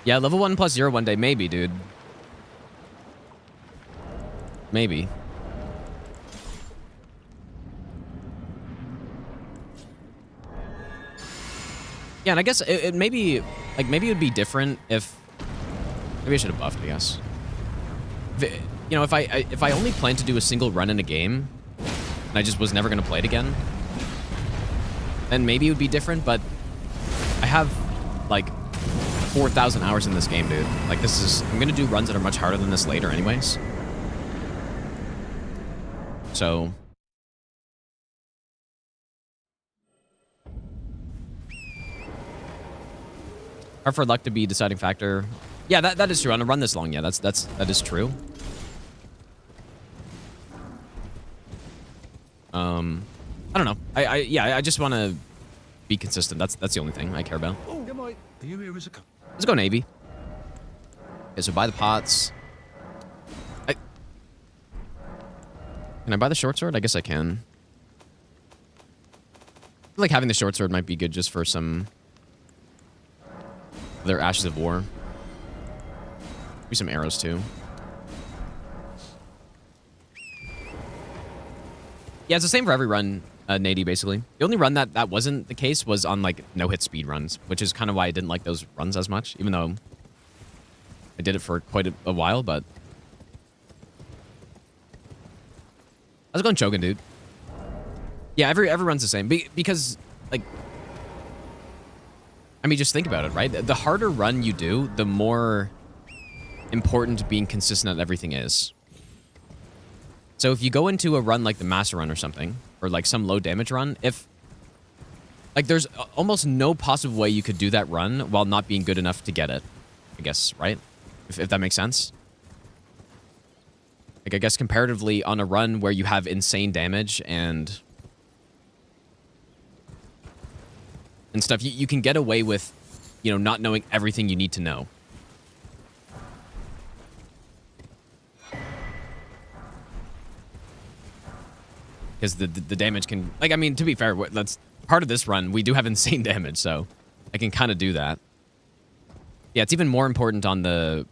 Yeah, level 1 plus 0 one day. Maybe, dude. Maybe. Yeah, and I guess it maybe, like, maybe it would be different if... Maybe I should have buffed, I guess. You know, if I only planned to do a single run in a game, and I just was never going to play it again, then maybe it would be different, but I have, like... 4,000 hours in this game, dude. Like, this is... I'm gonna do runs that are much harder than this later anyways. So... hard for luck to be a deciding factor. Yeah, that is true. On a run this long, yeah, that is true. I don't know. I just want to be consistent. That's the only thing I care about. Let's go Navy. Okay, so buy the pots. Can I buy the short sword? I guess I can. I feel like having the short sword might be good just for some other Ashes of War. Maybe some arrows too. Yeah, it's the same for every run, Nady, basically. The only run that wasn't the case was on, like, no-hit speed runs, which is kind of why I didn't like those runs as much, even though I did it for quite a while, but... How's it going, Chogan, dude? Yeah, every run's the same, because, like... I mean, just think about it, right? The harder run you do, the more important being consistent at everything is. So if you go into a run like the Master Run or something, or like some low damage run, if... Like, there's almost no possible way you could do that run while not being good enough to get it. I guess, right? If that makes sense. Like, I guess comparatively on a run where you have insane damage and stuff, you can get away with, you know, not knowing everything you need to know. Because the damage can... Like, I mean, to be fair, that's part of this run. We do have insane damage, so I can kind of do that. Yeah, it's even more important on the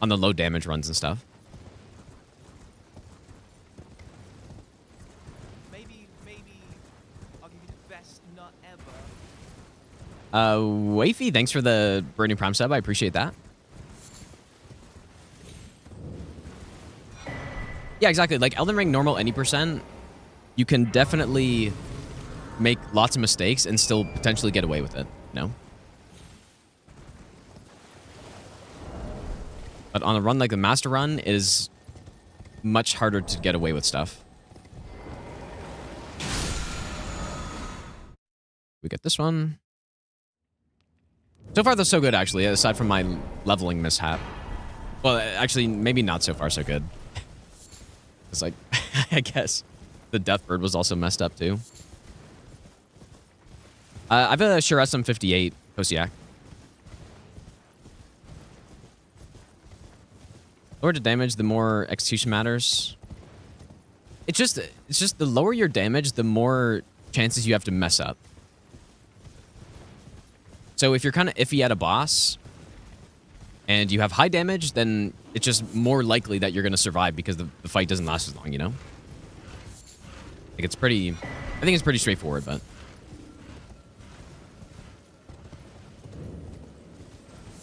low damage runs and stuff. Maybe I'll give you the best nut ever. Wafy, thanks for the brand new Prime sub. I appreciate that. Yeah, exactly. Like, Elden Ring normal any percent... You can definitely make lots of mistakes and still potentially get away with it, you know? But on a run like the Master Run, it is much harder to get away with stuff. this one. So far, that's so good, actually, aside from my leveling mishap. Well, actually, maybe not so far so good. It's like, I guess the Deathbird was also messed up, too. I have a Sure SM58 Kosiak. Lower the damage, the more execution matters. It's just the lower your damage, the more chances you have to mess up. So if you're kind of iffy at a boss and you have high damage, then it's just more likely that you're going to survive because the fight doesn't last as long, you know? Like it's pretty, I think it's pretty straightforward, but.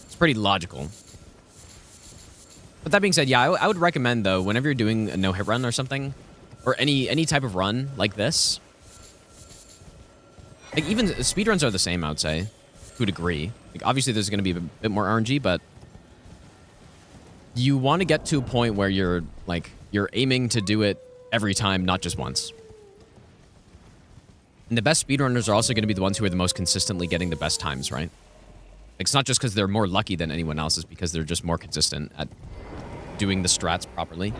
It's pretty logical. But that being said, yeah, I would recommend, though, whenever you're doing a no-hit run or something, or any type of run like this, like even speedruns are the same, I would say, to a degree. Like obviously there's going to be a bit more RNG, but you want to get to a point where you're aiming to do it every time, not just once. And the best speedrunners are also going to be the ones who are the most consistently getting the best times, right? Like, it's not just because they're more lucky than anyone else, it's because they're just more consistent at doing the strats properly.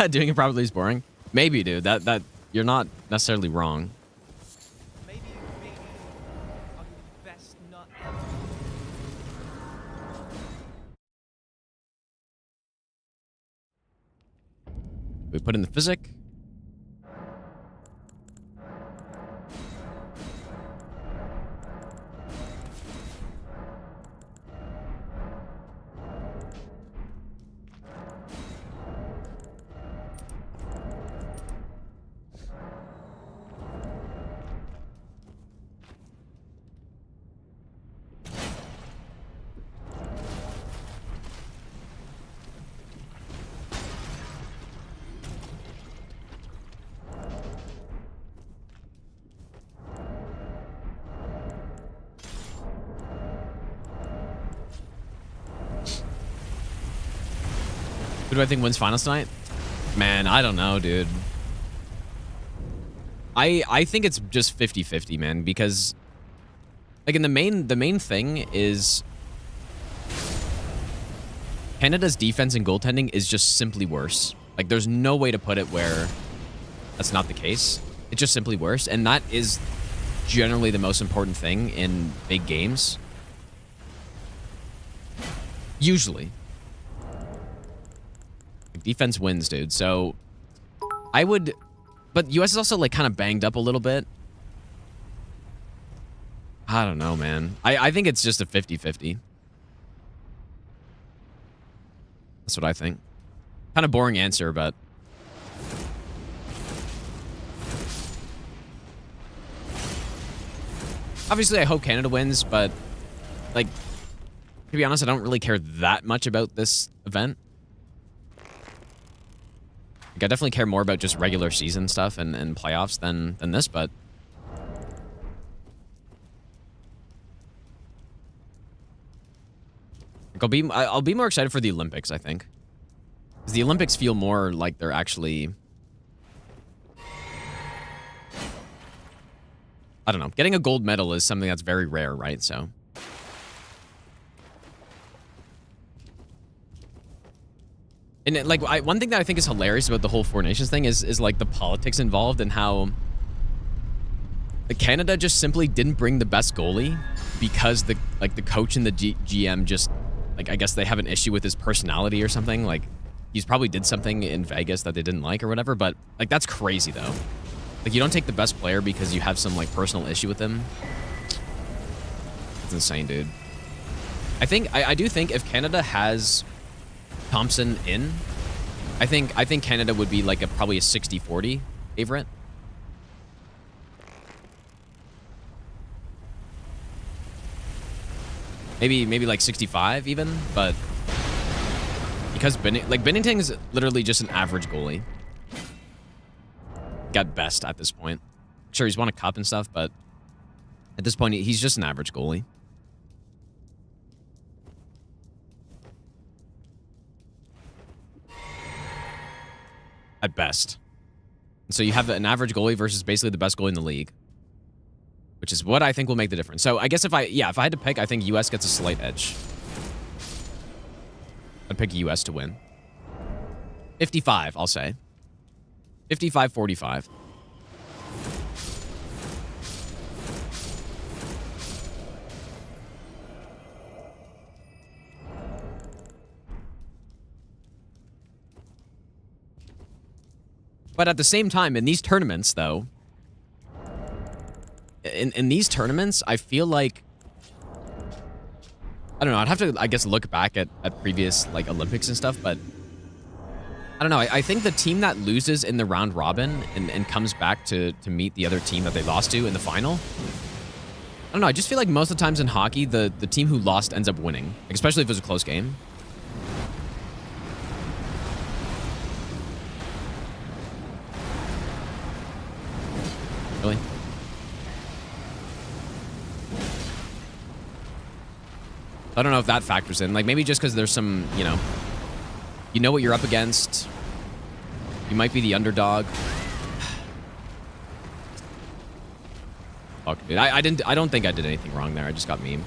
Doing it properly is boring. Maybe, dude. That you're not necessarily wrong. Maybe I'll give you the best nut We put in the physic. Who do I think wins finals tonight? Man, I don't know, dude. I think it's just 50-50, man, because like in the main thing is Canada's defense and goaltending is just simply worse. Like there's no way to put it where that's not the case. It's just simply worse, and that is generally the most important thing in big games. Usually. Defense wins, dude. So I would, but US is also like kind of banged up a little bit. I don't know, man. I think it's just a 50-50. That's what I think. Kind of boring answer, but obviously I hope Canada wins, but like to be honest, I don't really care that much about this event. Like, I definitely care more about just regular season stuff and playoffs than this, but like, I'll be more excited for the Olympics, I think. Because the Olympics feel more like they're actually, I don't know. Getting a gold medal is something that's very rare, right? So and it, like one thing that I think is hilarious about the whole Four Nations thing is like the politics involved and how the Canada just simply didn't bring the best goalie because the coach and the GM just like, I guess they have an issue with his personality or something. Like he's probably did something in Vegas that they didn't like or whatever, but like that's crazy though. Like you don't take the best player because you have some like personal issue with him. It's insane, dude. I do think if Canada has Thompson in, I think Canada would be like probably a 60-40 favorite. Maybe like 65 even, but because Binnington is literally just an average goalie. Got best at this point. Sure, he's won a cup and stuff, but at this point, he's just an average goalie. At best. And so you have an average goalie versus basically the best goalie in the league, which is what I think will make the difference. So I guess if I had to pick, I think US gets a slight edge. I'd pick US to win. 55, I'll say. 55-45. But at the same time, in these tournaments, though, in these tournaments, I feel like, I don't know, I'd have to, I guess, look back at previous, like, Olympics and stuff, but I don't know, I think the team that loses in the round robin and comes back to meet the other team that they lost to in the final, I don't know, I just feel like most of the times in hockey, the team who lost ends up winning, like, especially if it was a close game. Really? I don't know if that factors in. Like, maybe just because there's some, you know what you're up against. You might be the underdog. Fuck, dude. I don't think I did anything wrong there. I just got memed.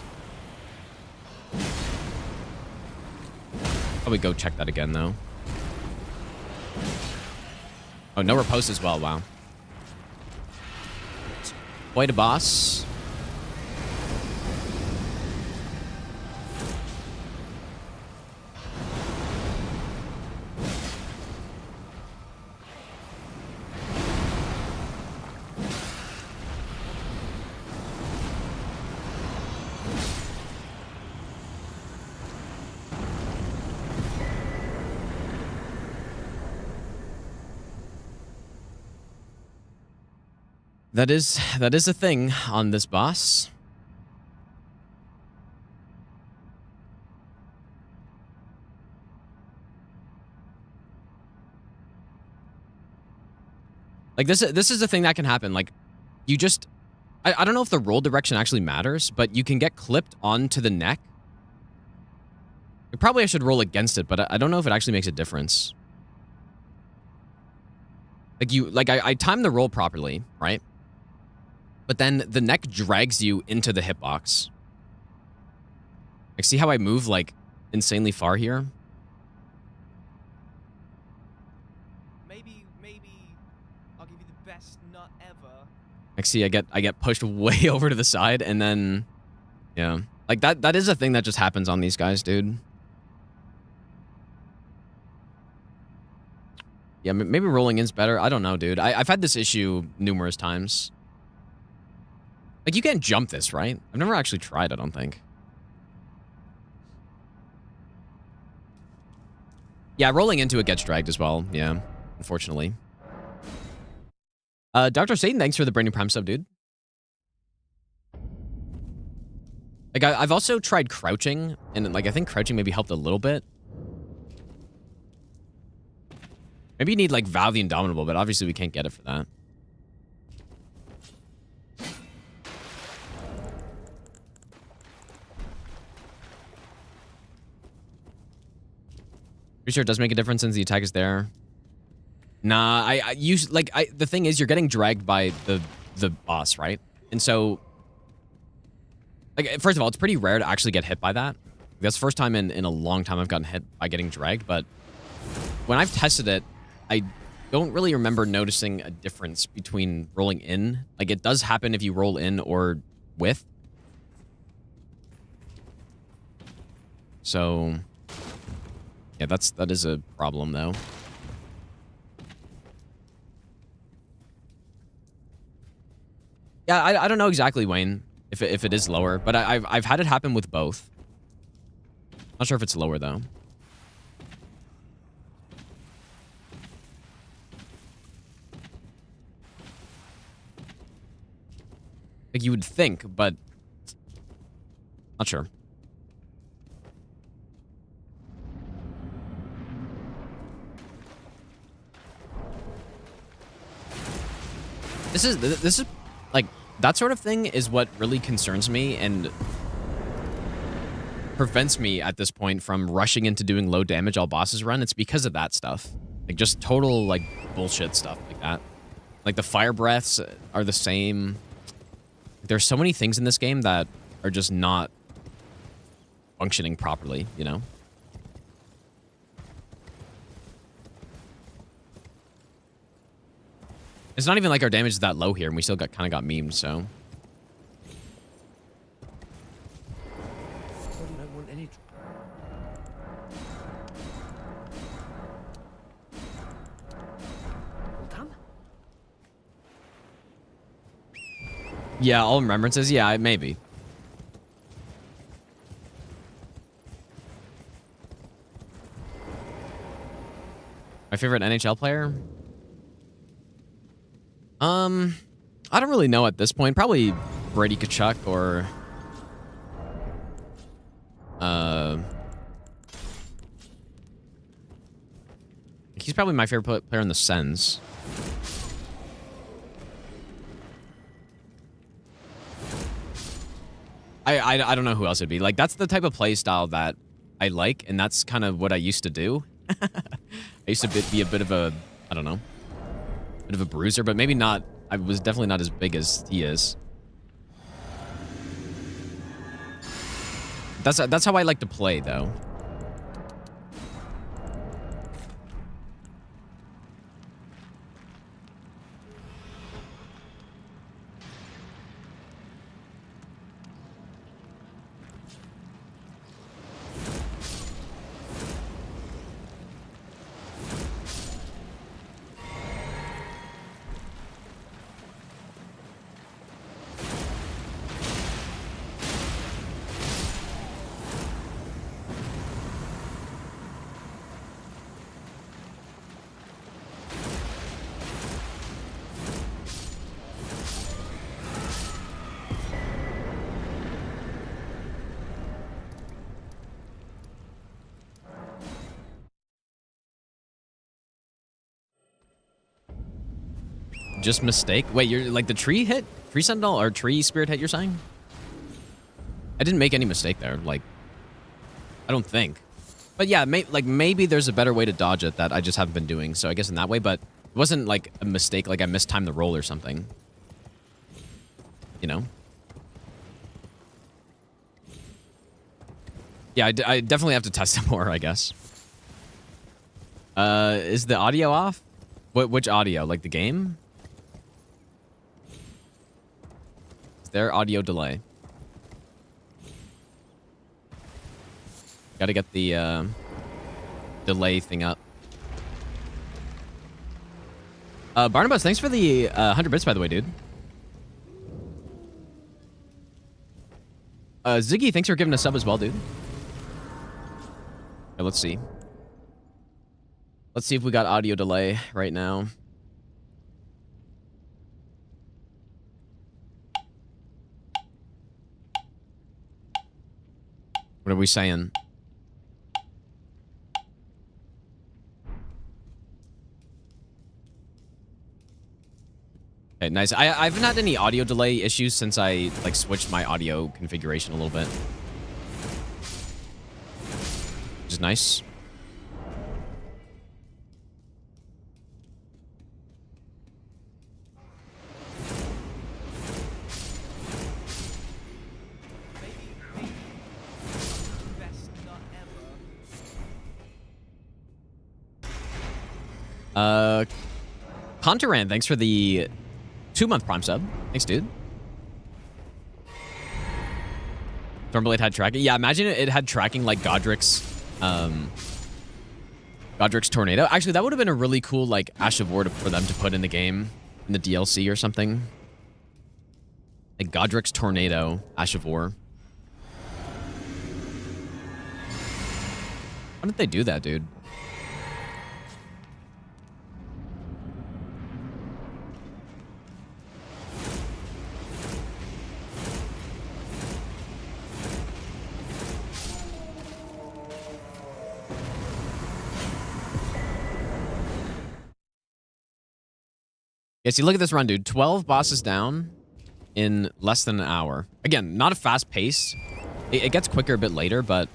Probably go check that again, though. Oh, no riposte as well. Wow. Quite a boss. That is a thing on this boss. Like this is a thing that can happen. Like you just I don't know if the roll direction actually matters, but you can get clipped onto the neck. Probably I should roll against it, but I don't know if it actually makes a difference. Like I timed the roll properly, right? But then the neck drags you into the hitbox. Like, see how I move, like, insanely far here? Maybe I'll give you the best nut ever. Like, see, I get pushed way over to the side, and then, yeah. Like, that is a thing that just happens on these guys, dude. Yeah, maybe rolling in's better. I don't know, dude. I've had this issue numerous times. Like, you can't jump this, right? I've never actually tried, I don't think. Yeah, rolling into it gets dragged as well. Yeah, unfortunately. Dr. Satan, thanks for the brand new Prime sub, dude. Like, I've also tried crouching, and, like, I think crouching maybe helped a little bit. Maybe you need, like, Valve the Indomitable, but obviously we can't get it for that. Pretty sure it does make a difference since the attack is there. Nah, the thing is, you're getting dragged by the boss, right? And so, like, first of all, it's pretty rare to actually get hit by that. That's the first time in a long time I've gotten hit by getting dragged, but when I've tested it, I don't really remember noticing a difference between rolling in. Like, it does happen if you roll in or with. So, yeah, that is a problem, though. Yeah, I don't know exactly, Wayne, if it is lower, but I've had it happen with both. Not sure if it's lower, though. Like, you would think, but not sure. This is like that sort of thing is what really concerns me and prevents me at this point from rushing into doing low damage all bosses run. It's because of that stuff. Like just total like bullshit stuff like that. Like the fire breaths are the same. There's so many things in this game that are just not functioning properly, you know? It's not even like our damage is that low here, and we still kind of got memed, so. Yeah, all remembrances. Yeah, maybe. My favorite NHL player? I don't really know at this point. Probably Brady Tkachuk or he's probably my favorite player in the Sens. I don't know who else it'd be. Like that's the type of play style that I like, and that's kind of what I used to do. I used to be a bit of a, I don't know, bit of a bruiser, but maybe not. I was definitely not as big as he is. That's how I like to play, though. Just mistake? Wait, you're like the tree hit? Tree sentinel or tree spirit hit you're saying? I didn't make any mistake there. Like, I don't think. But yeah, maybe there's a better way to dodge it that I just haven't been doing. So I guess in that way, but it wasn't like a mistake, like I mistimed the roll or something. You know? Yeah, I definitely have to test it more, I guess. Is the audio off? Which audio? Like the game? Their audio delay. Got to get the delay thing up. Barnabas, thanks for the 100 bits, by the way, dude. Ziggy, thanks for giving a sub as well, dude. Okay, let's see. Let's see if we got audio delay right now. What are we saying? Okay, nice. I haven't had any audio delay issues since I like switched my audio configuration a little bit. Which is nice. Contaran, thanks for the 2-month Prime sub. Thanks, dude. Stormblade had tracking. Yeah, imagine it had tracking like Godric's Tornado. Actually, that would have been a really cool like Ash of War for them to put in the game, in the DLC or something. Like Godric's Tornado, Ash of War. Why didn't they do that, dude? Yeah, see, look at this run, dude. 12 bosses down in less than an hour. Again, not a fast pace. It gets quicker a bit later, but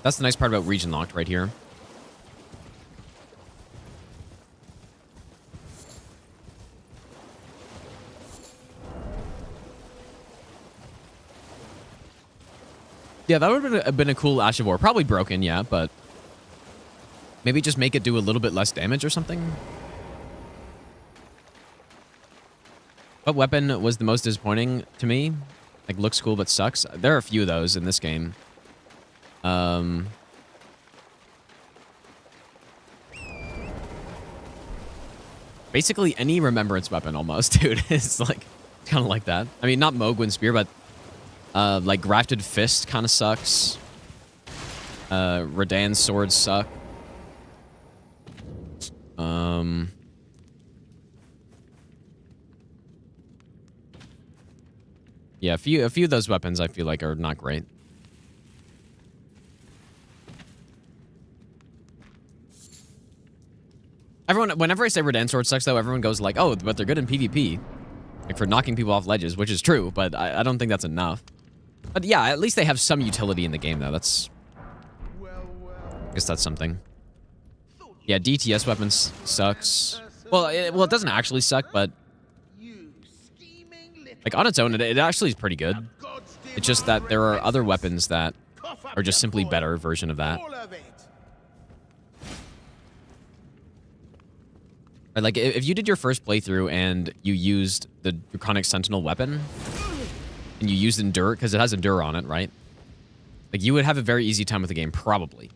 that's the nice part about Regionlocked right here. Yeah, that would have been a cool Ash of War. Probably broken, yeah, but maybe just make it do a little bit less damage or something. What weapon was the most disappointing to me? Like, looks cool but sucks? There are a few of those in this game. Basically any remembrance weapon almost, dude. It's like, kind of like that. I mean, not Mogwin's Spear, but like Grafted Fist kind of sucks. Radan's swords suck. Yeah, a few of those weapons I feel like are not great. Everyone, whenever I say Radan sword sucks, though, everyone goes like, "Oh, but they're good in PvP, like for knocking people off ledges," which is true, but I don't think that's enough. But yeah, at least they have some utility in the game, though. That's, I guess that's something. Yeah, DTS weapons sucks. Well, it doesn't actually suck, but like on its own, it actually is pretty good. It's just that there are other weapons that are just simply better version of that. Like, if you did your first playthrough and you used the Draconic Sentinel weapon, and you used Endure, because it has Endure on it, right? Like, you would have a very easy time with the game, probably.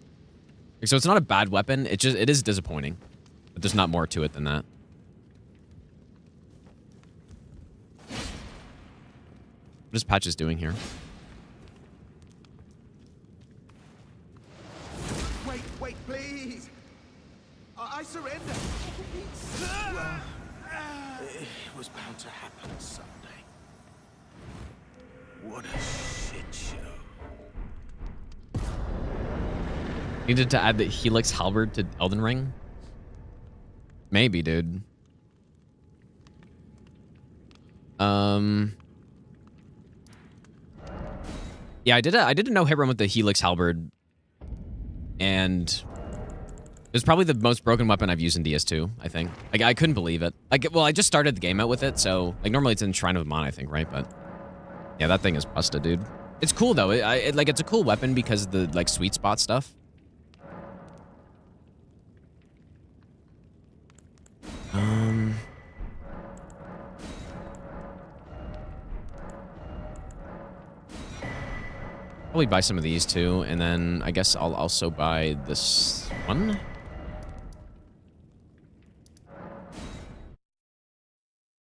So it's not a bad weapon, it is disappointing. But there's not more to it than that. What is Patches doing here? Wait, please! I surrender! It was bound to happen someday. What a shit show. Needed to add the Helix Halberd to Elden Ring? Maybe, dude. Yeah, I did a no-hit run with the Helix Halberd, and it was probably the most broken weapon I've used in DS2, I think. Like, I couldn't believe it. Like, well, I just started the game out with it, so, like, normally it's in Shrine of Amon, I think, right? But, yeah, that thing is busted, dude. It's cool, though. Like, it's a cool weapon because of the, like, sweet spot stuff. Probably buy some of these, too, and then I guess I'll also buy this one.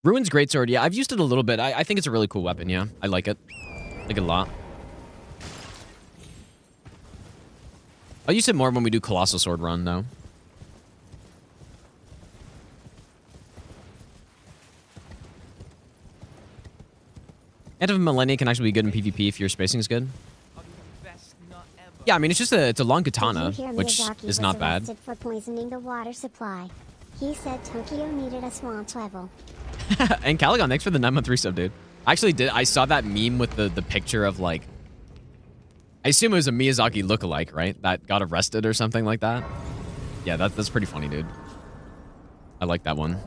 Ruin's Greatsword, yeah, I've used it a little bit. I think it's a really cool weapon, yeah. I like it. I like it a lot. I'll use it more when we do Colossal Sword run, though. End of Millennia can actually be good in PvP if your spacing is good. Yeah, I mean, it's a long katana, which is not bad. For poisoning the water supply. He said Tokyo needed a swamp level. And Caligon, thanks for the 9-month resub, dude. I actually did. I saw that meme with the picture of, like, I assume it was a Miyazaki lookalike, right? That got arrested or something like that. Yeah, that's pretty funny, dude. I like that one.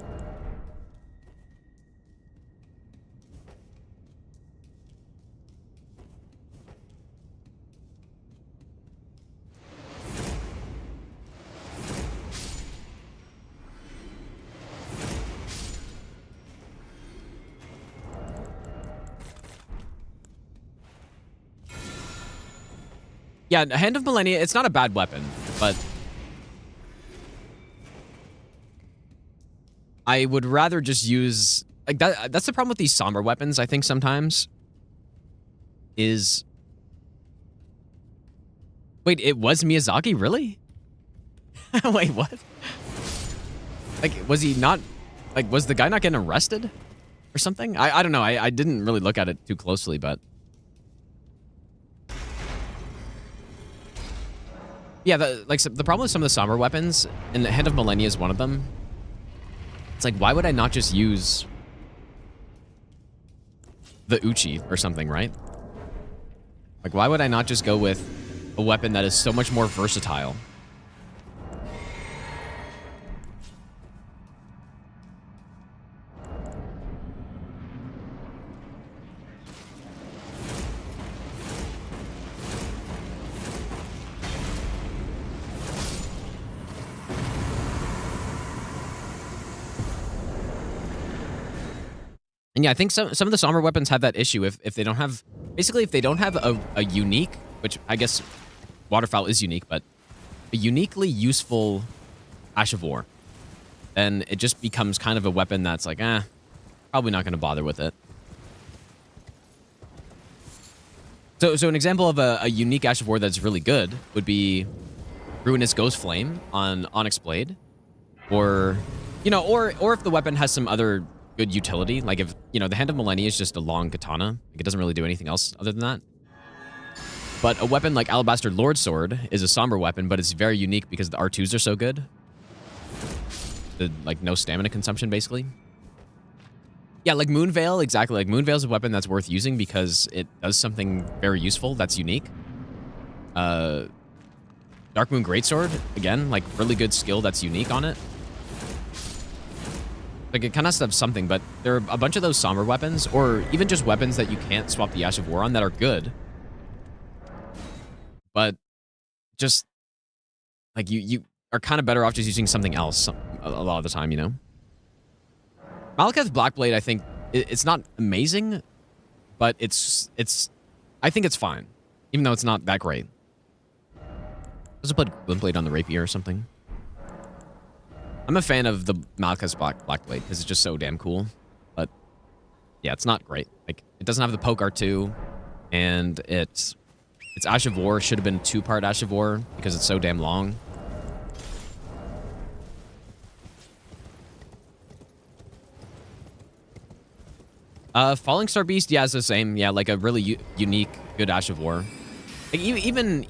Yeah, Hand of Millennia, it's not a bad weapon, but I would rather just use, like, that's the problem with these somber weapons, I think, sometimes, is... Wait, it was Miyazaki? Really? Wait, what? Like, was he not... Like, was the guy not getting arrested? Or something? I don't know. I didn't really look at it too closely, but... Yeah, the problem with some of the somber weapons, and the Hand of Millennia is one of them, It's like, why would I not just use the Uchi or something, right? Like, why would I not just go with a weapon that is so much more versatile? And yeah, I think some of the somber weapons have that issue if they don't have, basically if they don't have a unique, which I guess Waterfowl is unique, but a uniquely useful Ash of War, then it just becomes kind of a weapon that's like, probably not going to bother with it. So an example of a unique Ash of War that's really good would be Ruinous Ghost Flame on Onyx Blade, or, you know, or if the weapon has some other good utility, like if, you know, the Hand of Millennia is just a long katana, like it doesn't really do anything else other than that. But a weapon like Alabaster Lord Sword is a somber weapon, but it's very unique because the R2s are so good. The, like, no stamina consumption, basically. Yeah, like Moonveil, exactly. Like Moonveil is a weapon that's worth using because it does something very useful that's unique. Dark Moon Greatsword, again, like really good skill that's unique on it. Like, it kind of has to have something, but there are a bunch of those somber weapons, or even just weapons that you can't swap the Ash of War on that are good. But just, like, you are kind of better off just using something else a lot of the time, you know? Malekith's Blackblade, I think, it's not amazing, but it's I think it's fine, even though it's not that great. Let's put Glintblade on the Rapier or something. I'm a fan of the Malekith's Blackblade because it's just so damn cool. But yeah, it's not great. Like, it doesn't have the poke R2, and its Ash of War should have been a 2-part Ash of War because it's so damn long. Falling Star Beast, yeah, it's the same. Yeah, like a really unique, good Ash of War. Like, even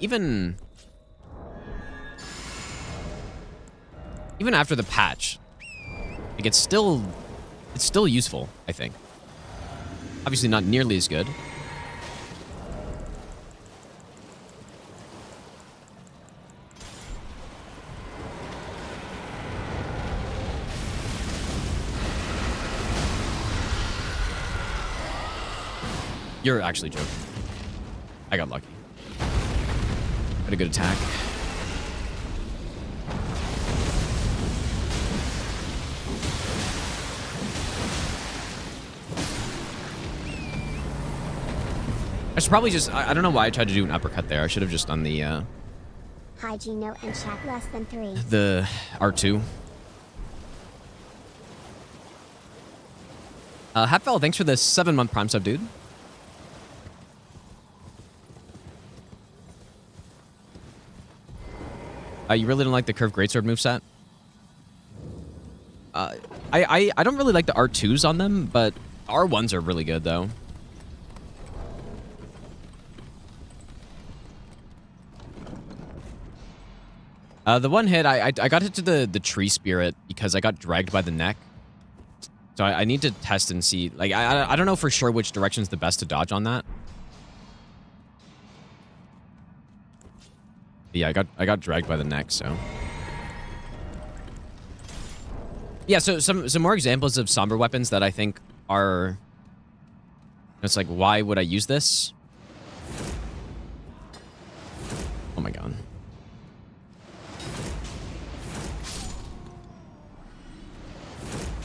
after the patch, like it's still useful, I think. Obviously not nearly as good. You're actually joking. I got lucky. Had a good attack. I should probably just, I don't know why I tried to do an uppercut there. I should have just done the, Hi Gino and chat less than 3. the R2. Hatfell, thanks for the 7-month Prime sub, dude. You really don't like the curved greatsword moveset? I don't really like the R2s on them, but R1s are really good, though. The one hit, I got hit to the tree spirit because I got dragged by the neck. So I need to test and see. Like, I don't know for sure which direction's the best to dodge on that. Yeah, I got dragged by the neck, so. Yeah, so some more examples of somber weapons that I think are, it's like, why would I use this? Oh my god.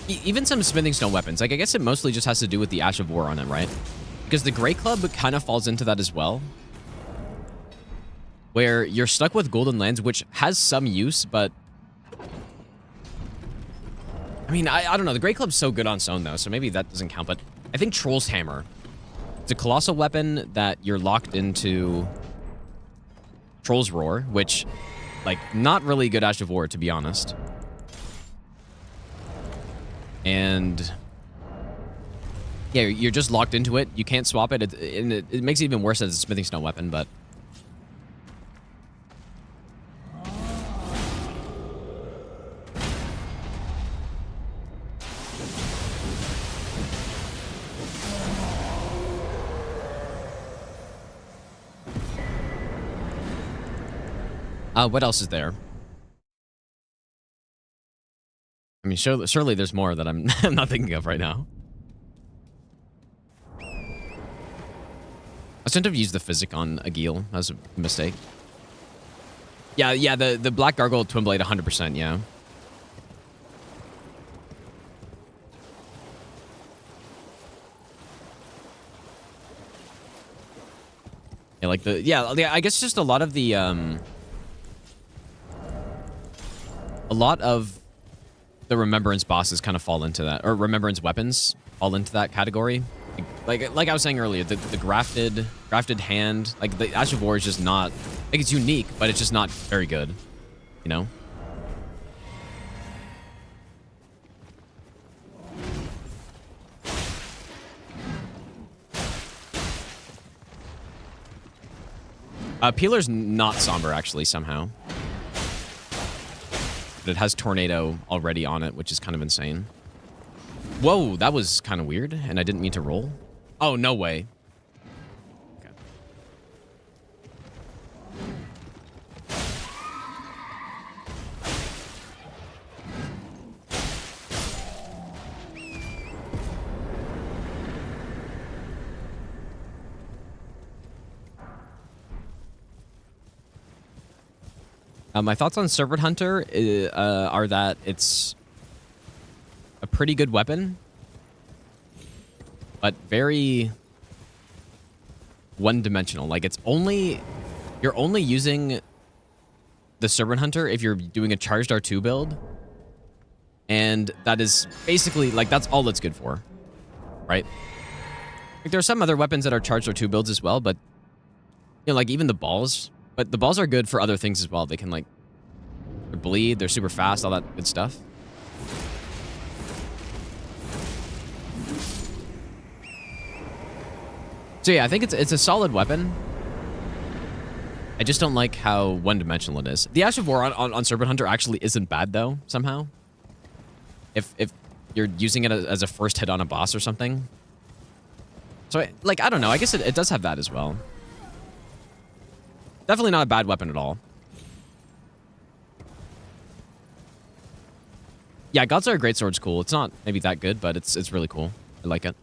Even some smithing stone weapons. Like, I guess it mostly just has to do with the Ash of War on it, right? Because the Grey Club kind of falls into that as well. Where you're stuck with Golden Lens, which has some use, but... I mean, I don't know. The Grey Club's so good on its own, though, so maybe that doesn't count. But I think Troll's Hammer. It's a colossal weapon that you're locked into Troll's Roar, which, like, not really good Ash of War, to be honest. And... yeah, you're just locked into it. You can't swap it. It makes it even worse as a smithing stone weapon, but... What else is there? I mean, surely there's more that I'm I'm not thinking of right now. I shouldn't have used the physic on Agil. That was a mistake. Yeah, the Black Gargoyle Twin Blade 100%, yeah. Yeah, like I guess just a lot of the Remembrance bosses kind of fall into that, or Remembrance weapons fall into that category. Like I was saying earlier, the grafted hand, like the Ash of War is just not, like, it's unique, but it's just not very good, you know? Peeler's not somber, actually, somehow. But it has Tornado already on it, which is kind of insane. Whoa, that was kind of weird, and I didn't mean to roll. Oh, no way. Okay. My thoughts on Servant Hunter are that it's a pretty good weapon, but very one-dimensional. Like, you're only using the Servant Hunter if you're doing a charged R2 build, and that is basically, like, that's all it's good for, right? Like, there are some other weapons that are charged R2 builds as well, but, you know, like, even the balls. But the balls are good for other things as well. They can, like, bleed, they're super fast, all that good stuff. So yeah, I think it's a solid weapon. I just don't like how one-dimensional it is. The Ash of War on Serpent Hunter actually isn't bad, though, somehow. If you're using it as a first hit on a boss or something. So, I don't know. I guess it does have that as well. Definitely not a bad weapon at all. Yeah, Godsire Greatsword's cool. It's not maybe that good, but it's really cool. I like it.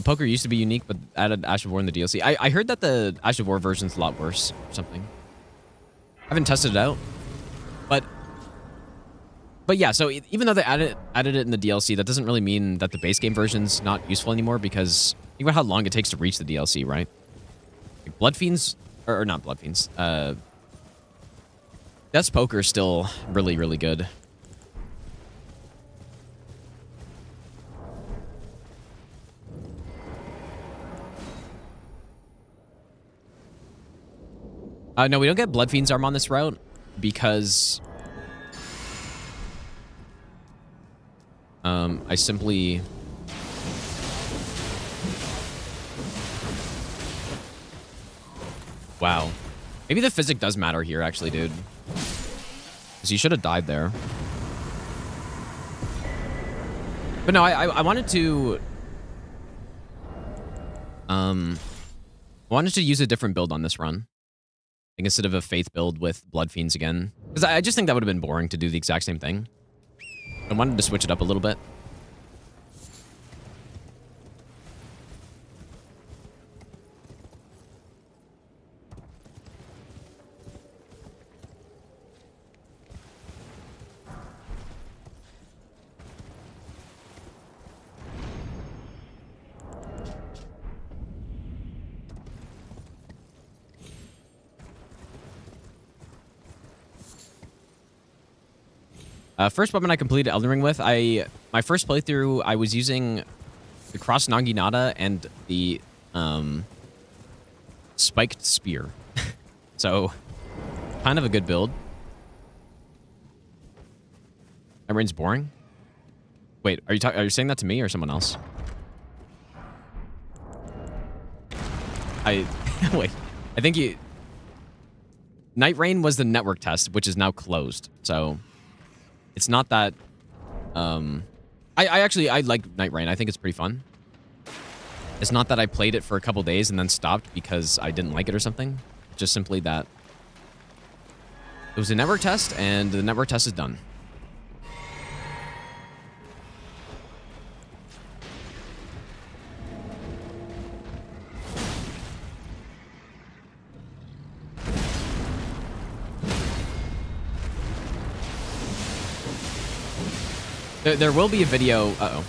Poker used to be unique, but added Ash of War in the DLC. I heard that the Ash of War version's a lot worse or something. I haven't tested it out. But yeah, so even though they added it in the DLC, that doesn't really mean that the base game version's not useful anymore, because think about how long it takes to reach the DLC, right? Like Blood Fiends, or not Blood Fiends, Death's Poker is still really, really good. No, we don't get Blood Fiend's arm on this route because I simply wow. Maybe the physic does matter here, actually, dude. Because you should have died there. But no, I wanted to use a different build on this run. Like instead of a Faith build with Blood Fiends again. Because I just think that would have been boring to do the exact same thing. I wanted to switch it up a little bit. First weapon I completed Elden Ring with, my first playthrough, I was using the Cross Naginata and the Spiked Spear. So, kind of a good build. My rain's boring? Wait, are you saying that to me or someone else? Wait, I think you... Night Rain was the network test, which is now closed, so... It's not that, I like Night Rain. I think it's pretty fun. It's not that I played it for a couple days and then stopped because I didn't like it or something. Just simply that it was a network test, and the network test is done. There will be a video. Uh-oh.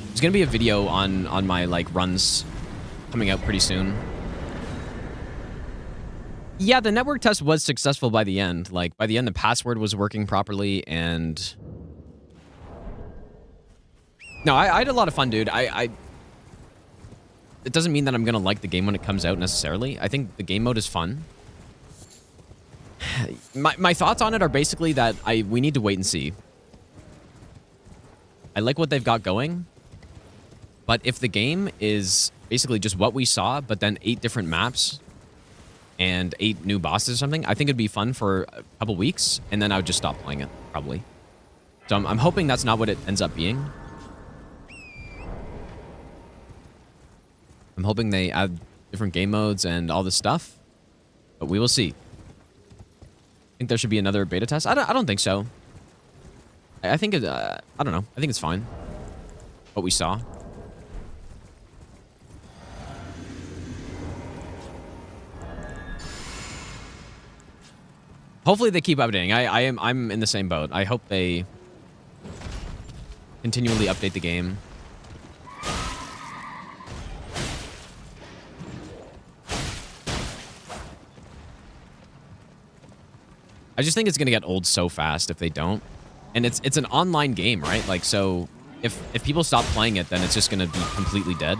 There's gonna be a video on my like runs coming out pretty soon. Yeah, the network test was successful by the end. Like by the end, the password was working properly, and no, I had a lot of fun, dude. It doesn't mean that I'm gonna like the game when it comes out necessarily. I think the game mode is fun. My thoughts on it are basically that we need to wait and see. I like what they've got going, but if the game is basically just what we saw, but then 8 different maps and 8 new bosses or something, I think it'd be fun for a couple weeks, and then I would just stop playing it, probably. So I'm hoping that's not what it ends up being. I'm hoping they add different game modes and all this stuff, but we will see. Think there should be another beta test? I don't think so. I think it, I don't know. I think it's fine. What we saw. Hopefully they keep updating. I'm in the same boat. I hope they continually update the game. I just think it's gonna get old so fast if they don't. And it's an online game, right? Like, so if people stop playing it, then it's just gonna be completely dead.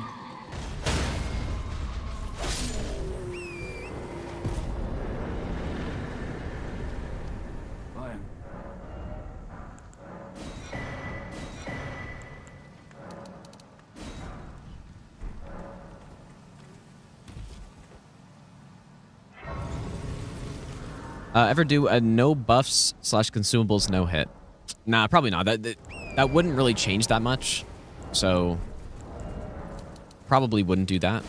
Ever do a no buffs / consumables no hit? Nah, probably not. That wouldn't really change that much. So probably wouldn't do that.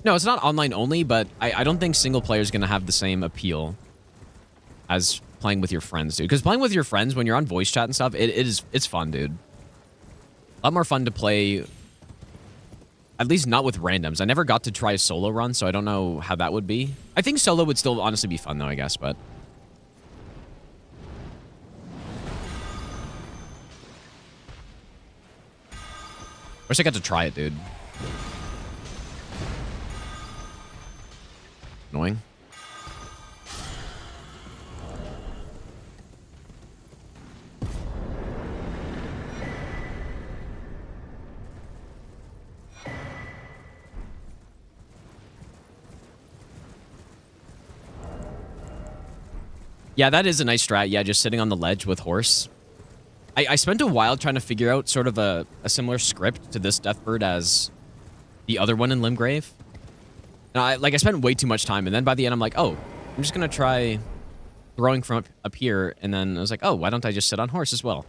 No, it's not online only, but I don't think single player is going to have the same appeal as playing with your friends, dude. Because playing with your friends when you're on voice chat and stuff, it's fun, dude. A lot more fun to play. At least not with randoms. I never got to try a solo run, so I don't know how that would be. I think solo would still honestly be fun, though, I guess, but... Wish I got to try it, dude. Annoying. Yeah, that is a nice strat. Yeah, just sitting on the ledge with horse. I spent a while trying to figure out sort of a similar script to this Deathbird as the other one in Limgrave. And I spent way too much time, and then by the end I'm like, oh, I'm just gonna try throwing from up here, and then I was like, oh, why don't I just sit on horse as well?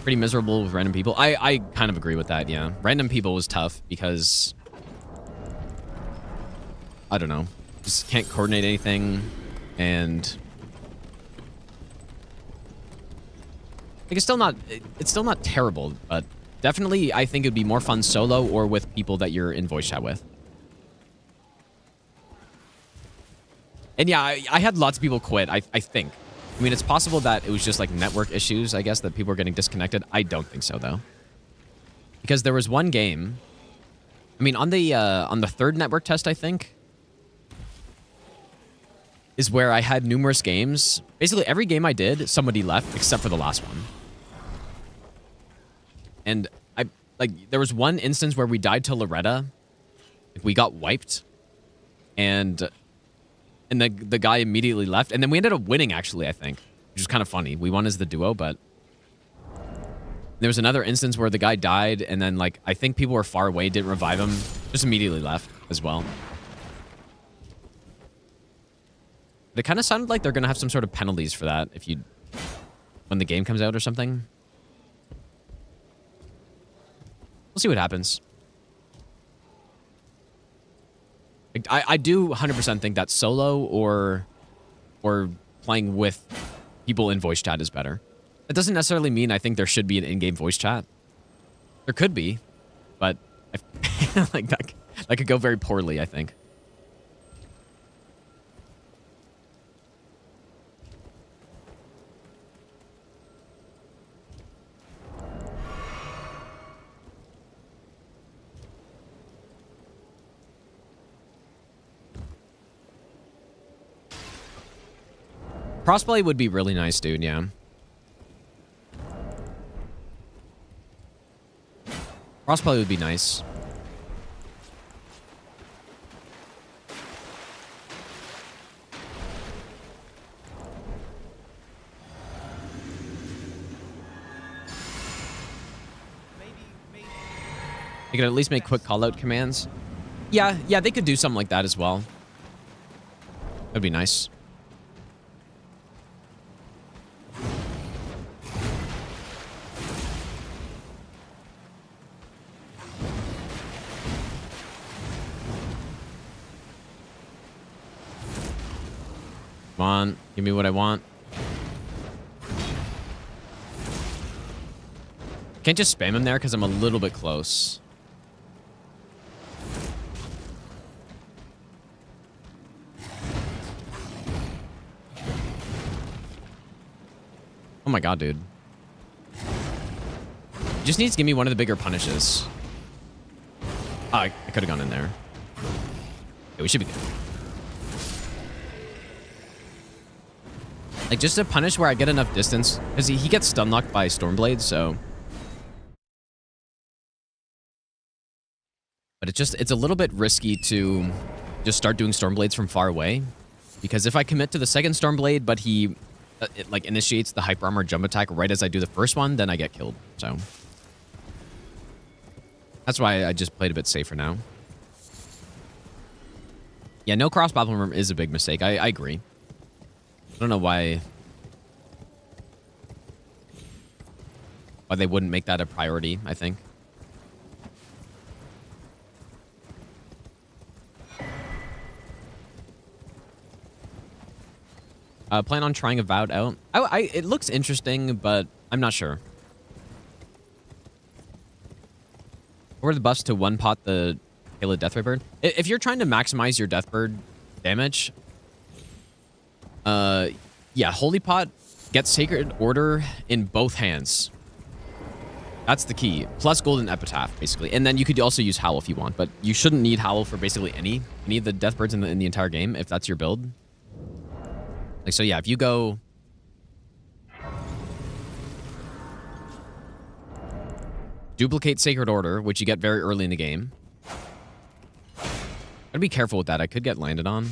Pretty miserable with random people. I kind of agree with that, yeah. Random people was tough because I don't know. Just can't coordinate anything, and like it's still not terrible, but definitely I think it'd be more fun solo or with people that you're in voice chat with. And yeah, I had lots of people quit, I think. I mean, it's possible that it was just like network issues, I guess, that people were getting disconnected. I don't think so, though. Because there was one game, I mean, on the third network test, I think, is where I had numerous games. Basically, every game I did, somebody left, except for the last one. And there was one instance where we died to Loretta. We got wiped. And the guy immediately left. And then we ended up winning, actually, I think. Which is kind of funny. We won as the duo, but... There was another instance where the guy died, and then, like, I think people were far away, didn't revive him. Just immediately left as well. It kind of sounded like they're going to have some sort of penalties for that if you... when the game comes out or something. We'll see what happens. I do 100% think that solo or playing with people in voice chat is better. That doesn't necessarily mean I think there should be an in-game voice chat. There could be, but I like that could go very poorly, I think. Crossplay would be really nice, dude, yeah. Crossplay would be nice. They could at least make quick call-out commands. Yeah, they could do something like that as well. That'd be nice. Come on, give me what I want. Can't just spam him there because I'm a little bit close. Oh my god, dude. He just needs to give me one of the bigger punishes. Oh, I could have gone in there. Yeah, we should be good. Like, just a punish where I get enough distance. Because he gets stun locked by Stormblade, so... But it's a little bit risky to just start doing Stormblades from far away. Because if I commit to the second Stormblade, but he, like, initiates the Hyper Armor jump attack right as I do the first one, then I get killed, so... That's why I just played a bit safer now. Yeah, no cross-platform is a big mistake. I agree. I don't know why they wouldn't make that a priority, I think. Plan on trying Avowed out. It looks interesting, but I'm not sure. What are the buffs to one-pot the Halo Deathray Bird? If you're trying to maximize your Deathbird damage... yeah, Holy Pot gets Sacred Order in both hands. That's the key. Plus Golden Epitaph, basically. And then you could also use Howl if you want, but you shouldn't need Howl for basically any of the Deathbirds in the entire game, if that's your build. Like, so yeah, if you go... Duplicate Sacred Order, which you get very early in the game. Gotta be careful with that. I could get landed on.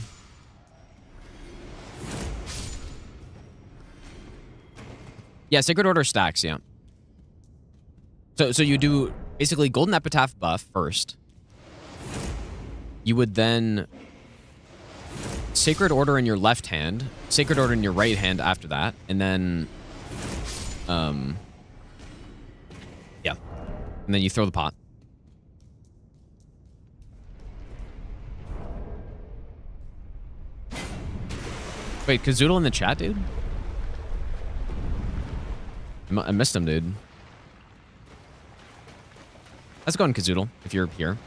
Yeah, Sacred Order stacks, yeah. So you do basically Golden Epitaph buff first. You would then Sacred Order in your left hand, Sacred Order in your right hand after that, and then yeah. And then you throw the pot. Wait, Kazoodle in the chat, dude? I missed him, dude. Let's go on Kazoodle, if you're here.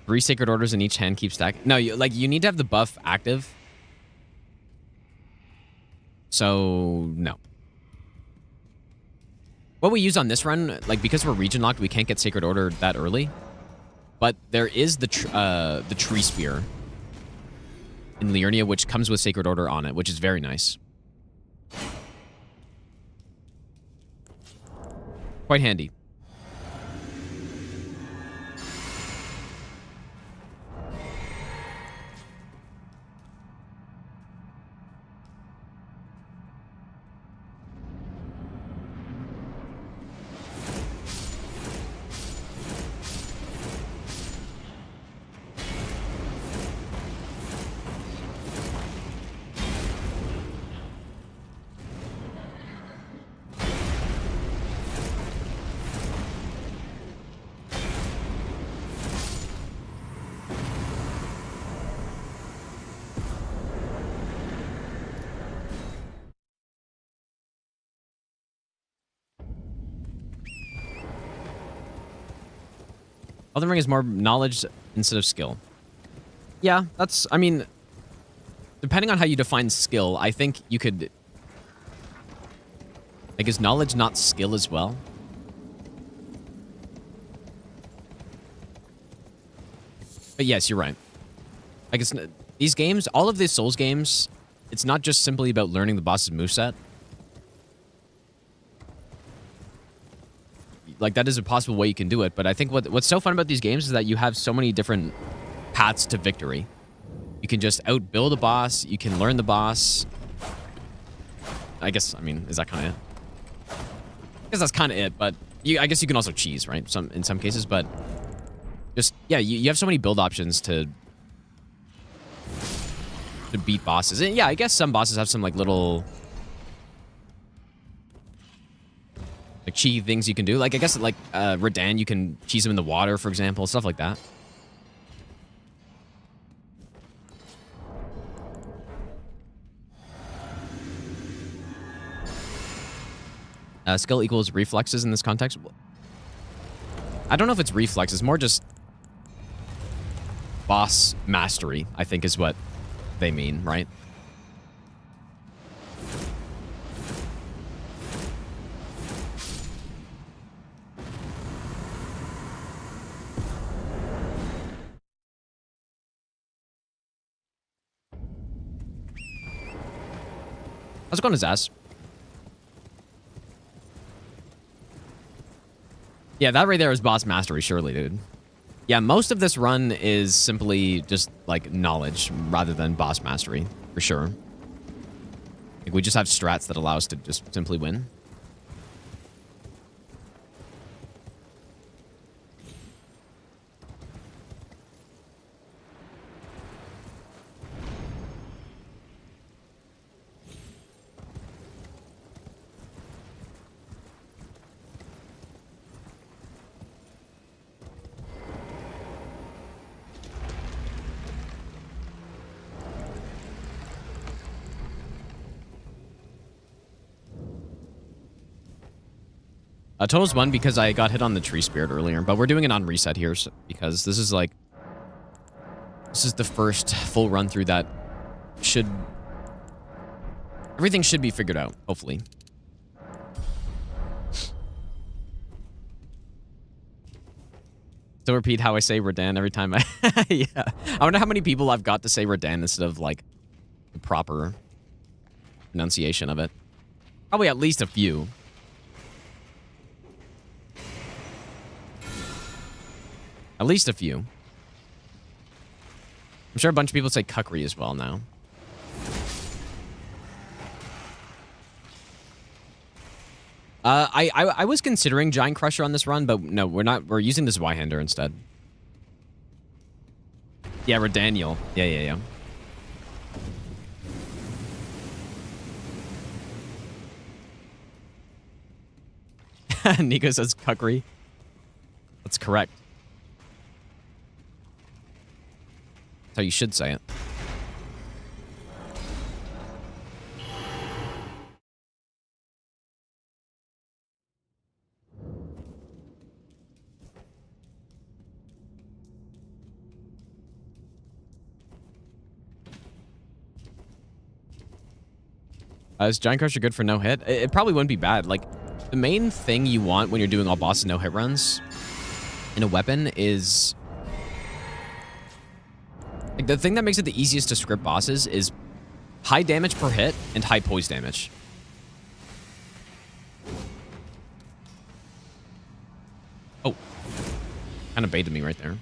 Three Sacred Orders in each hand keep stacking. No, you need to have the buff active. So, no. What we use on this run, like, because we're region locked, we can't get Sacred Order that early. But there is the Tree Spear in Liurnia, which comes with Sacred Order on it, which is very nice. Quite handy. Elden Ring is more knowledge instead of skill. Yeah, that's, I mean, depending on how you define skill, I think you could... Like, is knowledge not skill as well? But yes, you're right. Like, it's, these games, all of these Souls games, it's not just simply about learning the boss's moveset. Like, that is a possible way you can do it, but I think what's so fun about these games is that you have so many different paths to victory. You can just outbuild a boss, you can learn the boss. I guess, I mean, is that kind of it? I guess that's kind of it, but I guess you can also cheese, right? In some cases, but just, yeah, you have so many build options to beat bosses. And yeah, I guess some bosses have some, like, little... like cheat things you can do. Like, I guess, like, Radahn, you can cheese him in the water, for example. Stuff like that. Skill equals reflexes in this context. I don't know if it's reflex. It's more just boss mastery, I think is what they mean, right? How's it going, Zaz? Yeah, that right there is boss mastery, surely, dude. Yeah, most of this run is simply just, like, knowledge rather than boss mastery, for sure. Like, we just have strats that allow us to just simply win. Total's 1 because I got hit on the tree spirit earlier, but we're doing it on reset here because this is like... This is the first full run through that should... Everything should be figured out, hopefully. Still repeat how I say Radahn every time I... Yeah. I wonder how many people I've got to say Radahn instead of, like, the proper pronunciation of it. Probably at least a few. At least a few. I'm sure a bunch of people say Kukri as well now. I was considering Giant Crusher on this run, but no, we're not. We're using this Y-hander instead. Yeah, Redaniel. Yeah. Nico says Kukri. That's correct. How you should say it. Is Giant Crusher good for no hit? It probably wouldn't be bad. Like, the main thing you want when you're doing all boss and no hit runs in a weapon is... Like, the thing that makes it the easiest to script bosses is high damage per hit and high poise damage. Oh. Kind of baited me right there.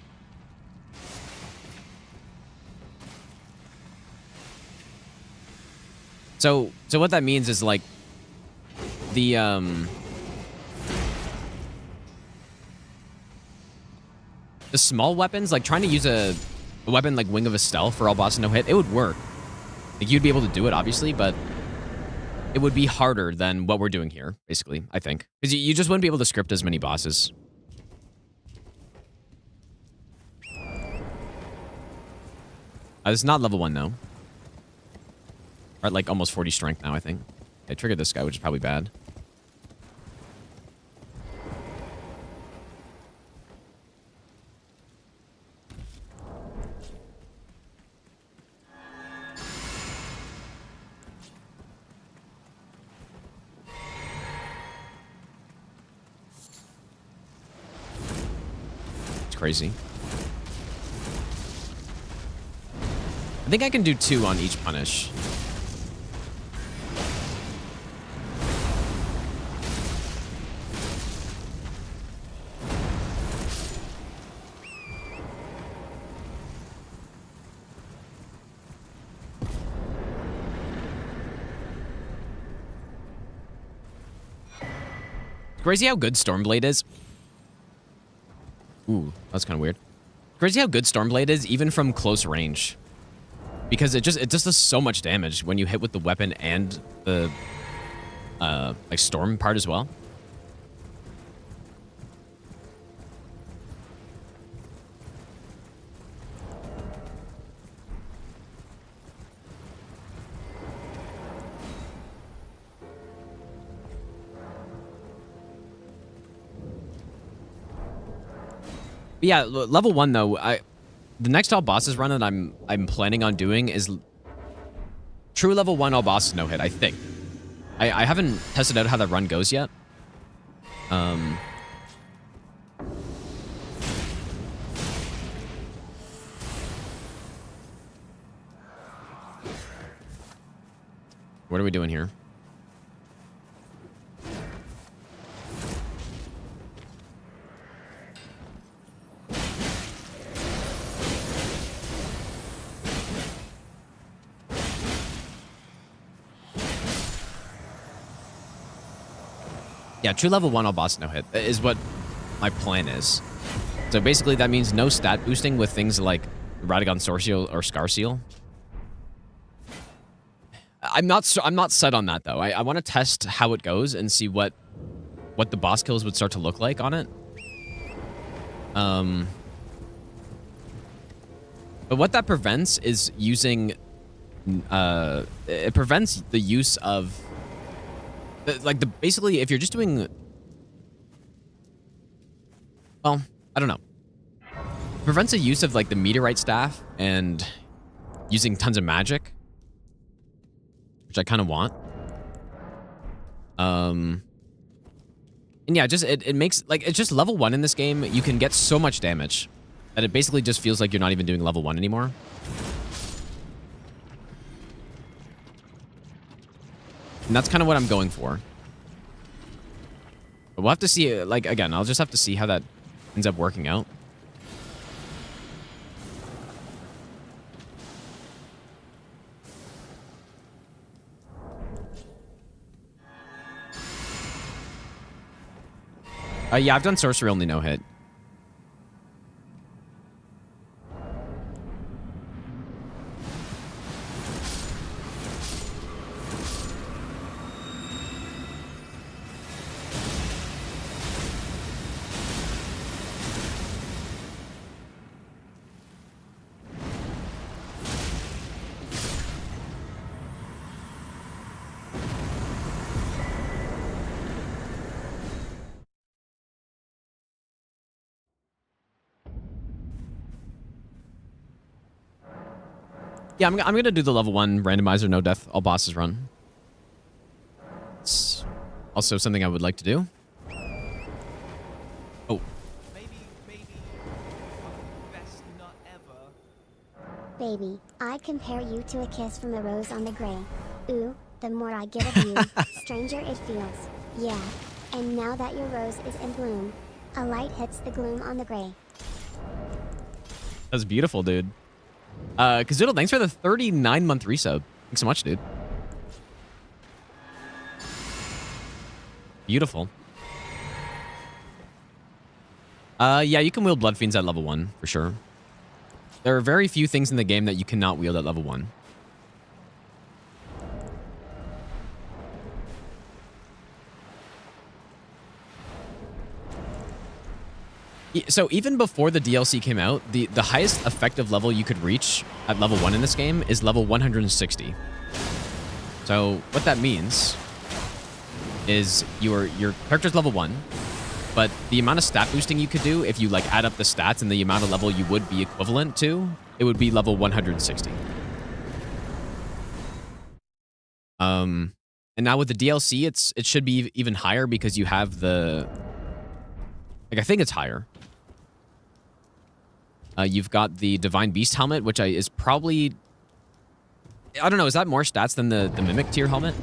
So what that means is, like, the small weapons, like trying to use a weapon like Wing of a Stealth for all boss no hit, it would work. Like, you'd be able to do it, obviously, but it would be harder than what we're doing here, basically, I think. Because you just wouldn't be able to script as many bosses. It's not level 1, though. We're at, like, almost 40 strength now, I think. I triggered this guy, which is probably bad. That's crazy. I think I can do 2 on each punish. Crazy how good Stormblade is. Ooh, that's kind of weird. Crazy how good Stormblade is, even from close range. Because it just does so much damage when you hit with the weapon and the like storm part as well. But yeah, level 1 though, the next all bosses run that I'm planning on doing is true level 1 all bosses no hit, I think. I haven't tested out how that run goes yet. What are we doing here? Yeah, true level 1 all boss no hit is what my plan is. So basically that means no stat boosting with things like Radagon Sword Seal or Scar Seal. I'm not set on that though. I want to test how it goes and see what the boss kills would start to look like on it. But what that prevents is using it prevents the use of basically if you're just doing, well, I don't know. It prevents the use of like the meteorite staff and using tons of magic, which I kind of want. And yeah, just it makes like it's just level 1 in this game. You can get so much damage that it basically just feels like you're not even doing level 1 anymore. And that's kind of what I'm going for. But we'll have to see, like, again, I'll just have to see how that ends up working out. Yeah, I've done sorcery only no hit. Yeah, I'm going to do the level 1 randomizer no death all bosses run. It's also something I would like to do. Oh. Maybe best not ever. Baby, I compare you to a kiss from a rose on the gray. Ooh, the more I get of you, stranger it feels. Yeah. And now that your rose is in bloom, a light hits the gloom on the gray. That's beautiful, dude. Kazoodle, thanks for the 39-month resub. Thanks so much, dude. Beautiful. Yeah, you can wield Blood Fiends at level 1, for sure. There are very few things in the game that you cannot wield at level 1. So even before the DLC came out, the highest effective level you could reach at level 1 in this game is level 160. So what that means is your character's level 1, but the amount of stat boosting you could do if you like add up the stats and the amount of level you would be equivalent to, it would be level 160. And now with the DLC, it should be even higher because you have the, like, I think it's higher. You've got the Divine Beast helmet, which is probably... I don't know, is that more stats than the Mimic tier helmet?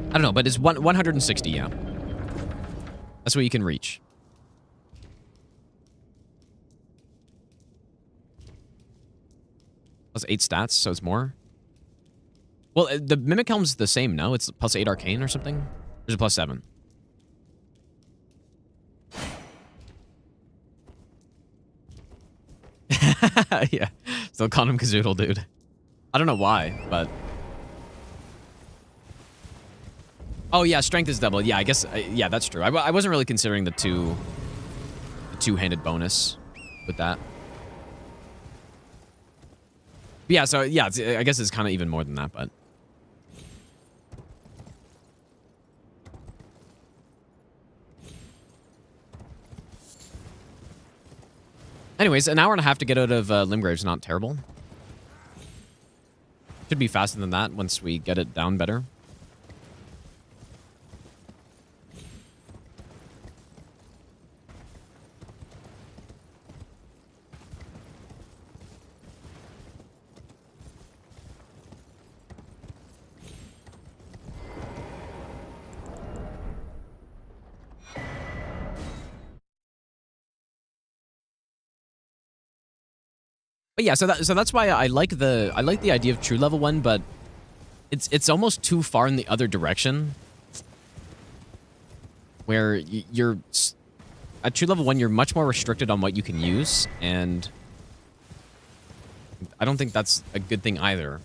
I don't know, but it's 160, yeah. That's what you can reach. Plus 8 stats, so it's more. Well, the Mimic helm's the same, no? It's plus 8 arcane or something? Or is it plus 7? Yeah, still calling him Kazoodle, dude. I don't know why, but... Oh, yeah, strength is double. Yeah, I guess... yeah, that's true. I wasn't really considering the two-handed bonus with that. But yeah, so, yeah, I guess it's kind of even more than that, but... Anyways, an hour and a half to get out of Limgrave is not terrible. Should be faster than that once we get it down better. But yeah, so that's why I like the idea of true level 1, but it's almost too far in the other direction. Where you're at true level 1, you're much more restricted on what you can use, and I don't think that's a good thing either.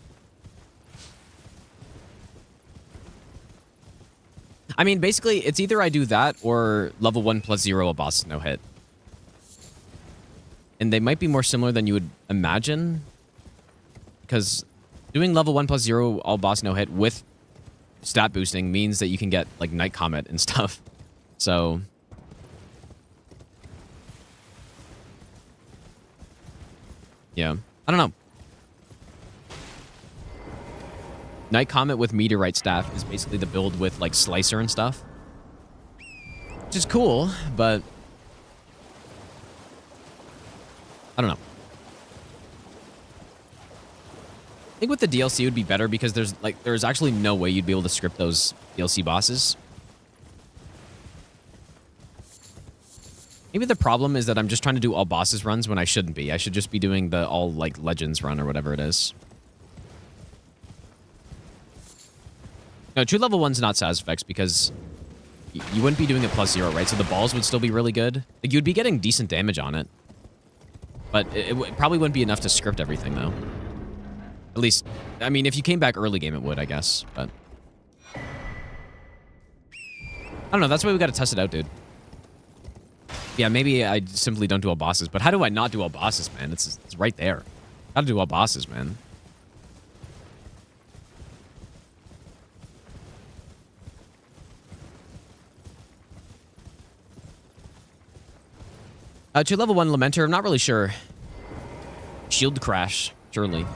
I mean, basically, it's either I do that or level 1 plus 0 a boss no hit. And they might be more similar than you would imagine. Because doing level 1 plus 0 all boss no hit with stat boosting means that you can get like Night Comet and stuff. So... yeah. I don't know. Night Comet with Meteorite Staff is basically the build with like Slicer and stuff. Which is cool, but... I don't know. I think with the DLC it would be better because there's actually no way you'd be able to script those DLC bosses. Maybe the problem is that I'm just trying to do all bosses runs when I shouldn't be. I should just be doing the all like Legends run or whatever it is. No, true level 1's not Sazfex because you wouldn't be doing it plus 0, right? So the balls would still be really good. Like you'd be getting decent damage on it. But it probably wouldn't be enough to script everything, though. At least, I mean, if you came back early game, it would, I guess. But I don't know. That's why we got to test it out, dude. Yeah, maybe I simply don't do all bosses. But how do I not do all bosses, man? It's right there. How to do all bosses, man. To level 1 Lamenter, I'm not really sure. Shield Crash, surely.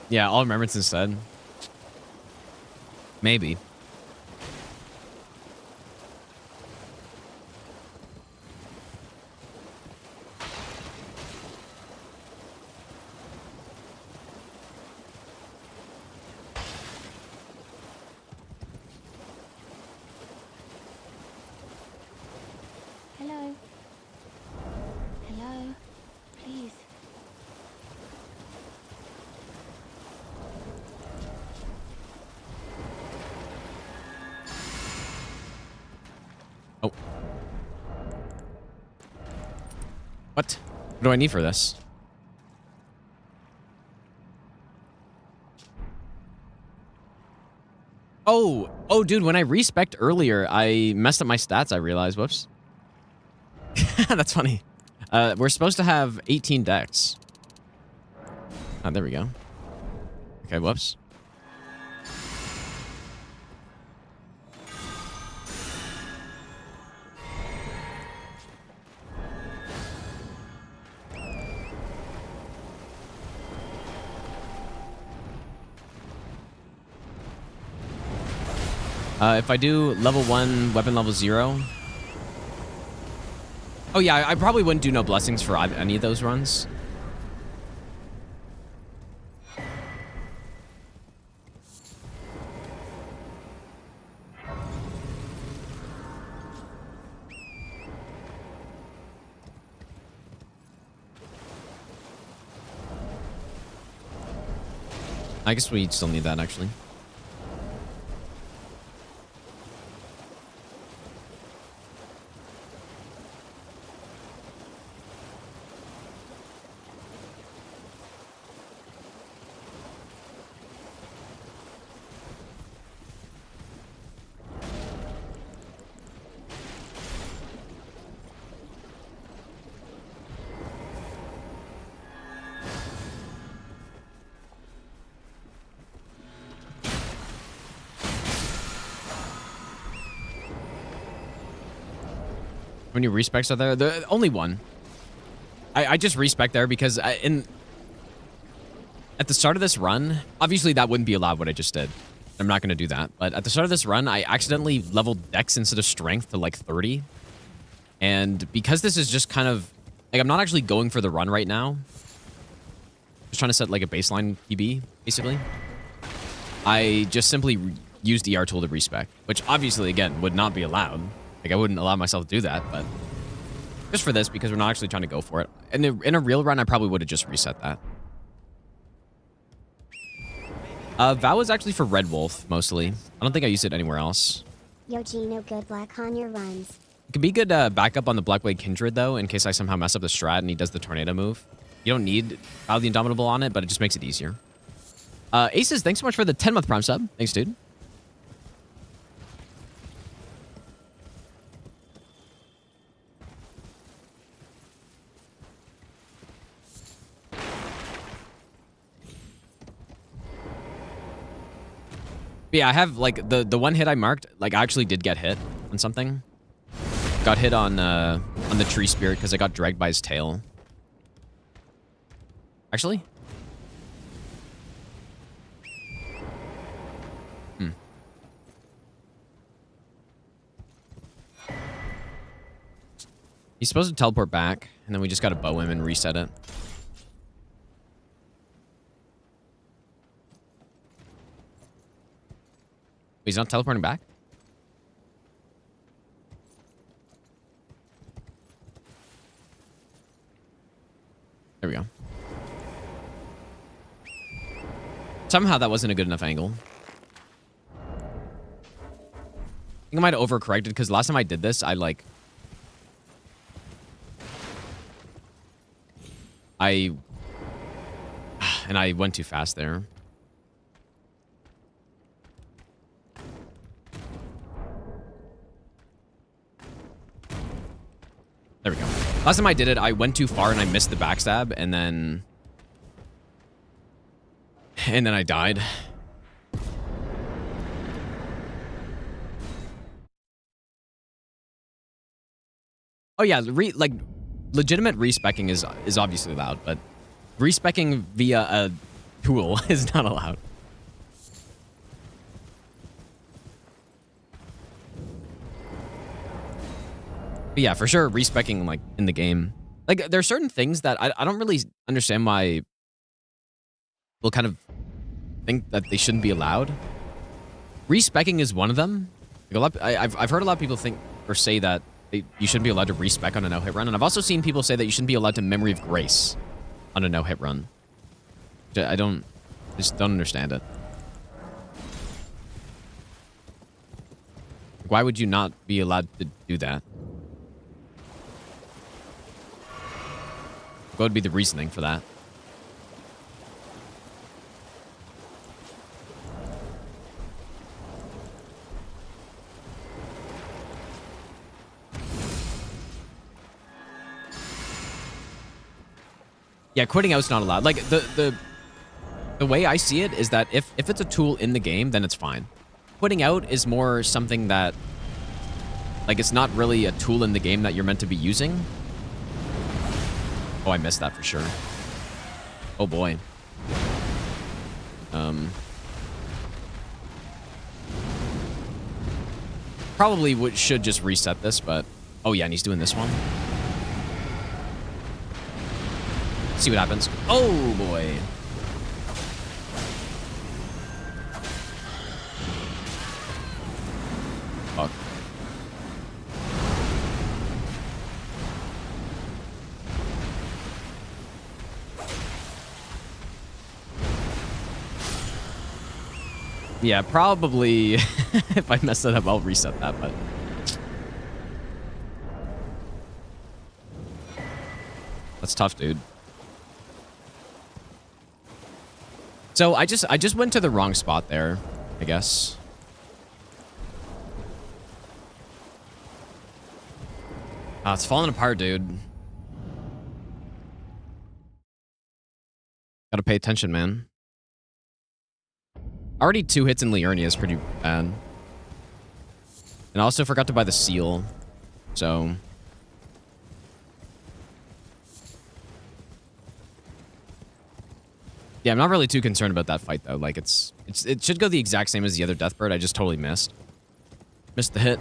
Yeah, all remembrance instead. Maybe. Hello. Hello. Please. Oh. What? What do I need for this? Oh, dude, when I respec'd earlier, I messed up my stats, I realized. Whoops. That's funny. We're supposed to have 18 decks. Oh, there we go. Okay, whoops. If I do level 1, weapon level 0. Oh yeah, I probably wouldn't do no blessings for any of those runs. I guess we still need that, actually. How many respecs are there? Only one. I just respec there because at the start of this run, obviously that wouldn't be allowed what I just did. I'm not going to do that. But at the start of this run, I accidentally leveled Dex instead of Strength to like 30. And because this is just kind of... Like, I'm not actually going for the run right now. Just trying to set like a baseline PB, basically. I just simply used ER tool to respec, which obviously, again, would not be allowed. Like, I wouldn't allow myself to do that, but just for this, because we're not actually trying to go for it. In a real run, I probably would have just reset that. Vow is actually for Red Wolf, mostly. I don't think I used it anywhere else. Yo, Gino, good luck on your runs. It could be good backup on the Blackblade Kindred, though, in case I somehow mess up the strat and he does the Tornado move. You don't need Vow the Indomitable on it, but it just makes it easier. Aces, thanks so much for the 10-month Prime sub. Thanks, dude. Yeah, I have, like, the one hit I marked, like, I actually did get hit on something. Got hit on the tree spirit because I got dragged by his tail. Actually? He's supposed to teleport back, and then we just gotta bow him and reset it. He's not teleporting back? There we go. Somehow that wasn't a good enough angle. I think I might have overcorrected because last time I did this, and I went too fast there. There we go. Last time I did it, I went too far and I missed the backstab, and then I died. Oh yeah, legitimate respecking is obviously allowed, but respecking via a tool is not allowed. But yeah, for sure, respecking, like, in the game. Like, there are certain things that I don't really understand why people kind of think that they shouldn't be allowed. Respecking is one of them. Like, I've heard a lot of people think or say that you shouldn't be allowed to respec on a no-hit run. And I've also seen people say that you shouldn't be allowed to Memory of Grace on a no-hit run. I just don't understand it. Why would you not be allowed to do that? What would be the reasoning for that? Yeah, quitting out's not allowed. Like, the way I see it is that if it's a tool in the game, then it's fine. Quitting out is more something that, like, it's not really a tool in the game that you're meant to be using. Oh, I missed that for sure. Oh boy. Probably should just reset this, but... Oh, yeah, and he's doing this one. See what happens. Oh, boy. Fuck. Yeah, probably if I mess that up, I'll reset that, but... That's tough, dude. So I just went to the wrong spot there, I guess. It's falling apart, dude. Gotta pay attention, man. Already 2 hits in Liurnia is pretty bad. And I also forgot to buy the seal. So... Yeah, I'm not really too concerned about that fight, though. Like, it should go the exact same as the other Deathbird. I just totally missed. Missed the hit.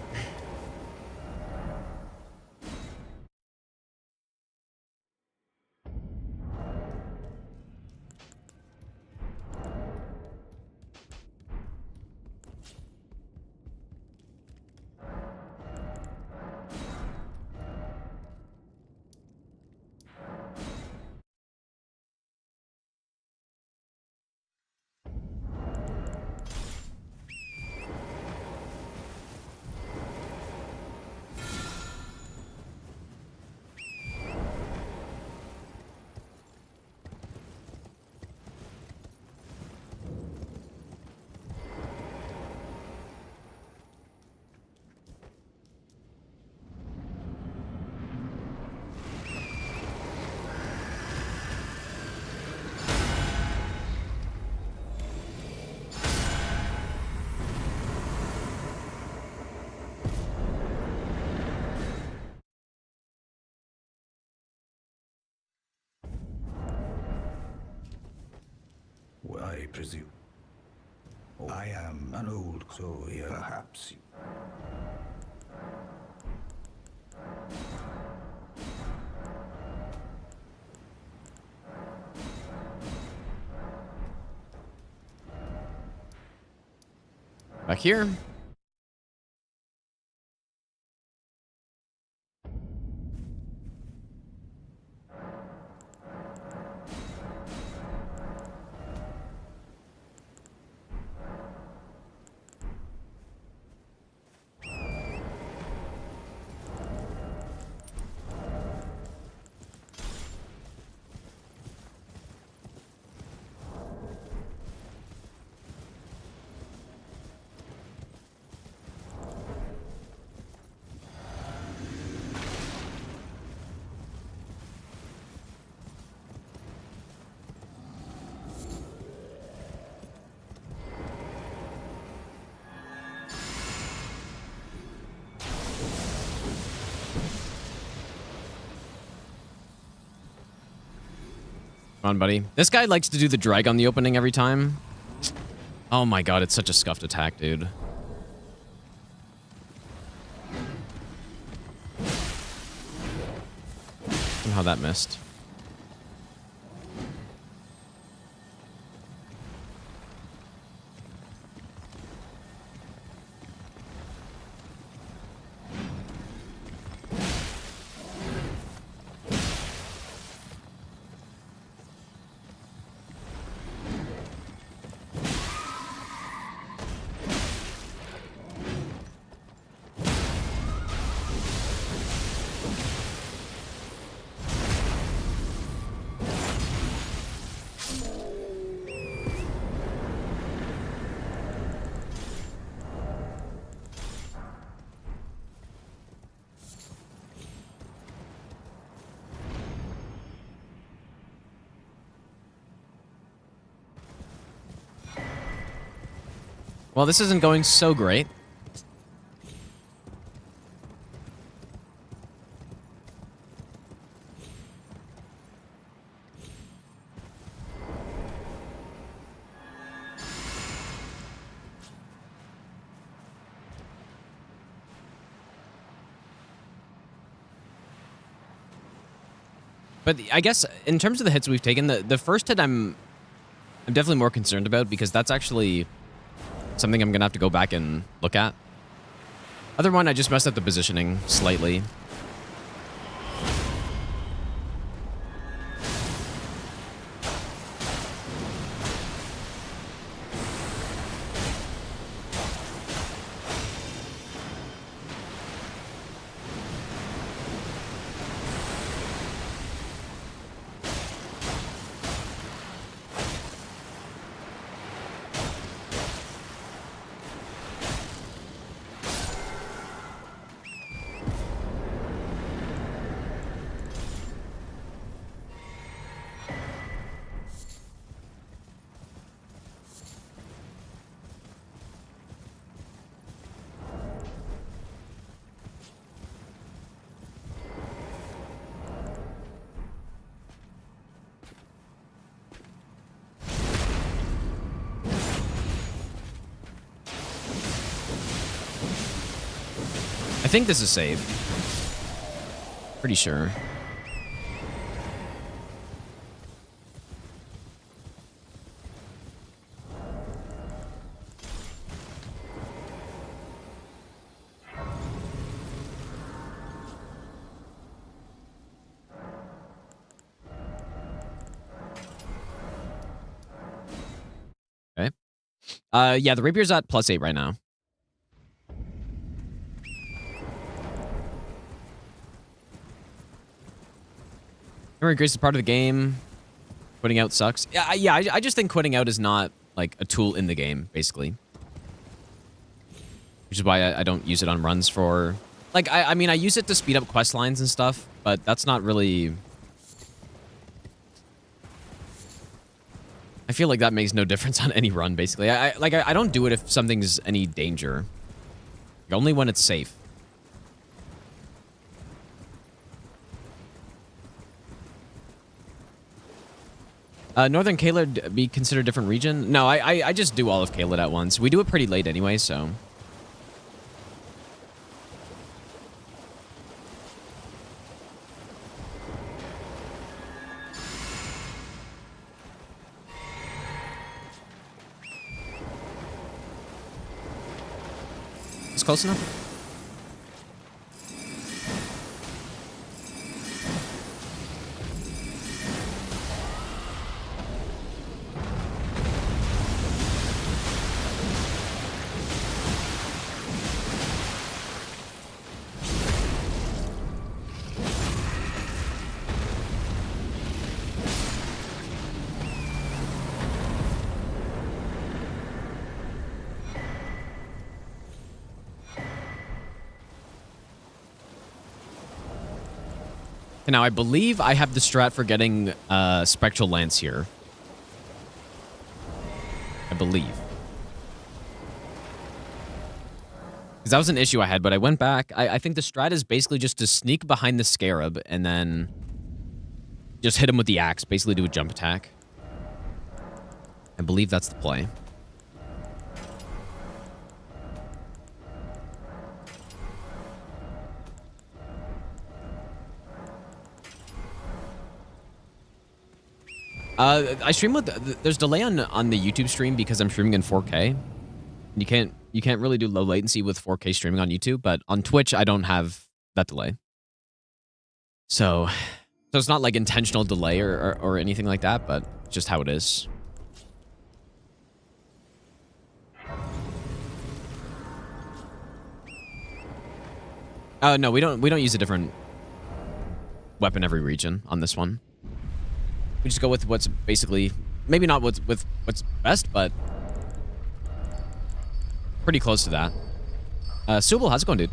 I presume. I am an old, so perhaps you... Back here. Come on, buddy. This guy likes to do the drag on the opening every time. Oh my god, it's such a scuffed attack, dude. Somehow that missed. Well, this isn't going so great. But I guess in terms of the hits we've taken, the first hit I'm definitely more concerned about because that's actually something I'm gonna have to go back and look at. Other one, I just messed up the positioning slightly. I think this is safe. Pretty sure. Okay. Yeah, the rapier's at +8 right now. Memory Grace is part of the game. Quitting out sucks. Yeah, I just think quitting out is not like a tool in the game, basically. Which is why I don't use it on runs for... Like, I mean, I use it to speed up quest lines and stuff, but that's not really... I feel like that makes no difference on any run, basically. I don't do it if something's any danger. Like, only when it's safe. Northern Caelid be considered a different region? No, I just do all of Caelid at once. We do it pretty late anyway, so... It's close enough? And now I believe I have the strat for getting Spectral Lance here. I believe. Because that was an issue I had, but I went back. I think the strat is basically just to sneak behind the Scarab and then just hit him with the axe. Basically do a jump attack. I believe that's the play. I stream with there's delay on the YouTube stream because I'm streaming in 4K. You can't really do low latency with 4K streaming on YouTube, but on Twitch I don't have that delay. So it's not like intentional delay or anything like that, but just how it is. No, we don't use a different weapon every region on this one. We just go with what's basically, maybe not what's best, but pretty close to that. Subal, how's it going, dude?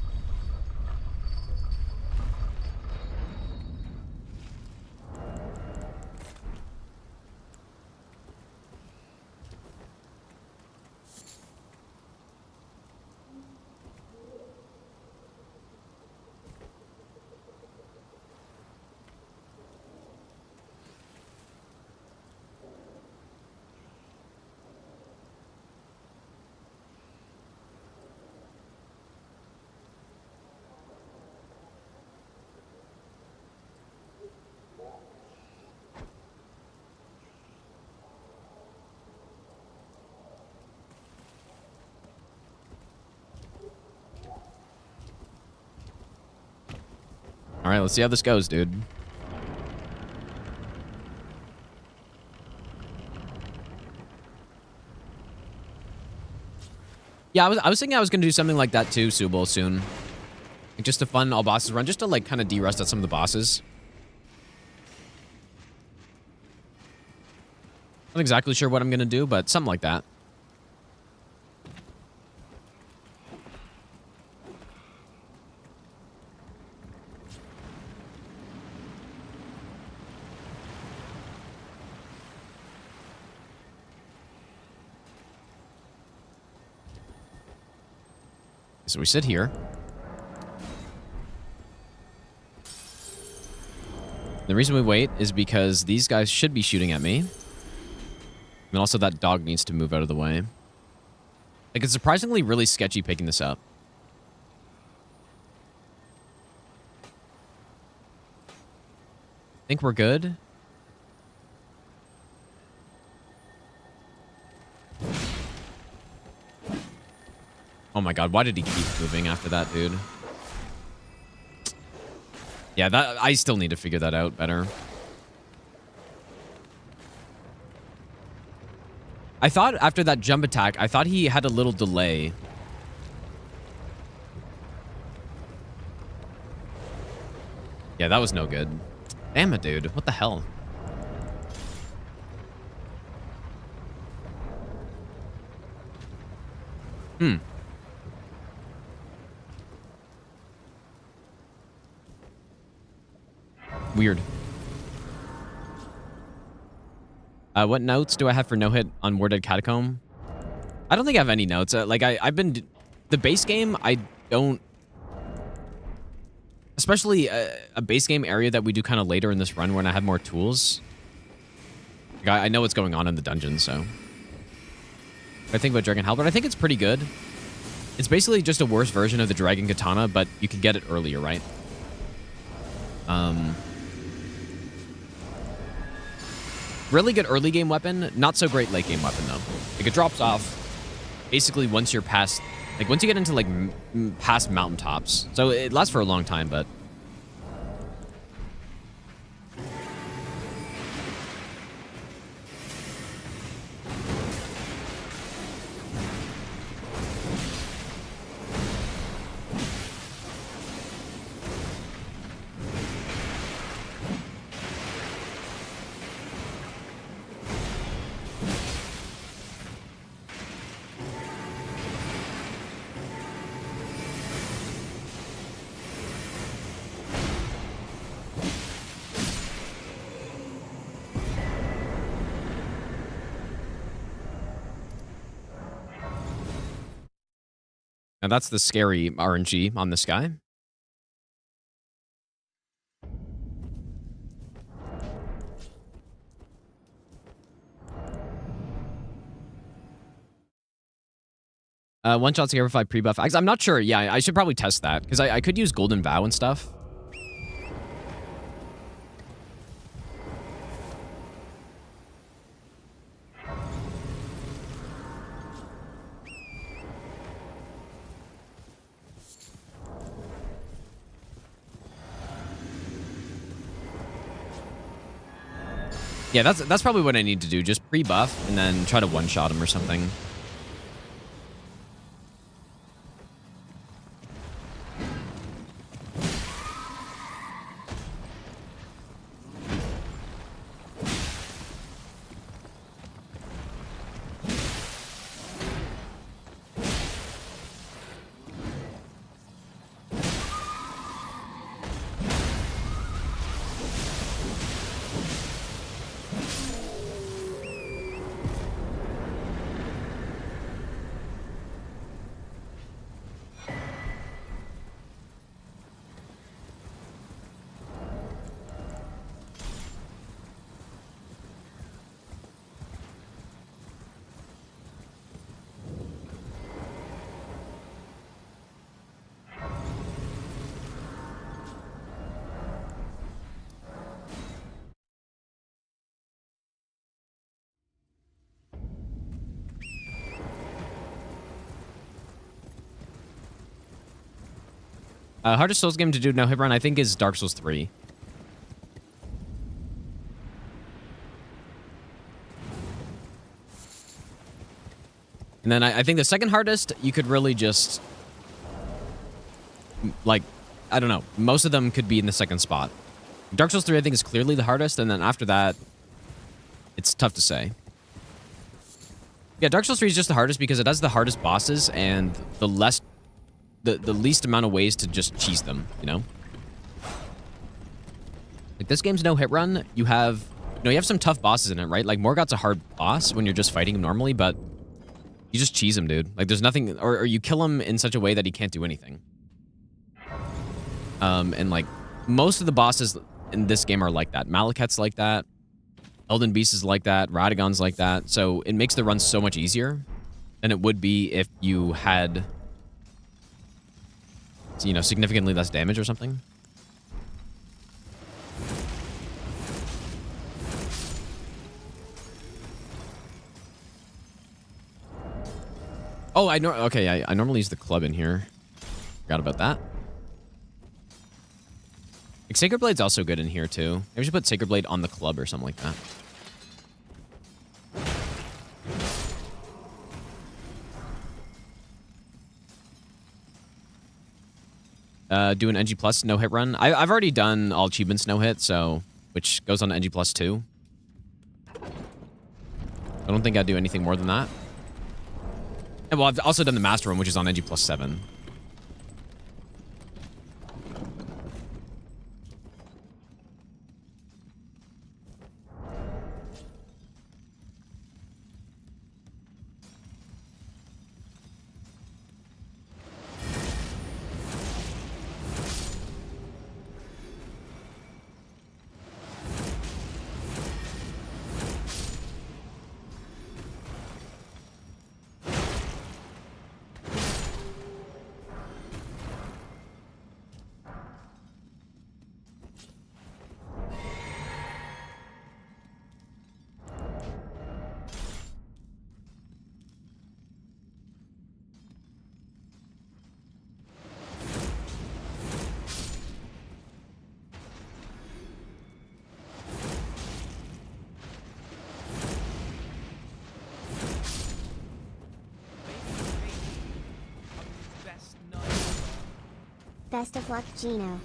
right, let's see how this goes, dude. Yeah, I was thinking I was gonna do something like that too, Subul, soon. Like just a fun all bosses run, just to like kind of de-rust at some of the bosses. Not exactly sure what I'm gonna do, but something like that. So we sit here. The reason we wait is because these guys should be shooting at me. And also that dog needs to move out of the way. Like, it's surprisingly really sketchy picking this up. I think we're good. Oh my god, why did he keep moving after that, dude? Yeah, that I still need to figure that out better. I thought after that jump attack, I thought he had a little delay. Yeah, that was no good. Damn it, dude. What the hell? Weird. What notes do I have for no hit on War Dead Catacomb? I don't think I have any notes. I've been... The base game, I don't... Especially a base game area that we do kind of later in this run when I have more tools. Like, I know what's going on in the dungeon, so... I think about Dragon Halberd. I think it's pretty good. It's basically just a worse version of the Dragon Katana, but you can get it earlier, right? Really good early game weapon, not so great late game weapon though. Like it drops off basically once you're past, like once you get into like past mountaintops. So it lasts for a long time, but now that's the scary RNG on this guy. One shot to every 5 pre-buff. I'm not sure. Yeah, I should probably test that because I could use Golden Vow and stuff. Yeah, that's probably what I need to do. Just pre-buff and then try to one-shot him or something. Hardest Souls game to do no hit run, I think, is Dark Souls 3. And then I think the second hardest, you could really just, like, I don't know. Most of them could be in the second spot. Dark Souls 3, I think, is clearly the hardest. And then after that, it's tough to say. Yeah, Dark Souls 3 is just the hardest because it has the hardest bosses and the least amount of ways to just cheese them, you know? Like, this game's no hit run. You have some tough bosses in it, right? Like, Morgoth's a hard boss when you're just fighting him normally, but you just cheese him, dude. Like, there's nothing... Or you kill him in such a way that he can't do anything. And, like, most of the bosses in this game are like that. Malekith's like that. Elden Beast is like that. Radagon's like that. So it makes the run so much easier than it would be if you had, you know, significantly less damage or something. Oh, I normally use the club in here. Forgot about that. Like, Sacred Blade's also good in here, too. Maybe we should put Sacred Blade on the club or something like that. Do an NG Plus no-hit run. I've already done all achievements no-hit, so... Which goes on to NG Plus 2. I don't think I'd do anything more than that. And, well, I've also done the Master Room, which is on NG Plus 7. Best of luck, Gino.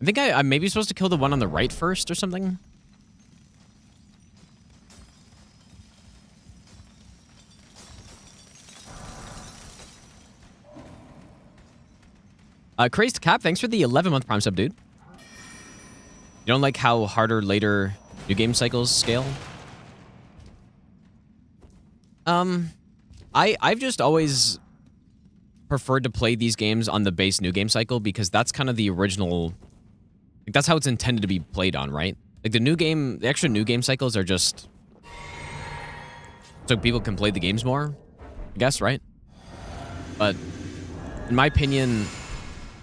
I think I'm maybe supposed to kill the one on the right first or something. Crazed Cap, thanks for the 11-month Prime sub, dude. You don't like how harder later new game cycles scale? I've just always preferred to play these games on the base new game cycle because that's kind of the original... Like, that's how it's intended to be played on, right? Like, the extra new game cycles are just... so people can play the games more, I guess, right? But, in my opinion,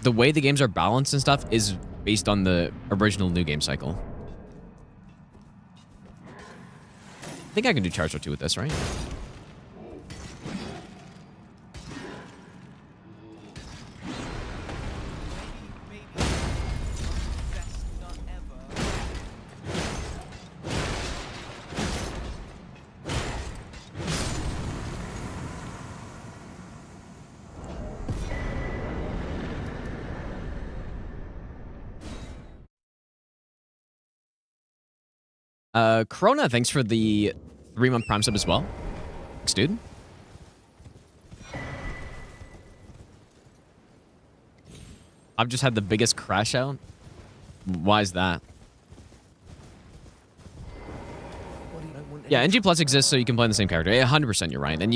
the way the games are balanced and stuff is based on the original new game cycle. I think I can do Charge 2 with this, right? Corona, thanks for the 3-month Prime sub as well. Thanks, dude. I've just had the biggest crash out. Why is that? Yeah, NG Plus exists so you can play the same character. 100%, you're right. And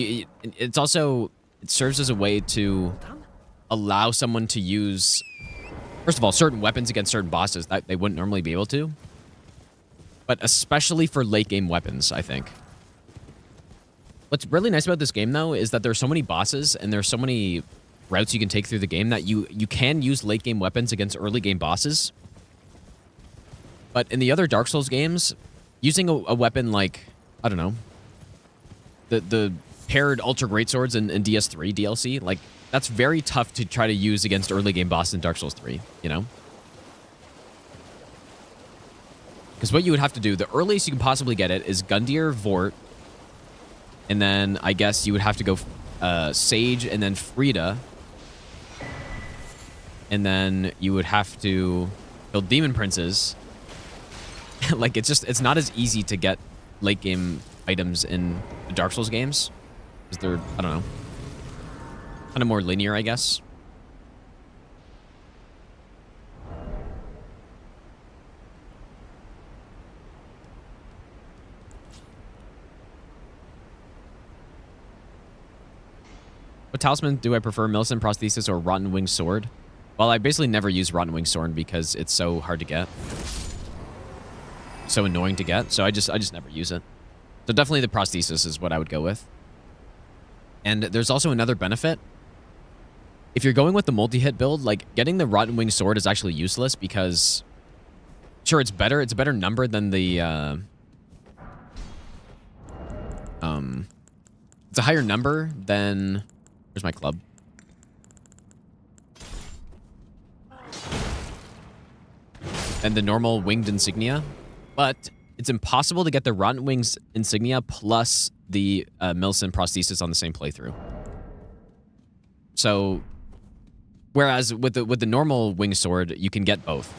it's also... It serves as a way to allow someone to use... First of all, certain weapons against certain bosses that they wouldn't normally be able to. But especially for late-game weapons, I think. What's really nice about this game, though, is that there's so many bosses and there's so many routes you can take through the game that you can use late-game weapons against early-game bosses. But in the other Dark Souls games, using a weapon like, I don't know, the paired Ultra Greatswords in DS3 DLC, like, that's very tough to try to use against early game bosses in Dark Souls 3, you know? Because what you would have to do, the earliest you can possibly get it is Gundyr, Vort, and then I guess you would have to go Sage and then Frida. And then you would have to build Demon Princes. Like, it's not as easy to get late game items in the Dark Souls games. Because they're, I don't know, kind of more linear, I guess. What talisman do I prefer, Millicent Prosthesis or Rotten Wing Sword? Well, I basically never use Rotten Wing Sword because it's so hard to get. So annoying to get, so I just never use it. So definitely the Prosthesis is what I would go with. And there's also another benefit. If you're going with the multi-hit build, like, getting the Rotten Wing Sword is actually useless because... Sure, it's better. It's a better number than the... It's a higher number than... Where's my club? And the normal winged insignia. But it's impossible to get the Rotten Wings insignia plus the Millicent Prosthesis on the same playthrough. So, whereas with the normal wing sword, you can get both.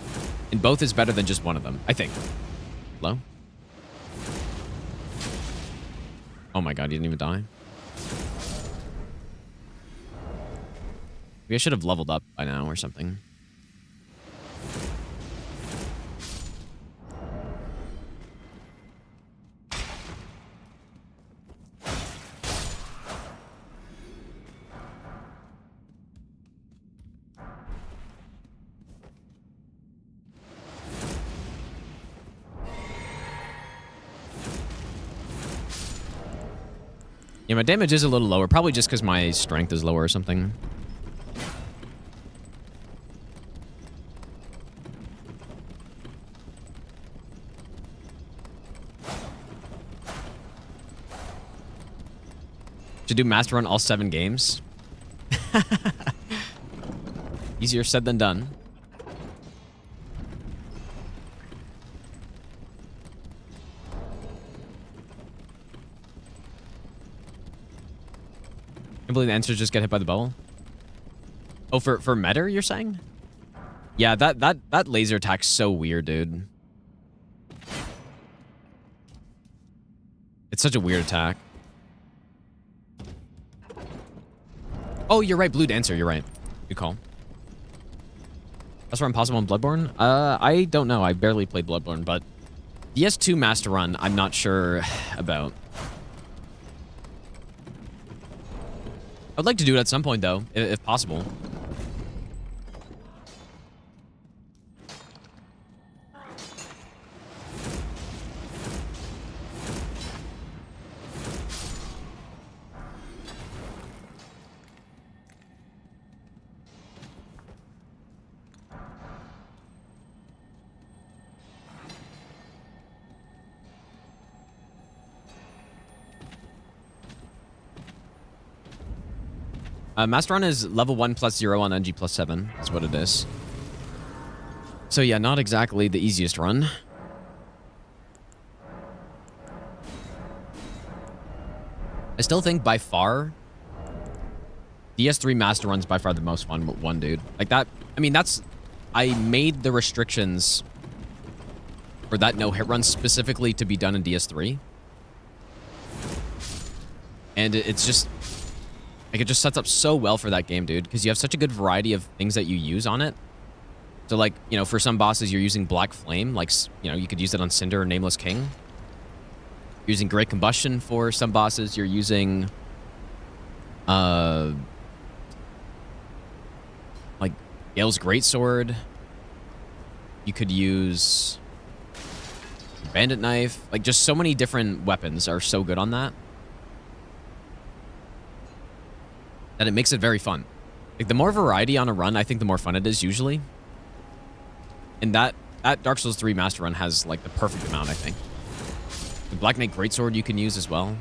And both is better than just one of them, I think. Hello? Oh my god, he didn't even die. Maybe I should have leveled up by now or something. Yeah, my damage is a little lower. Probably just because my strength is lower or something. To do Master Run all 7 games? Easier said than done. I believe the answer is just get hit by the bubble. Oh, for Metter, you're saying? Yeah, that laser attack's so weird, dude. It's such a weird attack. Oh, you're right, Blue Dancer, you're right. Good call. That's where impossible in Bloodborne? I don't know. I barely played Bloodborne, but DS2 Master Run, I'm not sure about. I'd like to do it at some point, though, if possible. Master Run is level 1 plus 0 on NG plus 7. That's what it is. So yeah, not exactly the easiest run. I still think by far, DS3 Master Run's by far the most fun one, dude. Like that, I mean, that's... I made the restrictions for that no-hit run specifically to be done in DS3. And it's just... Like, it just sets up so well for that game, dude, because you have such a good variety of things that you use on it. So, like, you know, for some bosses, you're using Black Flame. Like, you know, you could use it on Cinder or Nameless King. You're using Great Combustion for some bosses. You're using, like, Gale's Greatsword. You could use Bandit Knife. Like, just so many different weapons are so good on that. That it makes it very fun. Like, the more variety on a run, I think the more fun it is usually. And that Dark Souls 3 Master Run has, like, the perfect amount, I think. The Black Knight Greatsword you can use as well.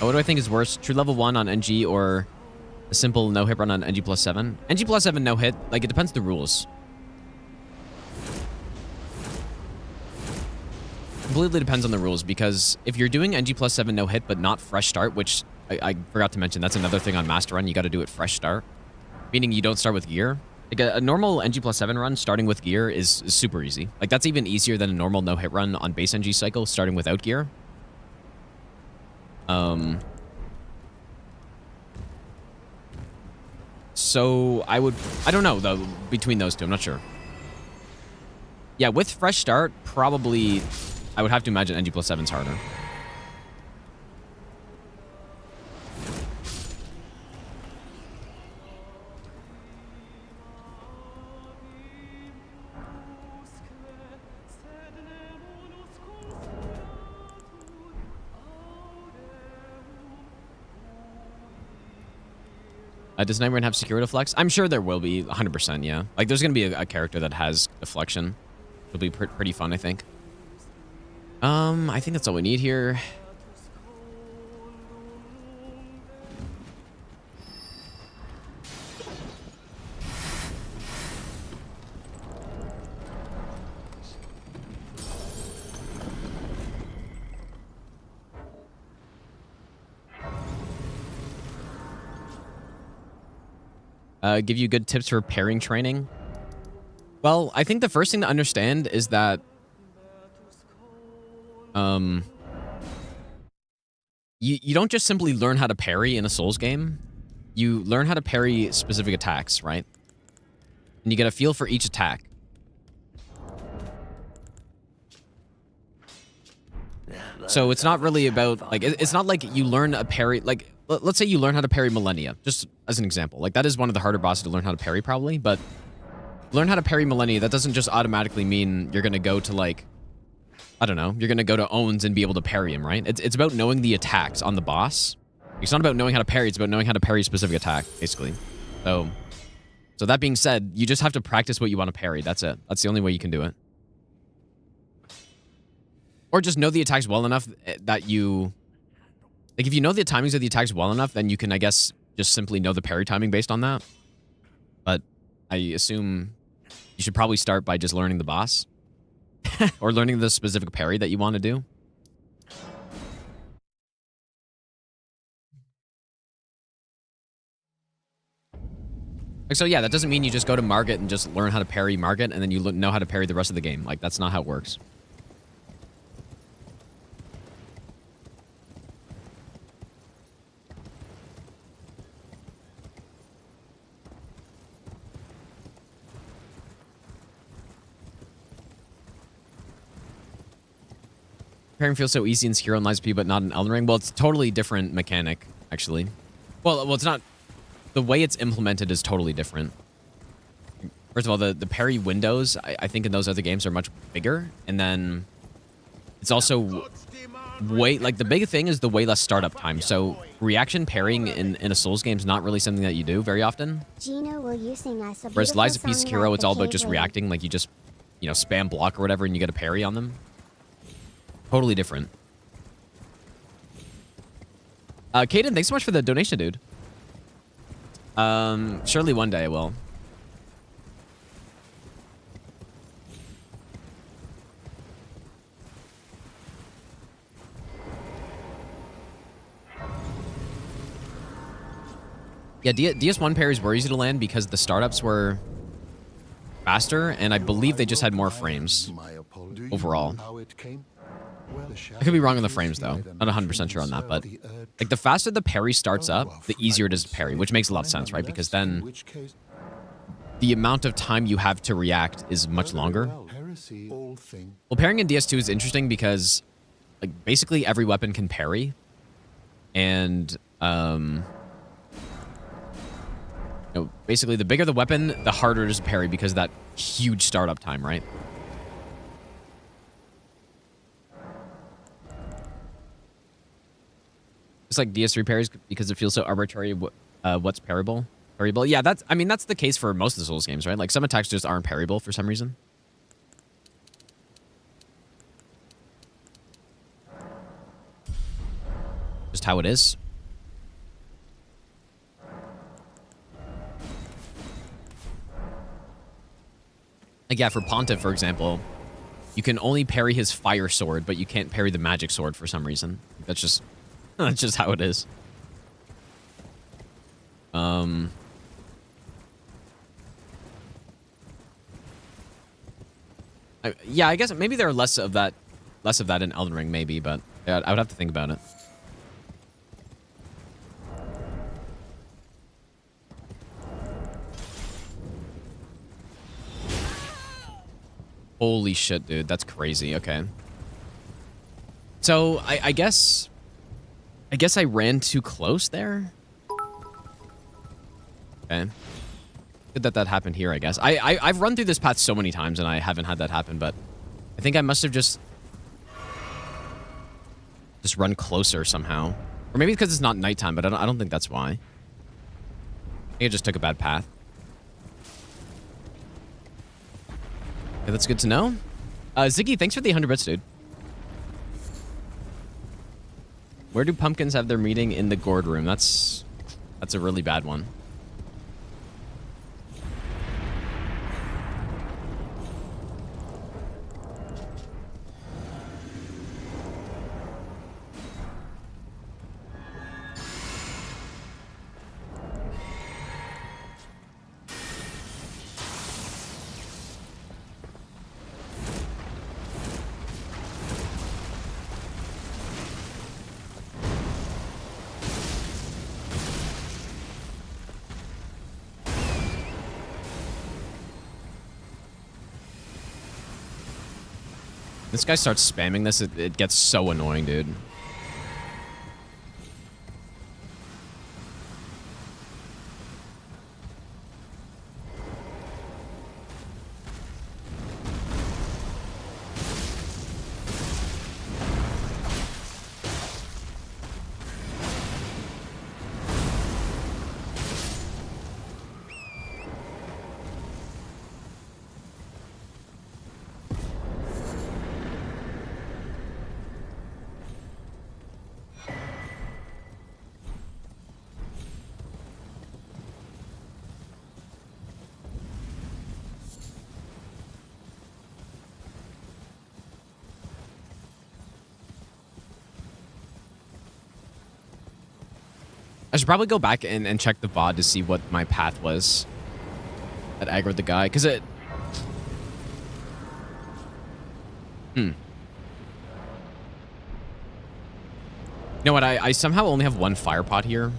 What do I think is worse? True level 1 on NG or a simple no-hit run on NG plus 7? NG plus 7 no-hit, like, it depends on the rules. Completely depends on the rules, because if you're doing NG plus 7 no-hit but not fresh start, which I forgot to mention, that's another thing on Master Run, you got to do it fresh start, meaning you don't start with gear. Like, a normal NG plus 7 run starting with gear is super easy. Like, that's even easier than a normal no-hit run on base NG cycle starting without gear. So I don't know though, between those two, I'm not sure. Yeah, with fresh start, probably I would have to imagine NG plus 7's harder. Does Nightmare have secure deflects? I'm sure there will be, 100%, yeah. Like, there's going to be a character that has deflection. It'll be pretty fun, I think. I think that's all we need here. Give you good tips for pairing training. Well, I think the first thing to understand is that you don't just simply learn how to parry in a Souls game. You learn how to parry specific attacks, right? And you get a feel for each attack. So it's not really about, like, it's not like you learn a parry, like, let's say you learn how to parry Millennia, just as an example. Like, that is one of the harder bosses to learn how to parry, probably, but learn how to parry Millennia, that doesn't just automatically mean you're going to go to, like, I don't know, you're going to go to Owns and be able to parry him, right? It's about knowing the attacks on the boss. It's not about knowing how to parry, it's about knowing how to parry a specific attack, basically. So that being said, you just have to practice what you want to parry. That's it. That's the only way you can do it. Or just know the attacks well enough that you... Like, if you know the timings of the attacks well enough, then you can, I guess, just simply know the parry timing based on that. But I assume you should probably start by just learning the boss. Or learning the specific parry that you want to do. Like, so yeah, that doesn't mean you just go to Margit and just learn how to parry Margit and then you know how to parry the rest of the game. Like, that's not how it works. Pairing feels so easy in Sekiro and Lies of P, but not in Elden Ring. Well, it's a totally different mechanic, actually. Well, it's not... The way it's implemented is totally different. First of all, the parry windows, I think in those other games are much bigger. And then it's also way... Like, the big thing is the way less startup time. So reaction parrying in a Souls game is not really something that you do very often. Gino, will you sing us a Whereas Lies of P, song Sekiro, like it's the all about cave just lady? reacting. Like, you just, you know, spam block or whatever and you get a parry on them. Totally different. Caden, thanks so much for the donation, dude. Surely one day I will. Yeah, DS1 parries were easy to land because the startups were faster, and I believe they just had more frames overall. I could be wrong on the frames, though. Not 100% sure on that, but like, the faster the parry starts up, the easier it is to parry, which makes a lot of sense, right? Because then the amount of time you have to react is much longer. Well, parrying in DS2 is interesting because, like, basically every weapon can parry, and you know, basically the bigger the weapon, the harder it is to parry because of that huge startup time, right? It's like DS3 parries because it feels so arbitrary. What's parryable? Yeah, that's the case for most of the Souls games, right? Like, some attacks just aren't parryable for some reason. Just how it is. Like, yeah, for Pontiff, for example, you can only parry his fire sword, but you can't parry the magic sword for some reason. That's just how it is. Yeah, I guess maybe there are less of that in Elden Ring, maybe, but yeah, I would have to think about it. Holy shit, dude. That's crazy. Okay. So, I guess I ran too close there? Okay. Good that happened here, I guess. I've run through this path so many times and I haven't had that happen, but I think I must have just run closer somehow. Or maybe because it's not nighttime, but I don't think that's why. I think I just took a bad path. Okay, that's good to know. Ziggy, thanks for the 100 bits, dude. Where do pumpkins have their meeting? In the gourd room. That's a really bad one. This guy starts spamming this, it gets so annoying, dude. I should probably go back and check the VOD to see what my path was that aggroed the guy, because it... You know what, I somehow only have one fire pot here.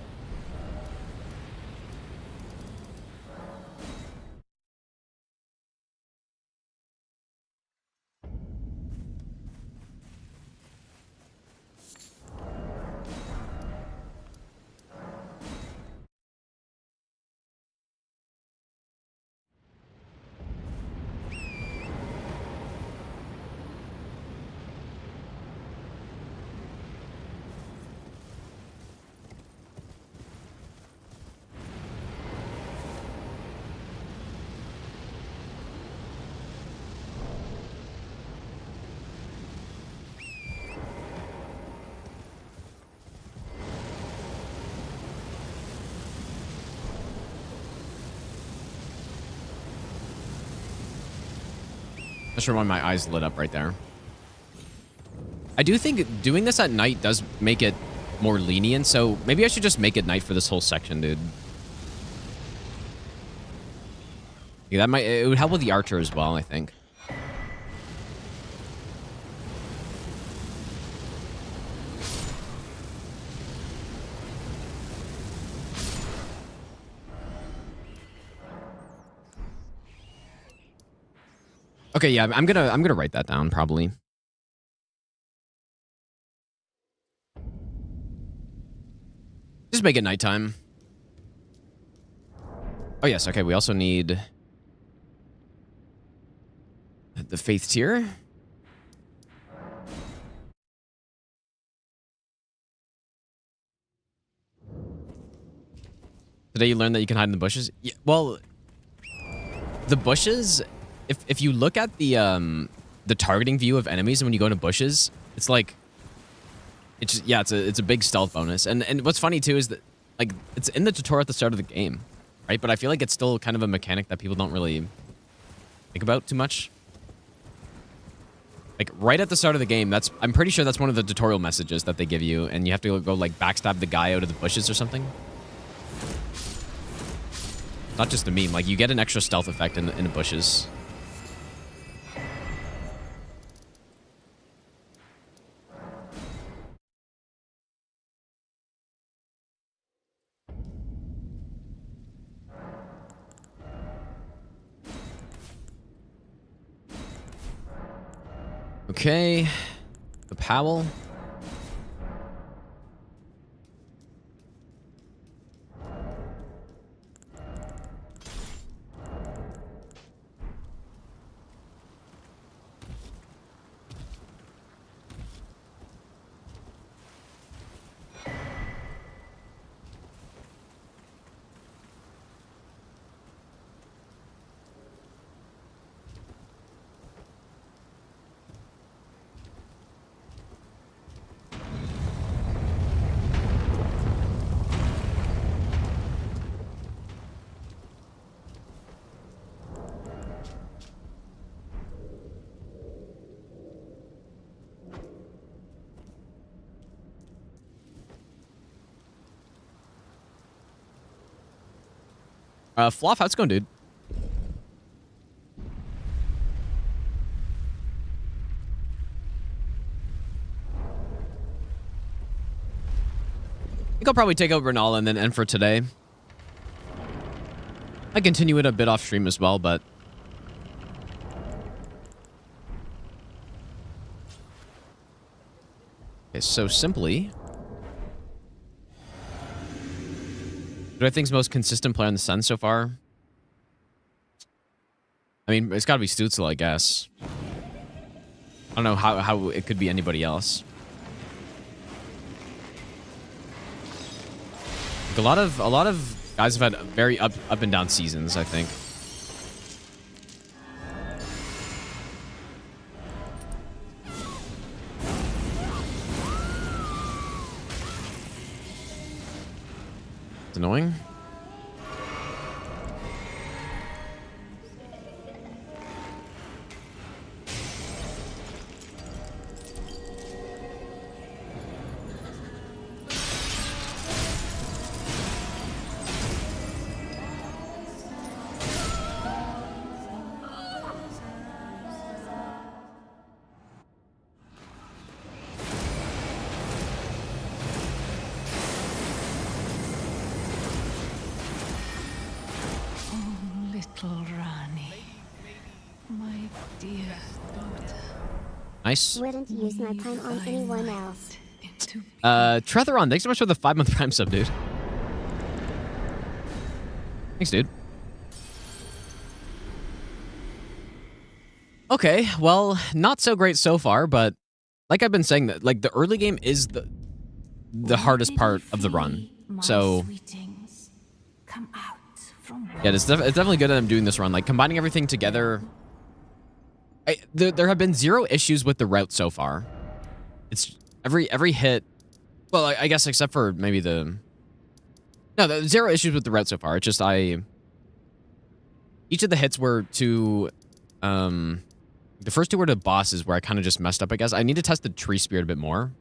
Just remember my eyes lit up right there. I do think doing this at night does make it more lenient, so maybe I should just make it night for this whole section, dude. Yeah, that might... It would help with the archer as well, I think. Okay, yeah, I'm gonna write that down probably. Just make it nighttime. Oh yes, okay, we also need the faith tier. Today you learned that you can hide in the bushes? Yeah, well, the bushes, if you look at the targeting view of enemies and when you go into bushes, it's like It's just, yeah, it's a big stealth bonus. And what's funny too is that like it's in the tutorial at the start of the game, right? But I feel like it's still kind of a mechanic that people don't really think about too much. Like right at the start of the game, I'm pretty sure that's one of the tutorial messages that they give you, and you have to go like backstab the guy out of the bushes or something. Not just a meme, like you get an extra stealth effect in the bushes. Okay, the Powell. Fluff, how's it going, dude? I think I'll probably take out Renala and then end for today. I continue it a bit off stream as well, but okay, so simply, who do I think's most consistent player on the Sun so far? I mean, it's got to be Stutzel, I guess. I don't know how it could be anybody else. Like a lot of guys have had very up and down seasons, I think. It's annoying. Nice. Wouldn't use my time on anyone else. Tretheron, thanks so much for the 5-month Prime sub, dude. Thanks, dude. Okay, well, not so great so far, but like I've been saying, that like the early game is the hardest part of the run. So yeah, it's definitely good that I'm doing this run. Like combining everything together. There have been 0 issues with the route so far. It's every hit. Well, I guess except for maybe the 0 issues with the route so far. It's just each of the hits were to the first 2 were to bosses where I kind of just messed up. I guess I need to test the tree spirit a bit more.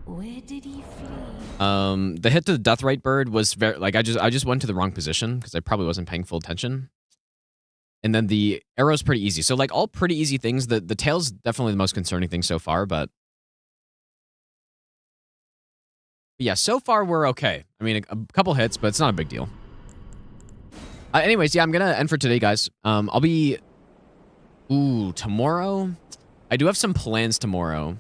Where did he flee? The hit to the Deathrite bird was very like I just went to the wrong position because I probably wasn't paying full attention. And then the arrow's pretty easy. So like all pretty easy things. The tail's definitely the most concerning thing so far, but yeah, so far we're okay. I mean, a couple hits, but it's not a big deal. Anyways, yeah, I'm gonna end for today, guys. I'll be tomorrow. I do have some plans tomorrow.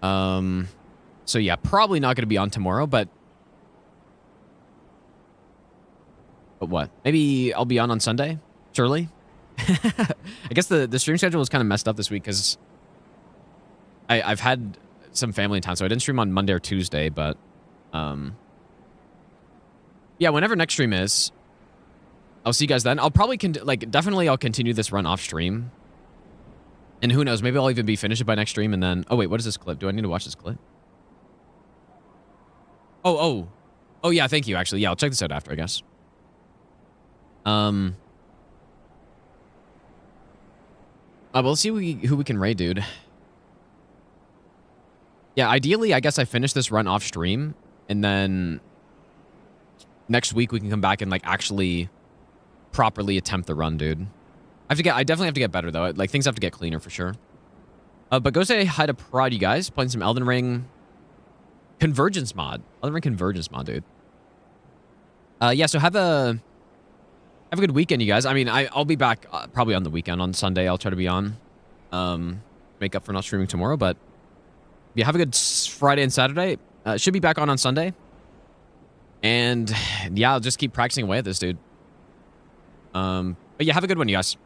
So yeah, probably not gonna be on tomorrow, but what? Maybe I'll be on Sunday? Surely? I guess the stream schedule was kind of messed up this week because I've had some family in town, so I didn't stream on Monday or Tuesday, but yeah, whenever next stream is, I'll see you guys then. I'll probably definitely I'll continue this run off stream. And who knows, maybe I'll even be finished by next stream and then... Oh, wait, what is this clip? Do I need to watch this clip? Oh, yeah, thank you, actually. Yeah, I'll check this out after, I guess. Well, let's see who we can raid, dude. Yeah, ideally, I guess I finish this run off stream, and then next week we can come back and, like, actually properly attempt the run, dude. I definitely have to get better, though. Like, things have to get cleaner for sure. But go say hi to Prod, you guys. Playing some Elden Ring Convergence mod. Elden Ring Convergence mod, dude. Yeah, so have a good weekend, you guys. I mean, I'll be back probably on the weekend. On Sunday, I'll try to be on. Make up for not streaming tomorrow, but yeah, have a good Friday and Saturday. Should be back on Sunday. And yeah, I'll just keep practicing away at this, dude. But yeah, have a good one, you guys.